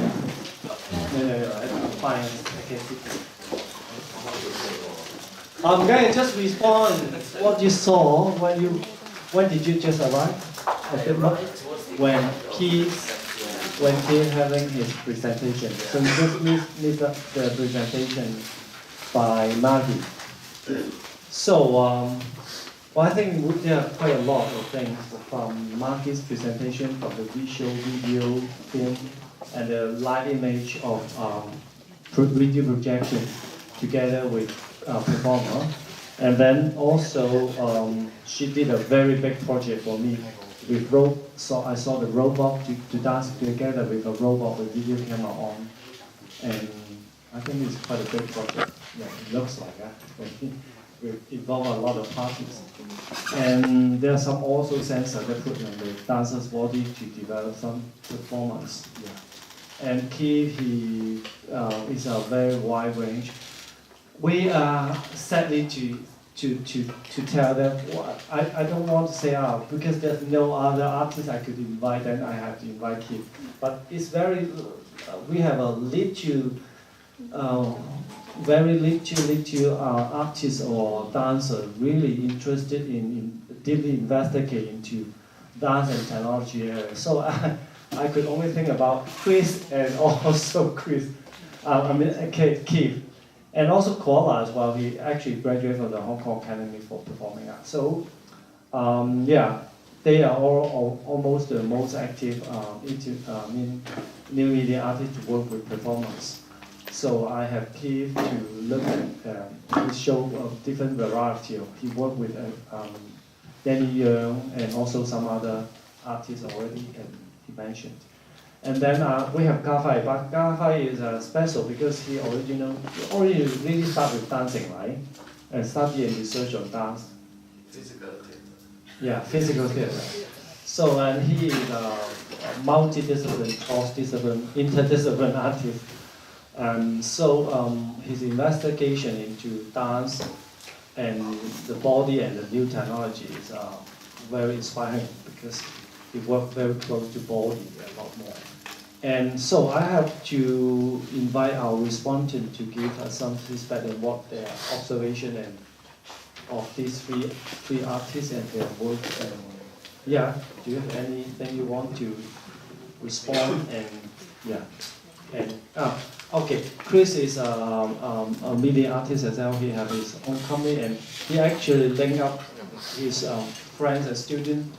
No, I'm fine. I can sit here. Guys, just respond what you saw when did you just arrive? When Keith having his presentation. So you just missed the presentation by Margie. So well, I think there are quite a lot of things from Margie's presentation, from the visual, video, film, and the live image of video projection together with performer. And then also she did a very big project for me with so I saw the robot to dance together with a robot with video camera on, and I think it's quite a big project. Yeah, it looks like that. It involve a lot of parties, and there are some also sensors that put on the dancer's body to develop some performance. Yeah, and Keith he is a very wide range. We are sadly to tell them, I don't want to say out because there's no other artist I could invite, then I have to invite Keith. But it's very, we have a little, very little artists or dancer really interested in deeply investigating into dance and technology area. So I could only think about Chris and also Keith. And also Koala as well. He actually graduated from the Hong Kong Academy for Performing Arts. So, yeah, they are all almost the most active new media artists to work with performance. So I have Keith to look at his show of different variety. He worked with Danny Yeung and also some other artists already, and he mentioned. And then we have Gafai, but Gafai is special because he already really started with dancing, right? And studying research on dance. Physical theater. Yeah, physical theater. So, and he is a multidisciplinary, cross-discipline, interdisciplinary artist. And so his investigation into dance and the body and the new technology is very inspiring because he worked very close to body a lot more. And so I have to invite our respondent to give us some feedback on what their observation and of these three artists and their work. And yeah, do you have anything you want to respond? And yeah, and okay, Chris is a media artist as well. He has his own company, and he actually linked up his friends and student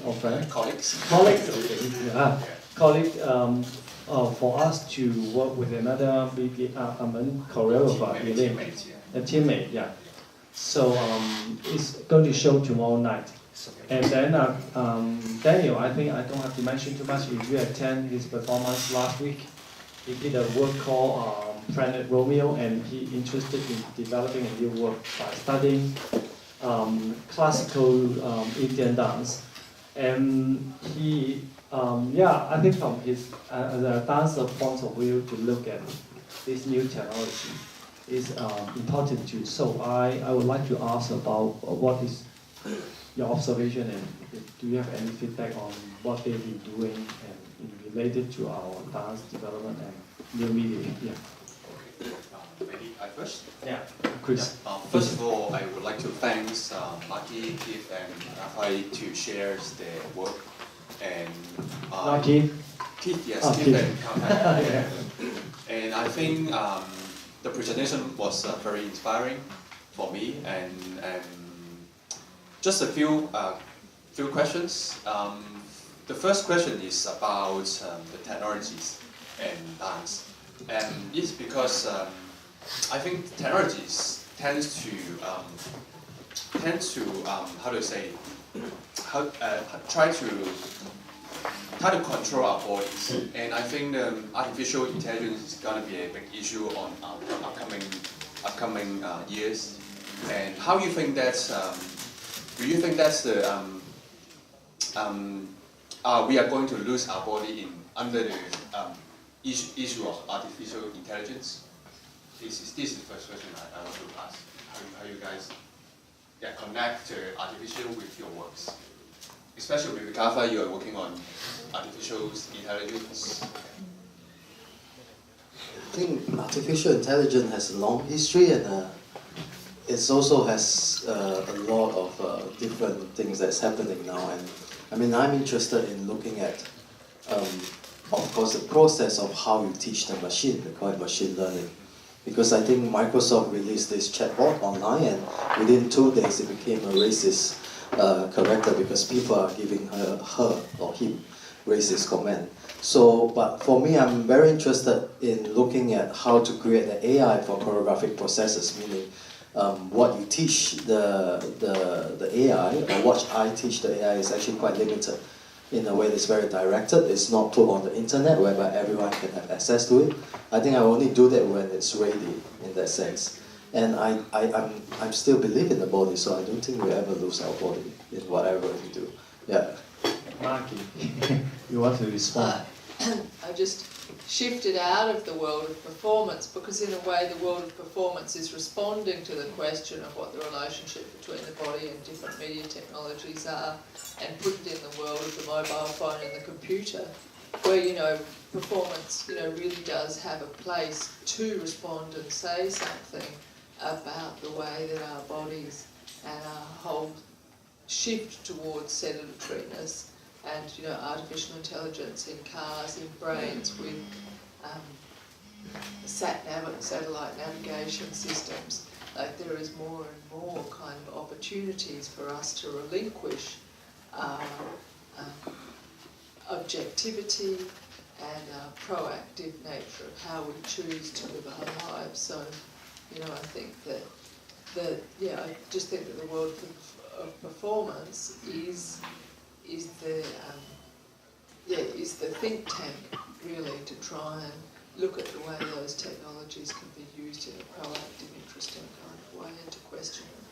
or friend? Colleagues. Okay, yeah. Colleague for us to work with another choreographer, a teammate, yeah. So it's going to show tomorrow night. And then Daniel, I think I don't have to mention too much. If you attend his performance last week, he did a work called Planet Romeo, and he interested in developing a new work by studying classical Indian dance. And he, yeah, I think from his as a dancer point of view to look at this new technology is important too. So I would like to ask about what is your observation, and do you have any feedback on what they've been doing and related to our dance development and new media? Yeah. Maybe I first? Yeah, Chris. Yeah. First of all, I would like to thank Margie, Keith, and Hai to share their work. And Margie? Keith, yes, Oh, Keith and Kai. Yeah. And I think the presentation was very inspiring for me, and just a few questions. The first question is about the technologies. and dance. And it's because I think technologies tends to how to say try to control our bodies, and I think artificial intelligence is going to be a big issue on upcoming years. And how you think that's? Do you think that's the we are going to lose our body under the issue of artificial intelligence? This is the first question I want to ask. How you guys connect artificial with your works? Especially with CAFA, you are working on artificial intelligence. I think artificial intelligence has a long history, and it also has a lot of different things that's happening now. And I mean, I'm interested in looking at, of course, the process of how you teach the machine. We call it machine learning. Because I think Microsoft released this chatbot online, and within 2 days it became a racist character because people are giving her or him racist comment. So, but for me, I'm very interested in looking at how to create an AI for choreographic processes, meaning what you teach the AI, or what I teach the AI is actually quite limited in a way that's very directed. It's not put on the internet whereby everyone can have access to it. I think I only do that when it's ready in that sense. And I'm still believe in the body, so I don't think we ever lose our body in whatever we do. Yeah. Margie, you want to respond? I just shifted out of the world of performance because in a way the world of performance is responding to the question of what the relationship between the body and different media technologies are, and put it in the world of the mobile phone and the computer, where, you know, performance, you know, really does have a place to respond and say something about the way that our bodies and our whole shift towards sedentariness and, you know, artificial intelligence in cars, in brains, with satellite navigation systems. Like, there is more and more kind of opportunities for us to relinquish objectivity and proactive nature of how we choose to live our lives. So, you know, I think that I just think that the world of performance is the think tank, really, to try and look at the way those technologies can be used in a proactive, interesting kind of way, and to question them.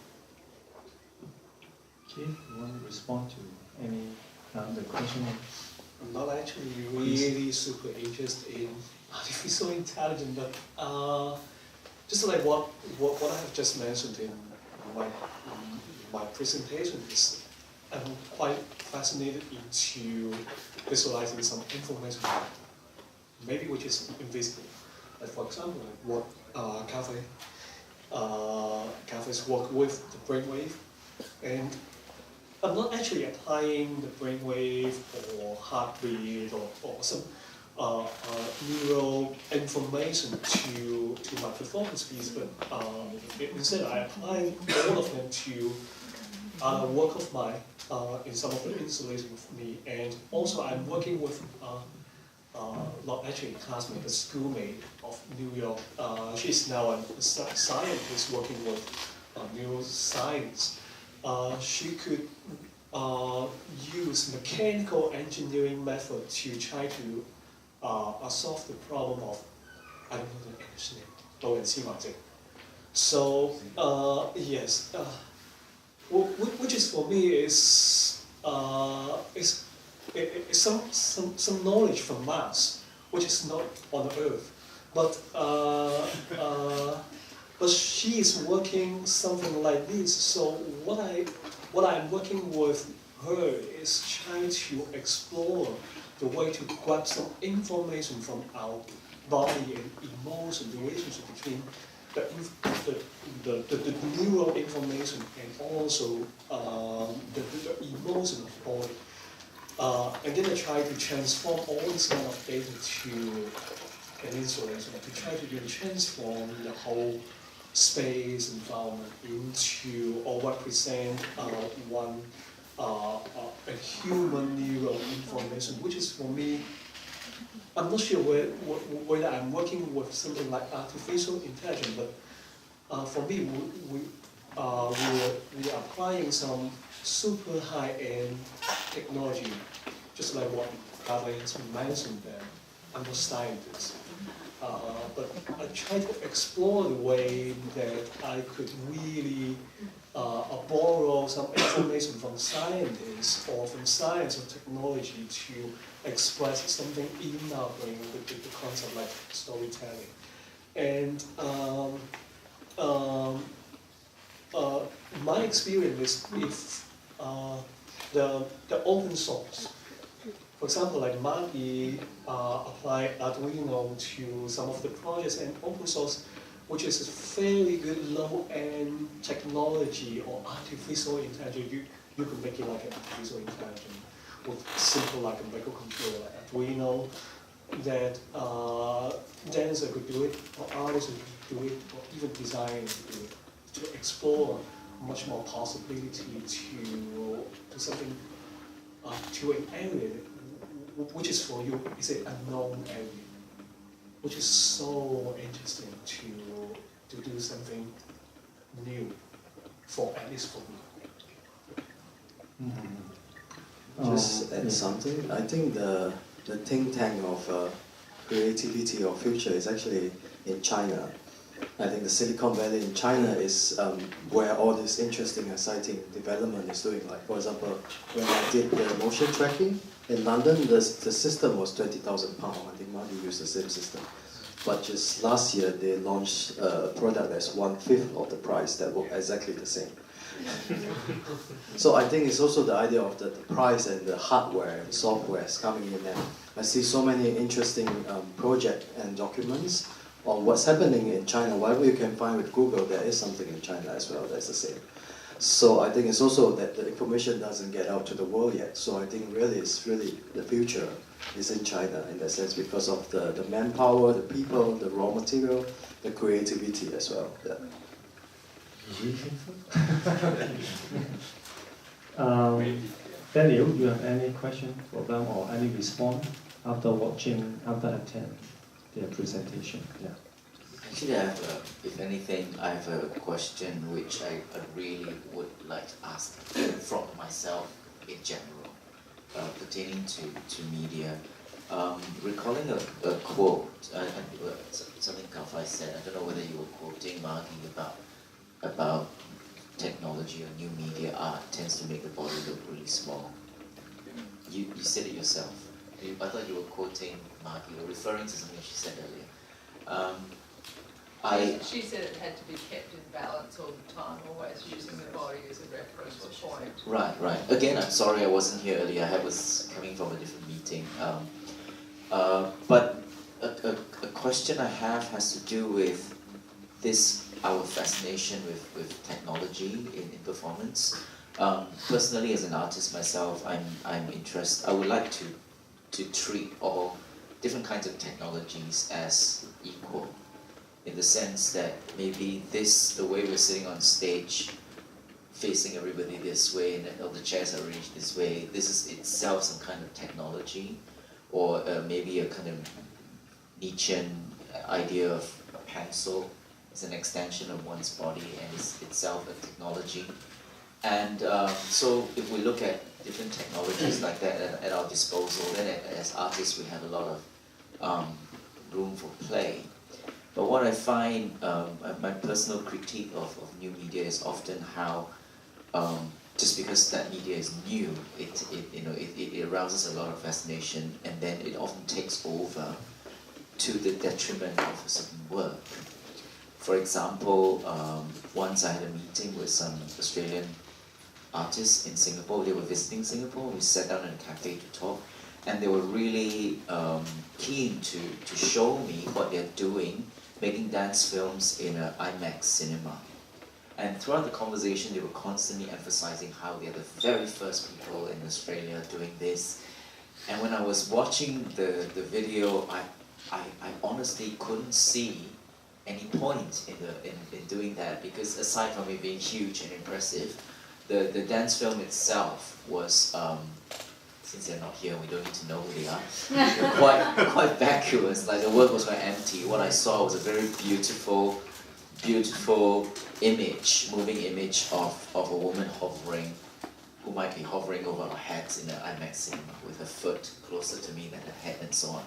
Okay, you want to respond to any other question? I'm not actually really super interested in artificial intelligence, but just like what I have just mentioned in my presentation is, I'm quite fascinated into visualizing some information, maybe which is invisible. Like, for example, like what Cafe's work with the brainwave, and I'm not actually applying the brainwave or heartbeat or some neural information to my performance piece, but instead I apply all of them to work of mine in some of the installation with me, and also I'm working with not actually a classmate, but schoolmate of New York. She's now a scientist working with neuroscience. She could use mechanical engineering method to try to solve the problem of, I don't know the English name, 多人痴盲症. So yes, which is for me is some knowledge from Mars, which is not on Earth, but she is working something like this. So what I'm working with her is trying to explore the way to grab some information from our body and emotion, the relationship between the neural information and also the emotion of the body. And then I try to transform all this kind of data to an installation, to try to really transform the whole space environment into or represent a human neural information, which is for me I'm not sure whether I'm working with something like artificial intelligence, but for me, we are applying some super high-end technology, just like what Gavin mentioned there. I'm a scientist, but I try to explore the way that I could really borrow some information from scientists or from science or technology to express something in our brain with the concept like storytelling. And my experience is if the open source, for example, like Margie applied Arduino to some of the projects, and open source, which is a fairly good low-end technology or artificial intelligence, you could make it like an artificial intelligence with simple like a microcontroller like Arduino that dancer could do it, or artists could do it, or even designers could do it, to explore much more possibility to something, to an area which is for you is an unknown area, which is so interesting to do something new, for at least for me. Just add something. I think the think tank of creativity or future is actually in China. I think the Silicon Valley in China is where all this interesting, exciting development is doing. Like, for example, when I did the motion tracking in London, the system was £20,000. I think Margie used the same system. But just last year, they launched a product that's 1/5 of the price that worked exactly the same. So I think it's also the idea of the price and the hardware and software is coming in there. I see so many interesting projects and documents on what's happening in China. Whatever you can find with Google, there is something in China as well that's the same. So I think it's also that the information doesn't get out to the world yet. So I think it's really the future is in China in that sense because of the manpower, the people, the raw material, the creativity as well. Yeah. Daniel, you have any question for them or any response after attending their presentation? Yeah. Actually, I have, if anything, I have a question which I really would like to ask from myself in general, pertaining to media. Recalling a quote, something Kafai said, I don't know whether you were quoting Margie about technology or new media art tends to make the body look really small. You said it yourself. I thought you were quoting Margie, or referring to something she said earlier. She said it had to be kept in balance all the time, always using the body as a reference point. Right. Again, I'm sorry I wasn't here earlier. I was coming from a different meeting. But a question I have has to do with this, our fascination with technology in performance. Personally, as an artist myself, I'm interested. I would like to treat all different kinds of technologies as equal, in the sense that maybe the way we're sitting on stage, facing everybody this way, and all the chairs are arranged this way, this is itself some kind of technology, or maybe a kind of Nietzschean idea of a pencil as an extension of one's body and is itself a technology. And so if we look at different technologies like that at our disposal, then as artists we have a lot of room for play. But what I find, my personal critique of new media is often how, just because that media is new, it arouses a lot of fascination, and then it often takes over to the detriment of a certain work. For example, once I had a meeting with some Australian artists in Singapore. They were visiting Singapore. We sat down in a cafe to talk, and they were really keen to show me what they're doing, making dance films in an IMAX cinema. And throughout the conversation, they were constantly emphasizing how they're the very first people in Australia doing this. And when I was watching the video, I honestly couldn't see any point in doing that, because aside from it being huge and impressive, the dance film itself was since they're not here, we don't need to know who they are. quite vacuous. Like the work was quite empty. What I saw was a very beautiful image, moving image of a woman hovering, who might be hovering over her heads in an IMAX cinema with her foot closer to me than her head and so on.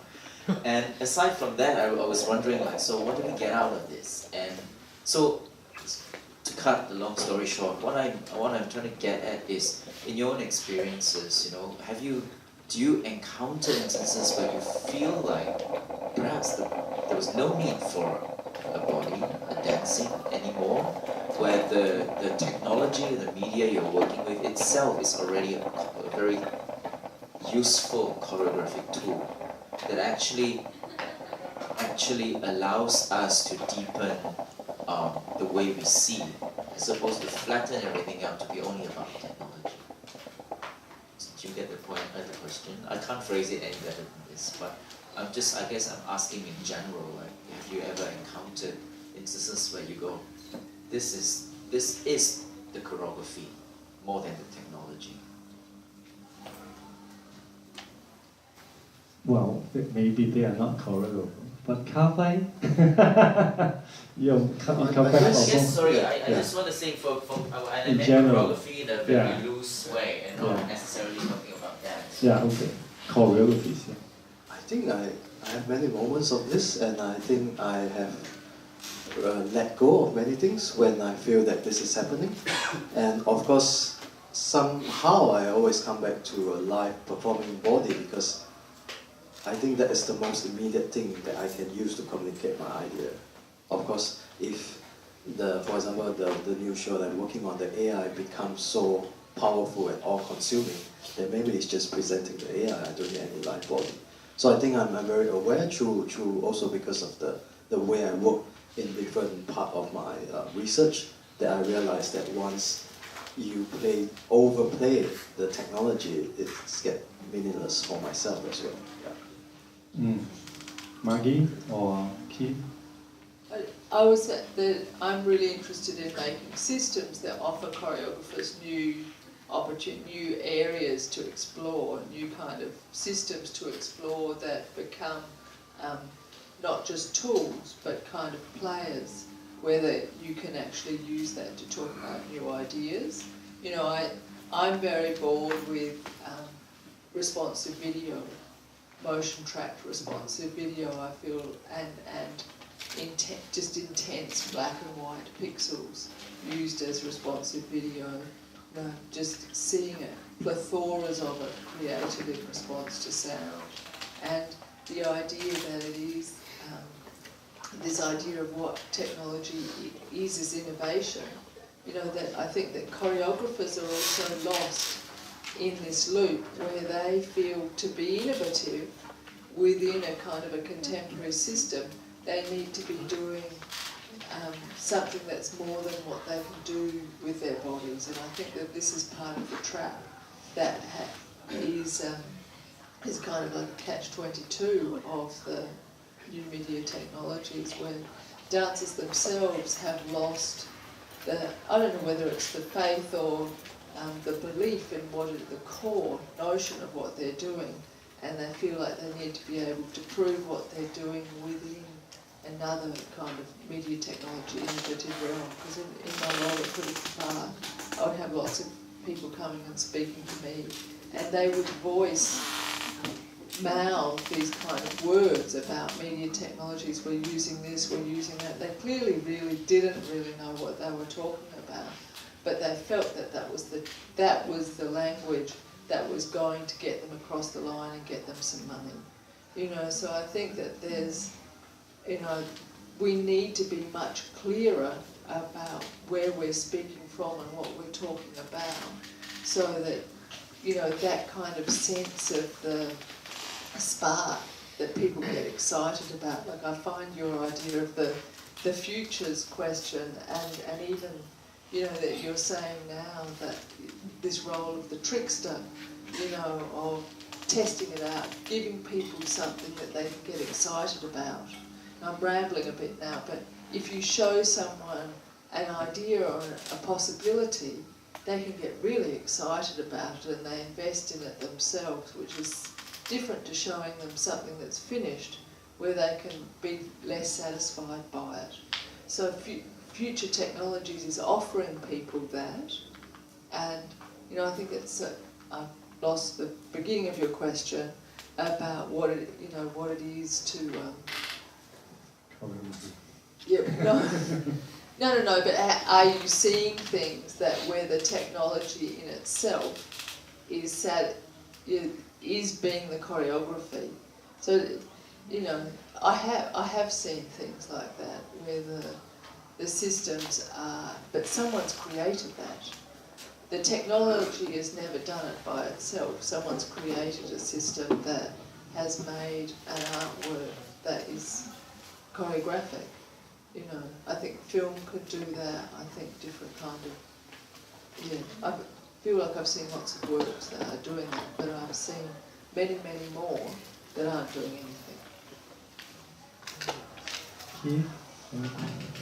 And aside from that, I was wondering, like, so what do we get out of this? And so, to cut the long story short, what I'm trying to get at is, in your own experiences, you know, do you encounter instances where you feel like perhaps there was no need for a body, a dancing anymore, where the technology, the media you're working with itself is already a very useful choreographic tool that actually allows us to deepen the way we see, as opposed to flatten everything out to be only about technology. Do you get the point of the question? I can't phrase it any better than this, but I guess I'm asking in general, like, have you ever encountered instances where you go, this is the choreography more than the technology? Well, maybe they are not choreographed, but Cafe, sorry, I just want to say I meant choreography in a very loose way and not necessarily talking about dance. Yeah, okay. Choreography, yeah. I think I have many moments of this, and I think I have let go of many things when I feel that this is happening. And of course, somehow I always come back to a live performing body, because I think that is the most immediate thing that I can use to communicate my idea. Of course, if for example, the new show that I'm working on, the AI becomes so powerful and all-consuming, then maybe it's just presenting the AI. I don't need any live body. So I think I'm very aware, through also because of the way I work in different part of my research, that I realized that once you overplay the technology, it gets meaningless for myself as well. Margie or Keith? I'm really interested in making systems that offer choreographers new areas to explore, new kind of systems to explore that become not just tools, but kind of players, where you can actually use that to talk about new ideas. You know, I'm very bored with responsive video, motion tracked responsive video, I feel, and just intense black and white pixels used as responsive video. You know, just seeing it, plethoras of it created in response to sound, and the idea that it is this idea of what technology is innovation. You know, that I think that choreographers are also lost in this loop where they feel to be innovative within a kind of a contemporary system, they need to be doing something that's more than what they can do with their bodies. And I think that this is part of the trap that is kind of like a catch-22 of the new media technologies, where dancers themselves have lost I don't know whether it's the faith or the belief in the core notion of what they're doing, and they feel like they need to be able to prove what they're doing within another kind of media technology innovative realm. Because in my role at Critical Part, I would have lots of people coming and speaking to me, and they would mouth these kind of words about media technologies. We're using this, we're using that. They clearly didn't really know what they were talking about, but they felt that that was the language that was going to get them across the line and get them some money. You know, so I think that there's, you know, we need to be much clearer about where we're speaking from and what we're talking about, so that, you know, that kind of sense of the spark that people get excited about. Like, I find your idea of the futures question, and even, you know, that you're saying now that this role of the trickster, you know, of testing it out, giving people something that they can get excited about. I'm rambling a bit now, but if you show someone an idea or a possibility, they can get really excited about it and they invest in it themselves, which is different to showing them something that's finished where they can be less satisfied by it. So future technologies is offering people that, and you know, I think it's I've lost the beginning of your question about what it is to yeah, no, but are you seeing things that where the technology in itself is being the choreography? So, you know, I have seen things like that where the systems are, but someone's created that. The technology has never done it by itself. Someone's created a system that has made an artwork that is choreographic. You know, I think film could do that. I think different kind of, yeah. I feel like I've seen lots of works that are doing that, but I've seen many, many more that aren't doing anything.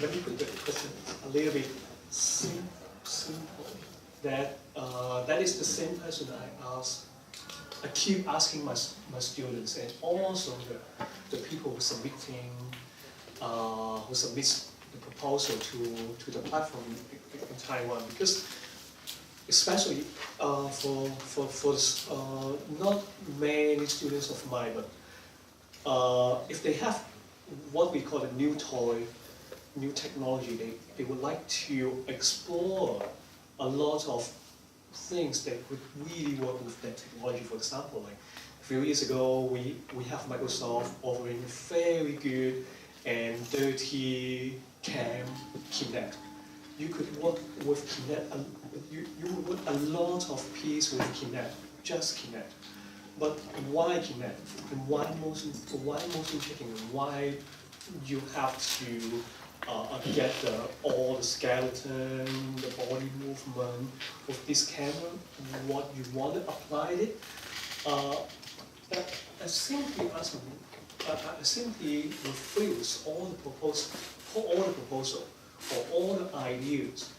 Let me put the question a little bit simple. That is the same question I keep asking my students, and also the people who submitting who submits the proposal to the platform in Taiwan, because especially for not many students of mine, but if they have what we call a new toy, new technology, they would like to explore a lot of things that would really work with that technology. For example, like a few years ago, we have Microsoft offering very good and dirty Kinect. You could work with Kinect, you would work a lot of pieces with Kinect, just Kinect. But why Kinect? And why motion tracking? Why you have to get all the skeleton, the body movement with this camera? What you want to apply it? I simply refuse all the proposal or all the ideas.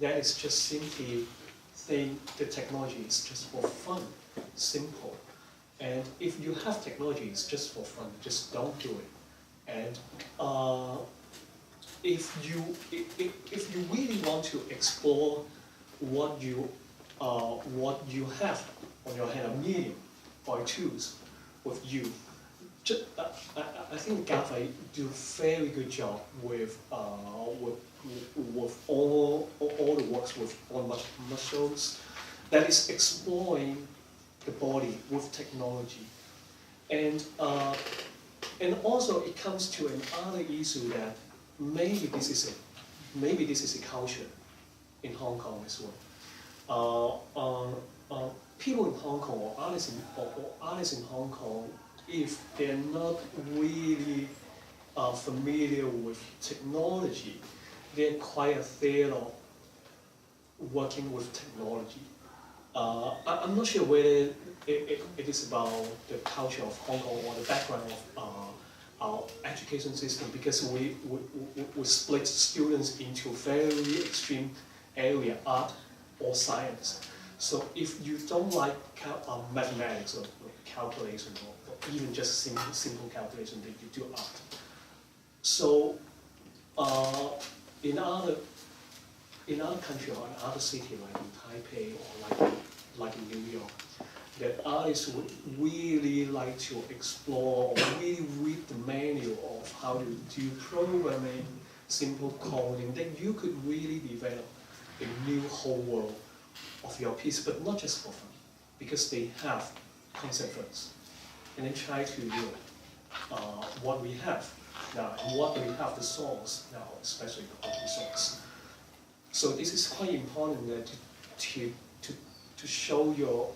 That is just simply think the technology is just for fun, simple. And if you have technology, it's just for fun, just don't do it. And if you really want to explore what you have on your hand, a medium or tools with you, I think GAFA do a very good job with all the works with all muscles, that is exploring the body with technology, and also it comes to another issue that maybe this is a culture in Hong Kong as well. People in Hong Kong or artists in Hong Kong, if they're not really familiar with technology, they're quite afraid of working with technology. I'm not sure whether it is about the culture of Hong Kong or the background of our education system, because we split students into very extreme area, art or science. So if you don't like mathematics or calculation or even just simple calculation, then you do art. So in other country or in other city like in Taipei or like in New York, that artists would really like to explore or really read the manual of how to do programming, simple coding, then you could really develop a new whole world of your piece, but not just for fun, because they have concept first, and then try to do what we have now, and what we have the source now, especially the open source. So this is quite important that to show your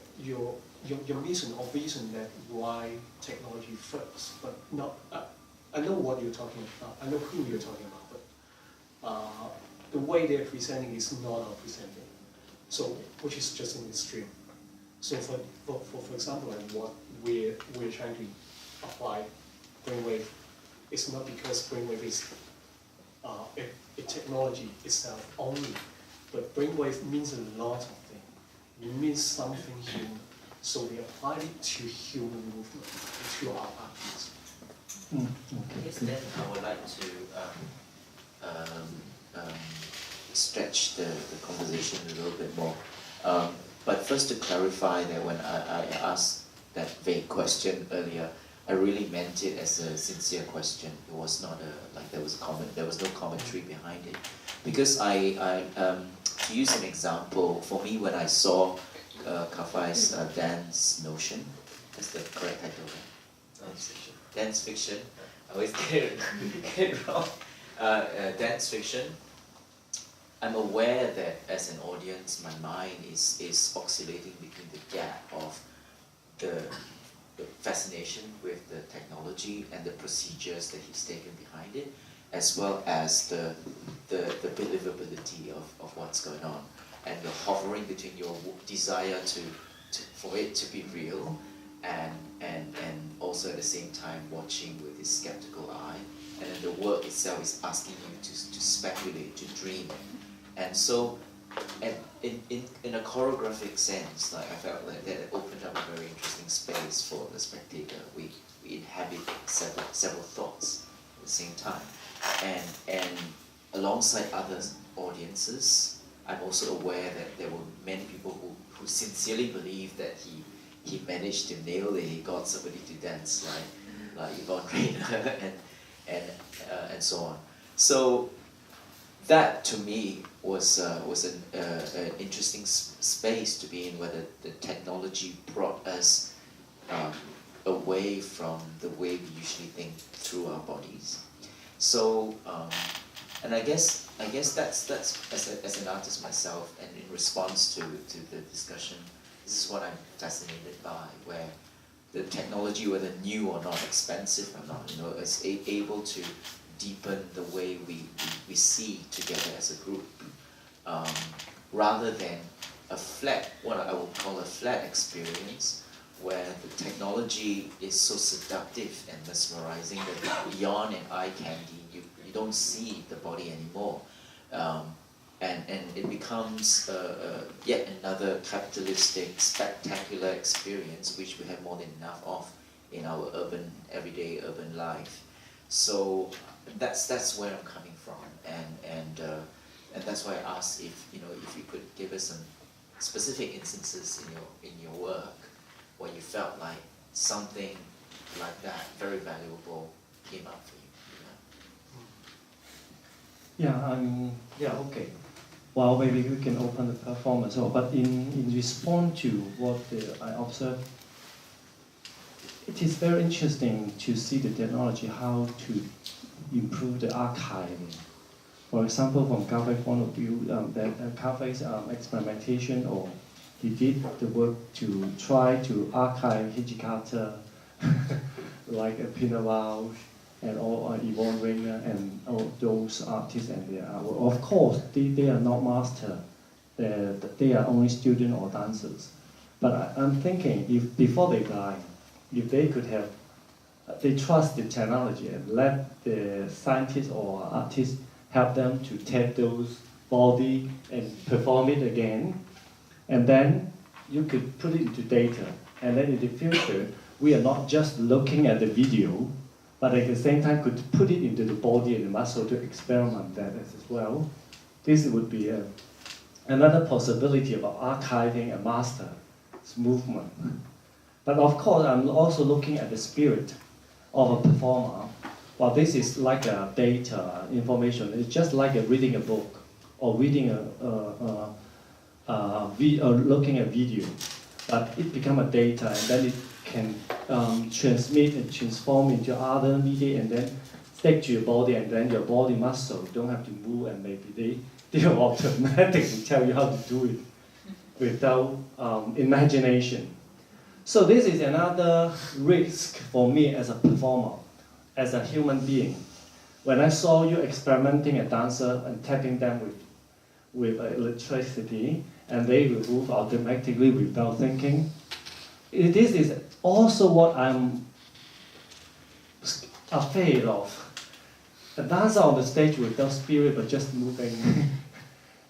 mission or vision that why technology first, but not. I know what you're talking about. I know who you're talking about, but the way they're presenting is not our presenting. So which is just an extreme. So for example, like what we're trying to apply brainwave, it's not because brainwave is a technology itself only, but brainwave means a lot of things. It means something human. So we applied it to human movement, to our artists. Yes, then I would like to stretch the conversation a little bit more. But first to clarify that when I asked that vague question earlier, I really meant it as a sincere question. It was not like there was no commentary behind it. Because to use an example, for me when I saw Kafai's Dance Notion, that's the correct title, right? Dance Fiction. I always get it wrong. Dance Fiction. I'm aware that as an audience, my mind is oscillating between the gap of the fascination with the technology and the procedures that he's taken behind it, as well as the believability of what's going on, and the hovering between your desire for it to be real, and also at the same time watching with this skeptical eye, and then the work itself is asking you to speculate, to dream. And so, in a choreographic sense, like I felt like that opened up a very interesting space for the spectator. We inhabit several thoughts at the same time, and alongside other audiences, I'm also aware that there were many people who sincerely believed that he managed to nail it. He got somebody to dance like Yvonne Rainer and so on. So that to me was an interesting space to be in, where the technology brought us away from the way we usually think through our bodies. So, and I guess that's as an artist myself, and in response to the discussion, this is what I'm fascinated by, where the technology, whether new or not, expensive or not, is able to deepen the way we see together as a group, rather than a flat, what I would call a flat experience, where the technology is so seductive and mesmerizing that beyond an eye candy, you don't see the body anymore. And it becomes yet another capitalistic, spectacular experience, which we have more than enough of in our everyday urban life. So that's where I'm coming from, and that's why I asked if you could give us some specific instances in your work where you felt like something like that, very valuable, came up for you. Okay. Well, maybe we can open the performance. But in response to what I observed, it is very interesting to see the technology, how to improve the archiving. For example, from Kafai's point of view, Kafai's experimentation, or he did the work to try to archive Hijikata, like Pina Bausch, and all Yvonne Rainer, and all those artists and their artwork. Of course, they are not master. They are only students or dancers. But I'm thinking, if before they die, if they could have, they trust the technology and let the scientists or artists help them to take those body and perform it again, and then you could put it into data. And then in the future, we are not just looking at the video, but at the same time could put it into the body and the muscle to experiment that as well. This would be another possibility of archiving a master's movement. But of course, I'm also looking at the spirit of a performer. Well, this is like a data, information. It's just like reading a book or reading looking at video. But it becomes a data, and then it can transmit and transform into other media, and then stick to your body, and then your body muscle don't have to move, and maybe they will automatically tell you how to do it without imagination. So this is another risk for me as a performer, as a human being. When I saw you experimenting a dancer and tapping them with electricity, and they will move automatically without thinking, this is also what I'm afraid of. A dancer on the stage without spirit but just moving.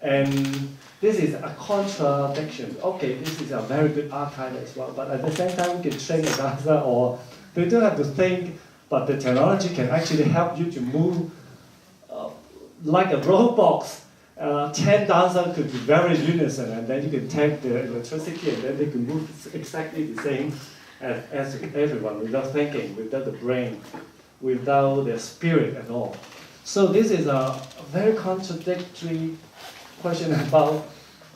And this is a contradiction. Okay, this is a very good archive as well, but at the same time, we can train a dancer, or they don't have to think, but the technology can actually help you to move like a robot. 10 dancers could be very unison, and then you can take the electricity, and then they can move exactly the same as everyone, without thinking, without the brain, without the spirit at all. So this is a very contradictory question about,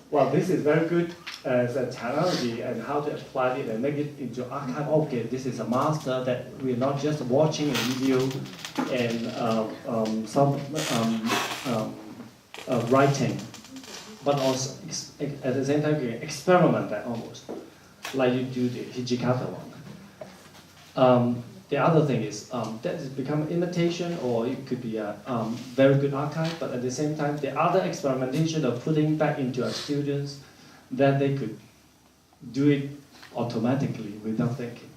well, this is very good as a technology and how to apply it and make it into archive. Okay, this is a master that we're not just watching a video and writing, but also at the same time you can experiment that almost, like you do the Hijikata one. The other thing is that has become imitation, or it could be a very good archive, but at the same time the other experimentation of putting back into our students that they could do it automatically without thinking.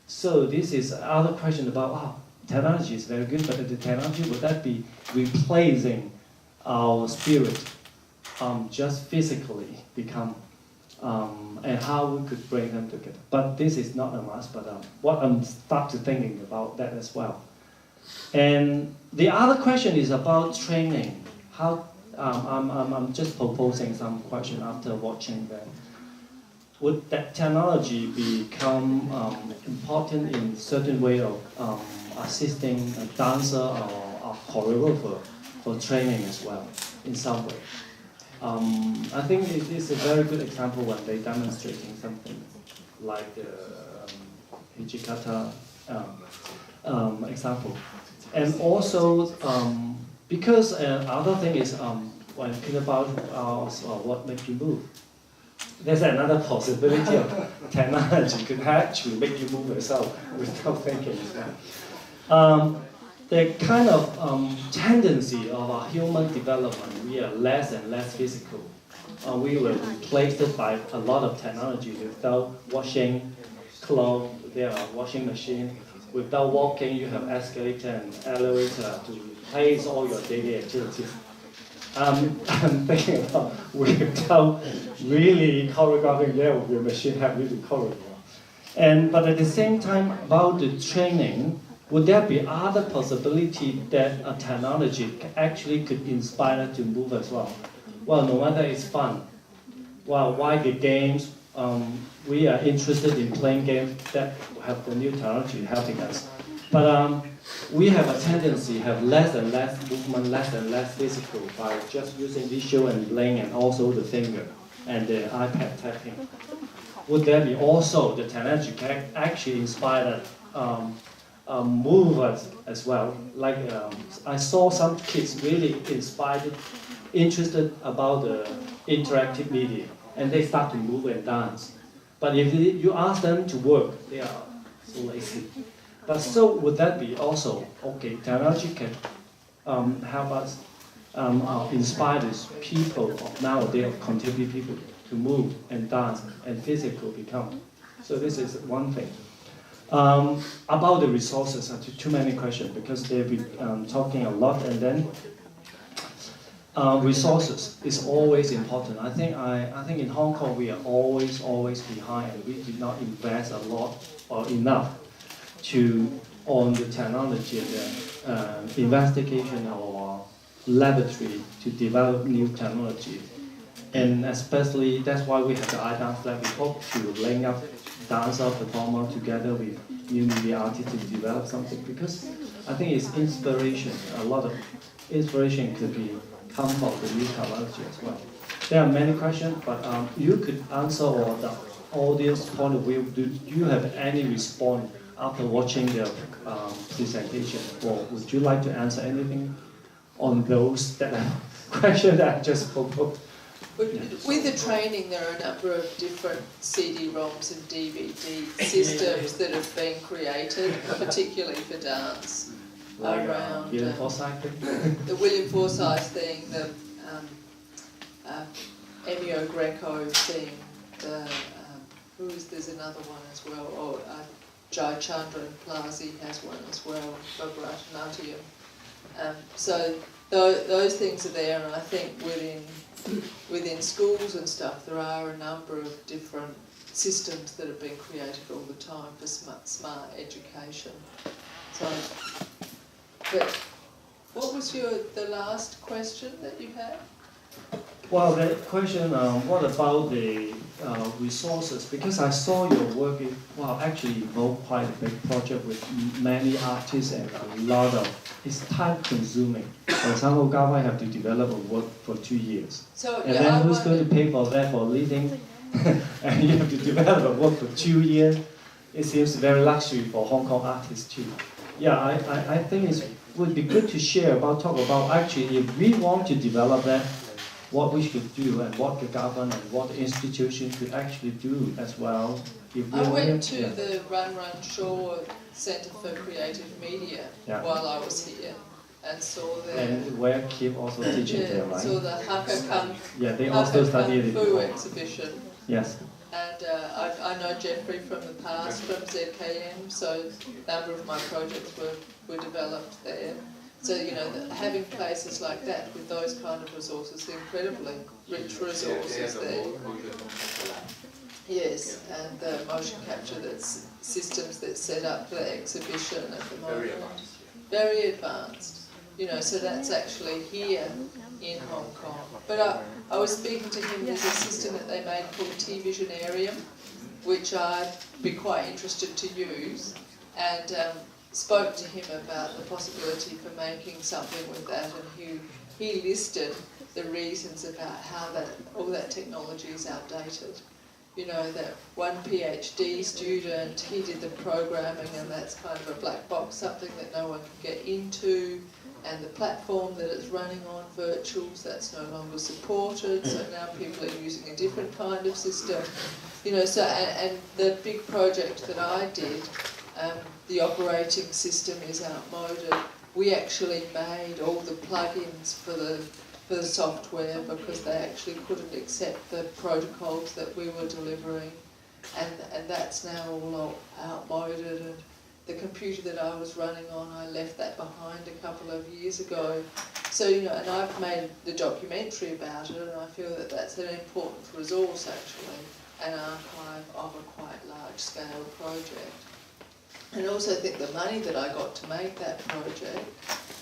So this is another question about, wow, technology is very good, but the technology, would that be replacing our spirit just physically become, and how we could bring them together. But this is not a must, but what I'm starting thinking about that as well. And the other question is about training. How I'm just proposing some question after watching that. Would that technology become important in certain way of assisting a dancer or a choreographer for training as well, in some way? I think it is a very good example when they're demonstrating something like the Hijikata example. And also, because other thing is, when you think about what makes you move, there's another possibility of technology could actually make you move yourself without thinking as well. The kind of tendency of our human development, we are less and less physical. We were replaced by a lot of technology. Without washing clothes, there are washing machines. Without walking, you have escalator and elevator to replace all your daily activities. I'm thinking about without really choreographing, there will be a machine help you to choreograph. But at the same time, about the training, would there be other possibility that a technology actually could inspire to move as well? Well, no matter it's fun. Well, why the games? We are interested in playing games that have the new technology helping us. But we have a tendency have less and less movement, less and less physical by just using visual and link and also the finger and the iPad tapping. Would there be also the technology can actually inspire that move us as well? Like I saw some kids really inspired, interested about the interactive media, and they start to move and dance. But if you ask them to work, they are so lazy. But so would that be also, okay, technology can help us inspire these people of nowadays, contemporary people, to move and dance and physical become. So this is one thing. About the resources, too many questions because they've been talking a lot, and then resources is always important. I think in Hong Kong we are always behind, and we did not invest a lot or enough on the technology and the investigation or laboratory to develop new technology. And especially that's why we have the i-Dance Lab. We hope to link up dancer, performer together with new media artists to develop something, because I think it's inspiration. A lot of inspiration could come from the new technology as well. There are many questions, but you could answer, or the audience point of view. Do you have any response after watching the presentation, or would you like to answer anything on those questions that I just proposed? With the training, there are a number of different CD-ROMs and DVD systems that have been created, particularly for dance, like, around William Forsythe thing? the William Forsythe thing, the Ennio Greco thing, there's another one as well, or Jai Chandran Plazi has one as well, Bharatanatyam. So those things are there, and I think within within schools and stuff, there are a number of different systems that have been created all the time for smart education. So, but what was the last question that you had? Well, the question, what about the resources? Because I saw your work, actually involved quite a big project with many artists and a lot of, it's time consuming. For example, Gawai have to develop a work for 2 years. So, and then who's going to pay for that for leading? And you have to develop a work for 2 years. It seems very luxury for Hong Kong artists too. Yeah, I think it would be good to talk about actually if we want to develop that, what we should do and what the government and what the institution could actually do as well. I went to the Run Shaw Centre for Creative Media while I was here and saw the... And where Kip also teaching there, right? Saw the Hakka Kung they also studied Fu exhibition. Yes. And I know Jeffrey from the past, from ZKM, so a number of my projects were developed there. So, having places like that with those kind of resources, incredibly rich resources there. Yes, and the motion capture systems that's set up for the exhibition at the moment. Very advanced. So that's actually here in Hong Kong. But I was speaking to him, there's a system that they made called T-Visionarium, which I'd be quite interested to use, and spoke to him about the possibility for making something with that, and he listed the reasons about how all that technology is outdated. That one PhD student, he did the programming, and that's kind of a black box, something that no one can get into, and the platform that it's running on, virtuals, that's no longer supported, so now people are using a different kind of system. So, and the big project that I did, the operating system is outmoded. We actually made all the plugins for the software because they actually couldn't accept the protocols that we were delivering, and that's now all outmoded. And the computer that I was running on, I left that behind a couple of years ago. So, and I've made the documentary about it, and I feel that that's an important resource actually, an archive of a quite large-scale project. And I also think the money that I got to make that project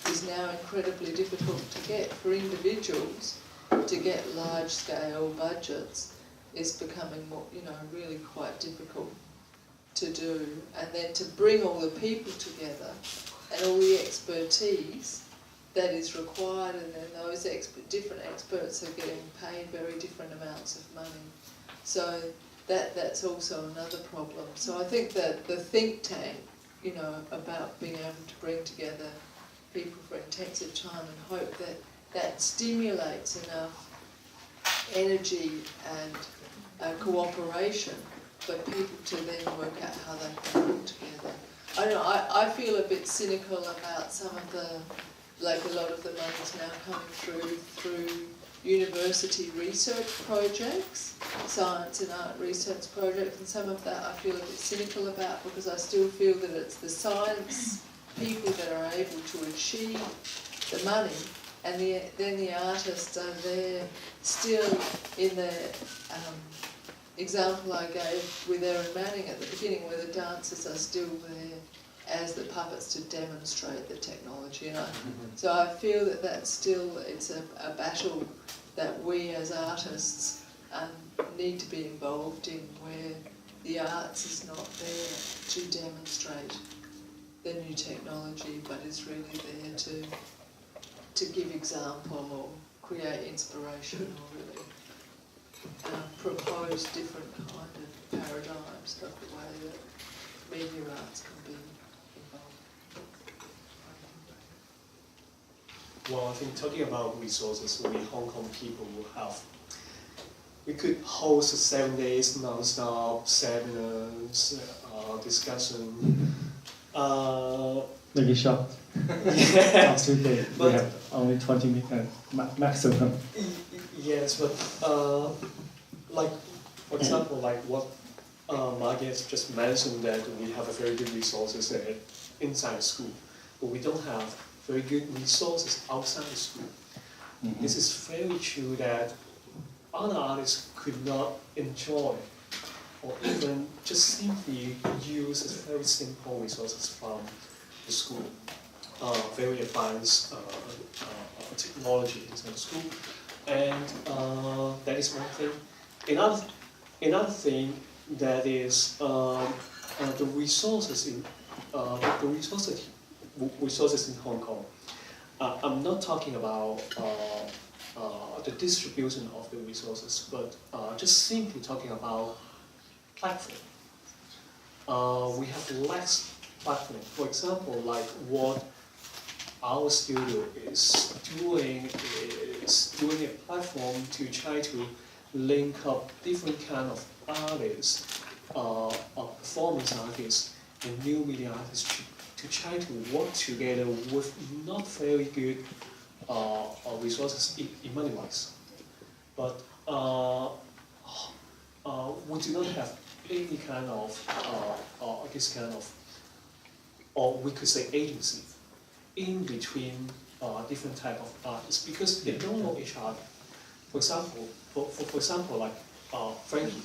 is now incredibly difficult to get. For individuals to get large-scale budgets is becoming more, really quite difficult to do. And then to bring all the people together and all the expertise that is required, and then those different experts are getting paid very different amounts of money. So that's also another problem. So I think that the think tank, about being able to bring together people for intensive time, and hope that that stimulates enough energy and cooperation for people to then work out how they can work together. I don't know, I feel a bit cynical about some of the, like a lot of the money's now coming through university research projects, science and art research projects, and some of that I feel a bit cynical about because I still feel that it's the science people that are able to achieve the money, and then the artists are there still in the example I gave with Erin Manning at the beginning, where the dancers are still there as the puppets to demonstrate the technology. And so I feel that that's still, it's a battle that we as artists need to be involved in, where the arts is not there to demonstrate the new technology, but is really there to give example or create inspiration or really propose different kind of paradigms of the way that media arts can be involved. Well, I think talking about resources, we Hong Kong people we could host 7 days non-stop seminars, discussion. Make it short. Yeah. 2 days. We have only 20 minutes maximum. Yes, but like, for example, like what Margie has just mentioned, that we have a very good resources inside school, but we don't have very good resources outside school. Mm-hmm. This is very true that other artists could not enjoy or even just simply use very simple resources from the school, very advanced technology inside the school, and that is one thing. Another thing that is the resources in resources in Hong Kong. I'm not talking about the distribution of the resources, but just simply talking about platform. We have less platform. For example, like what our studio is doing a platform to try to link up different kind of artists, performance artists, and new media artists to try to work together with not very good resources in money-wise. But we do not have any kind of this kind of, or we could say agency in between different type of artists because they don't know each other. For example, like Frankie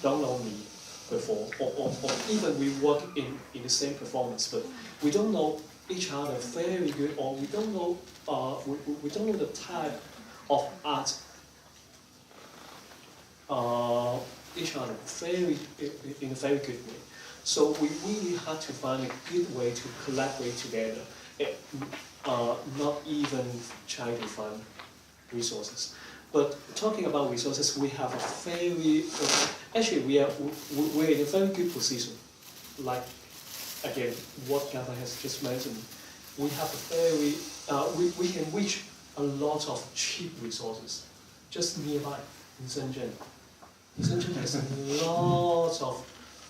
don't know me before, or even we work in the same performance, but we don't know each other very good, or we don't know we don't know the type of art each other in a very good way. So we really had to find a good way to collaborate together, not even trying to find resources. But talking about resources, we have a very, actually we're in a very good position. Like, again, what Gava has just mentioned, we have a very, we can reach a lot of cheap resources just nearby in Shenzhen. Shenzhen has a lot of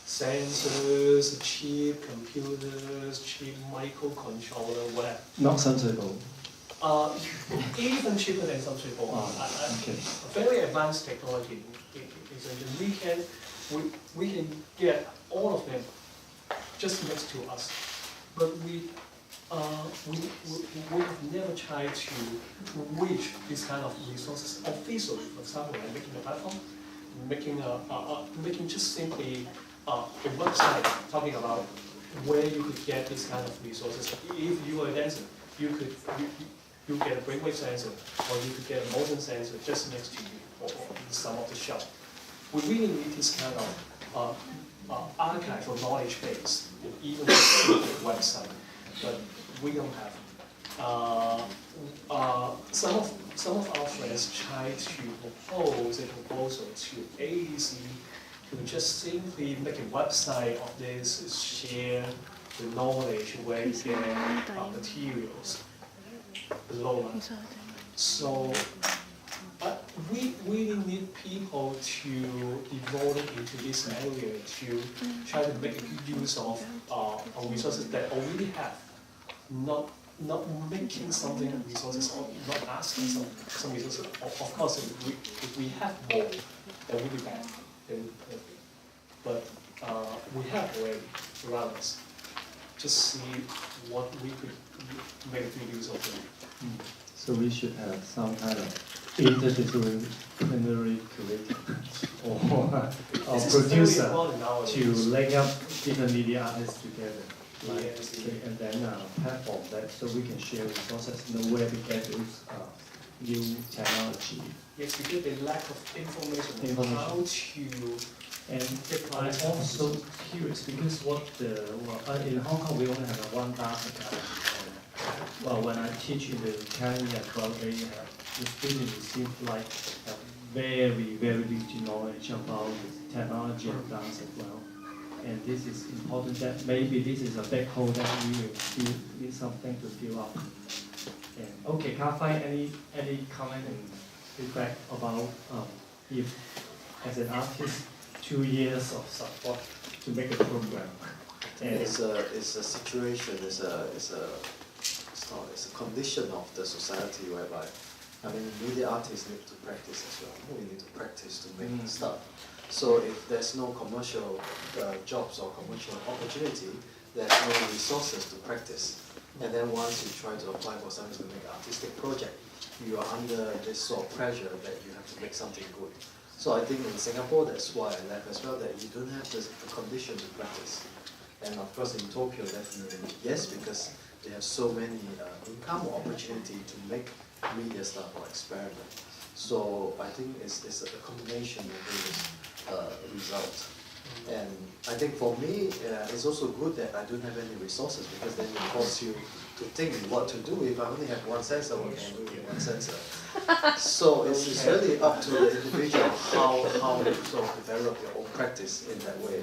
sensors, cheap computers, cheap microcontroller, whatever. Not Sinagpore. Even cheaper than Sinagpore. Okay. Very advanced technology in Shenzhen. We can get all of them just next to us, but we have never tried to reach this kind of resources officially. For example, like making a platform, making just simply a website talking about where you could get this kind of resources. If you are a dancer, you get a brainwave sensor, or you could get a motion sensor just next to you, or in some of the shop. We really need this kind of archive or knowledge base, even a website, but we don't have. Some of our friends try to propose a proposal to AEC to just simply make a website of this, share the knowledge where you get materials below that. So we really need people to devote into this area to try to make a good use of our resources that already have, not making something resources or not asking some resources. Of course, if we have more, that would be bad. But we have already around us. Just see what we could make a good use of them. So we should have some kind of interdisciplinary curator or producer to link up different media artists together. And then platform that so we can share resources, know where to get those new technology. Yes, because the lack of information on how to. And I'm also curious because in Hong Kong we only have one dance academy. Well, when I teach in the academy as well, they have the students seem like have very, very rich knowledge about technology and dance as well. And this is important that maybe this is a big hole that we will still need something to fill up. And okay, can I find any comment and feedback about if as an artist 2 years of support to make a program? And it's a situation, it's a condition of the society whereby, I mean, media artists need to practice as well. We need to practice to make stuff. So if there's no commercial jobs or commercial opportunity, there's no resources to practice. And then once you try to apply for something to make an artistic project, you are under this sort of pressure that you have to make something good. So I think in Singapore, that's why I left as well, that you don't have the condition to practice. And of course in Tokyo, definitely yes, because they have so many income opportunity to make media stuff or experiment. So I think it's a combination of those results. And I think for me, it's also good that I don't have any resources, because then it forces you to think what to do. If I only have one sensor, what can I do with one sensor? So it's really up to the individual how you sort of develop your own practice in that way.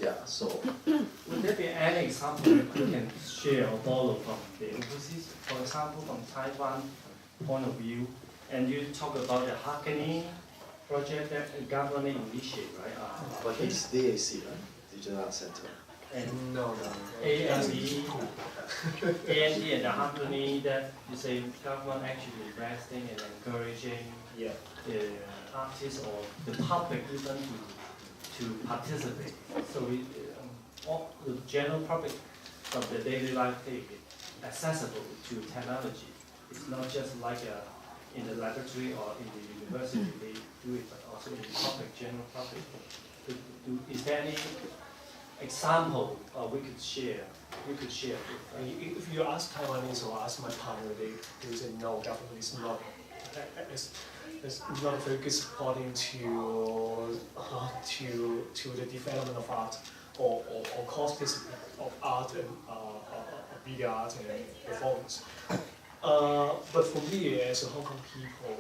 Yeah, so. Would there be any example you can share or borrow from the overseas? For example, from Taiwan point of view, and you talk about the Hackney project that the government initiated, right? But it's DAC, right? Digital Art Center. And No. A&E and the Hackney that you say government actually investing and encouraging the artists or the public even to participate. So all the general public of the daily life take it accessible to technology. It's not just like in the laboratory or in the university they do it, but also in the public, general public. Is there any example we could share? If you ask Taiwanese or ask my partner, they say no, government is not. It's not very good supporting to the development of art or cost discipline of art and media art and performance. But for me, as a Hong Kong people,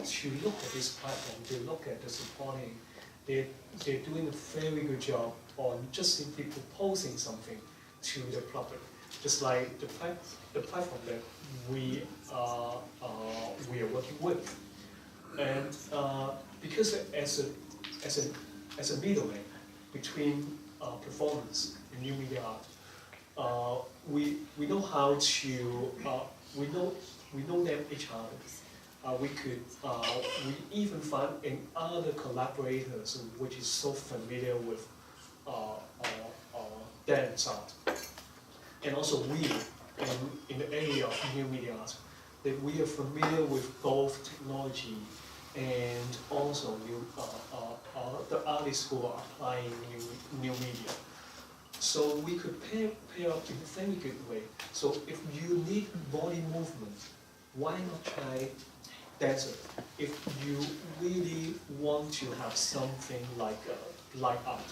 to look at this platform, to look at the supporting, they're doing a very good job on just simply proposing something to the public, just like the platform that we are working with. And because as a middleman between performance and new media art, we know how to we know them each other. We even find in other collaborators which is so familiar with dance art, and also we in the area of new media art, that we are familiar with both technology and also the artists who are applying new media. So we could pair up in a very good way. So if you need body movement, why not try dancer? If you really want to have something like art,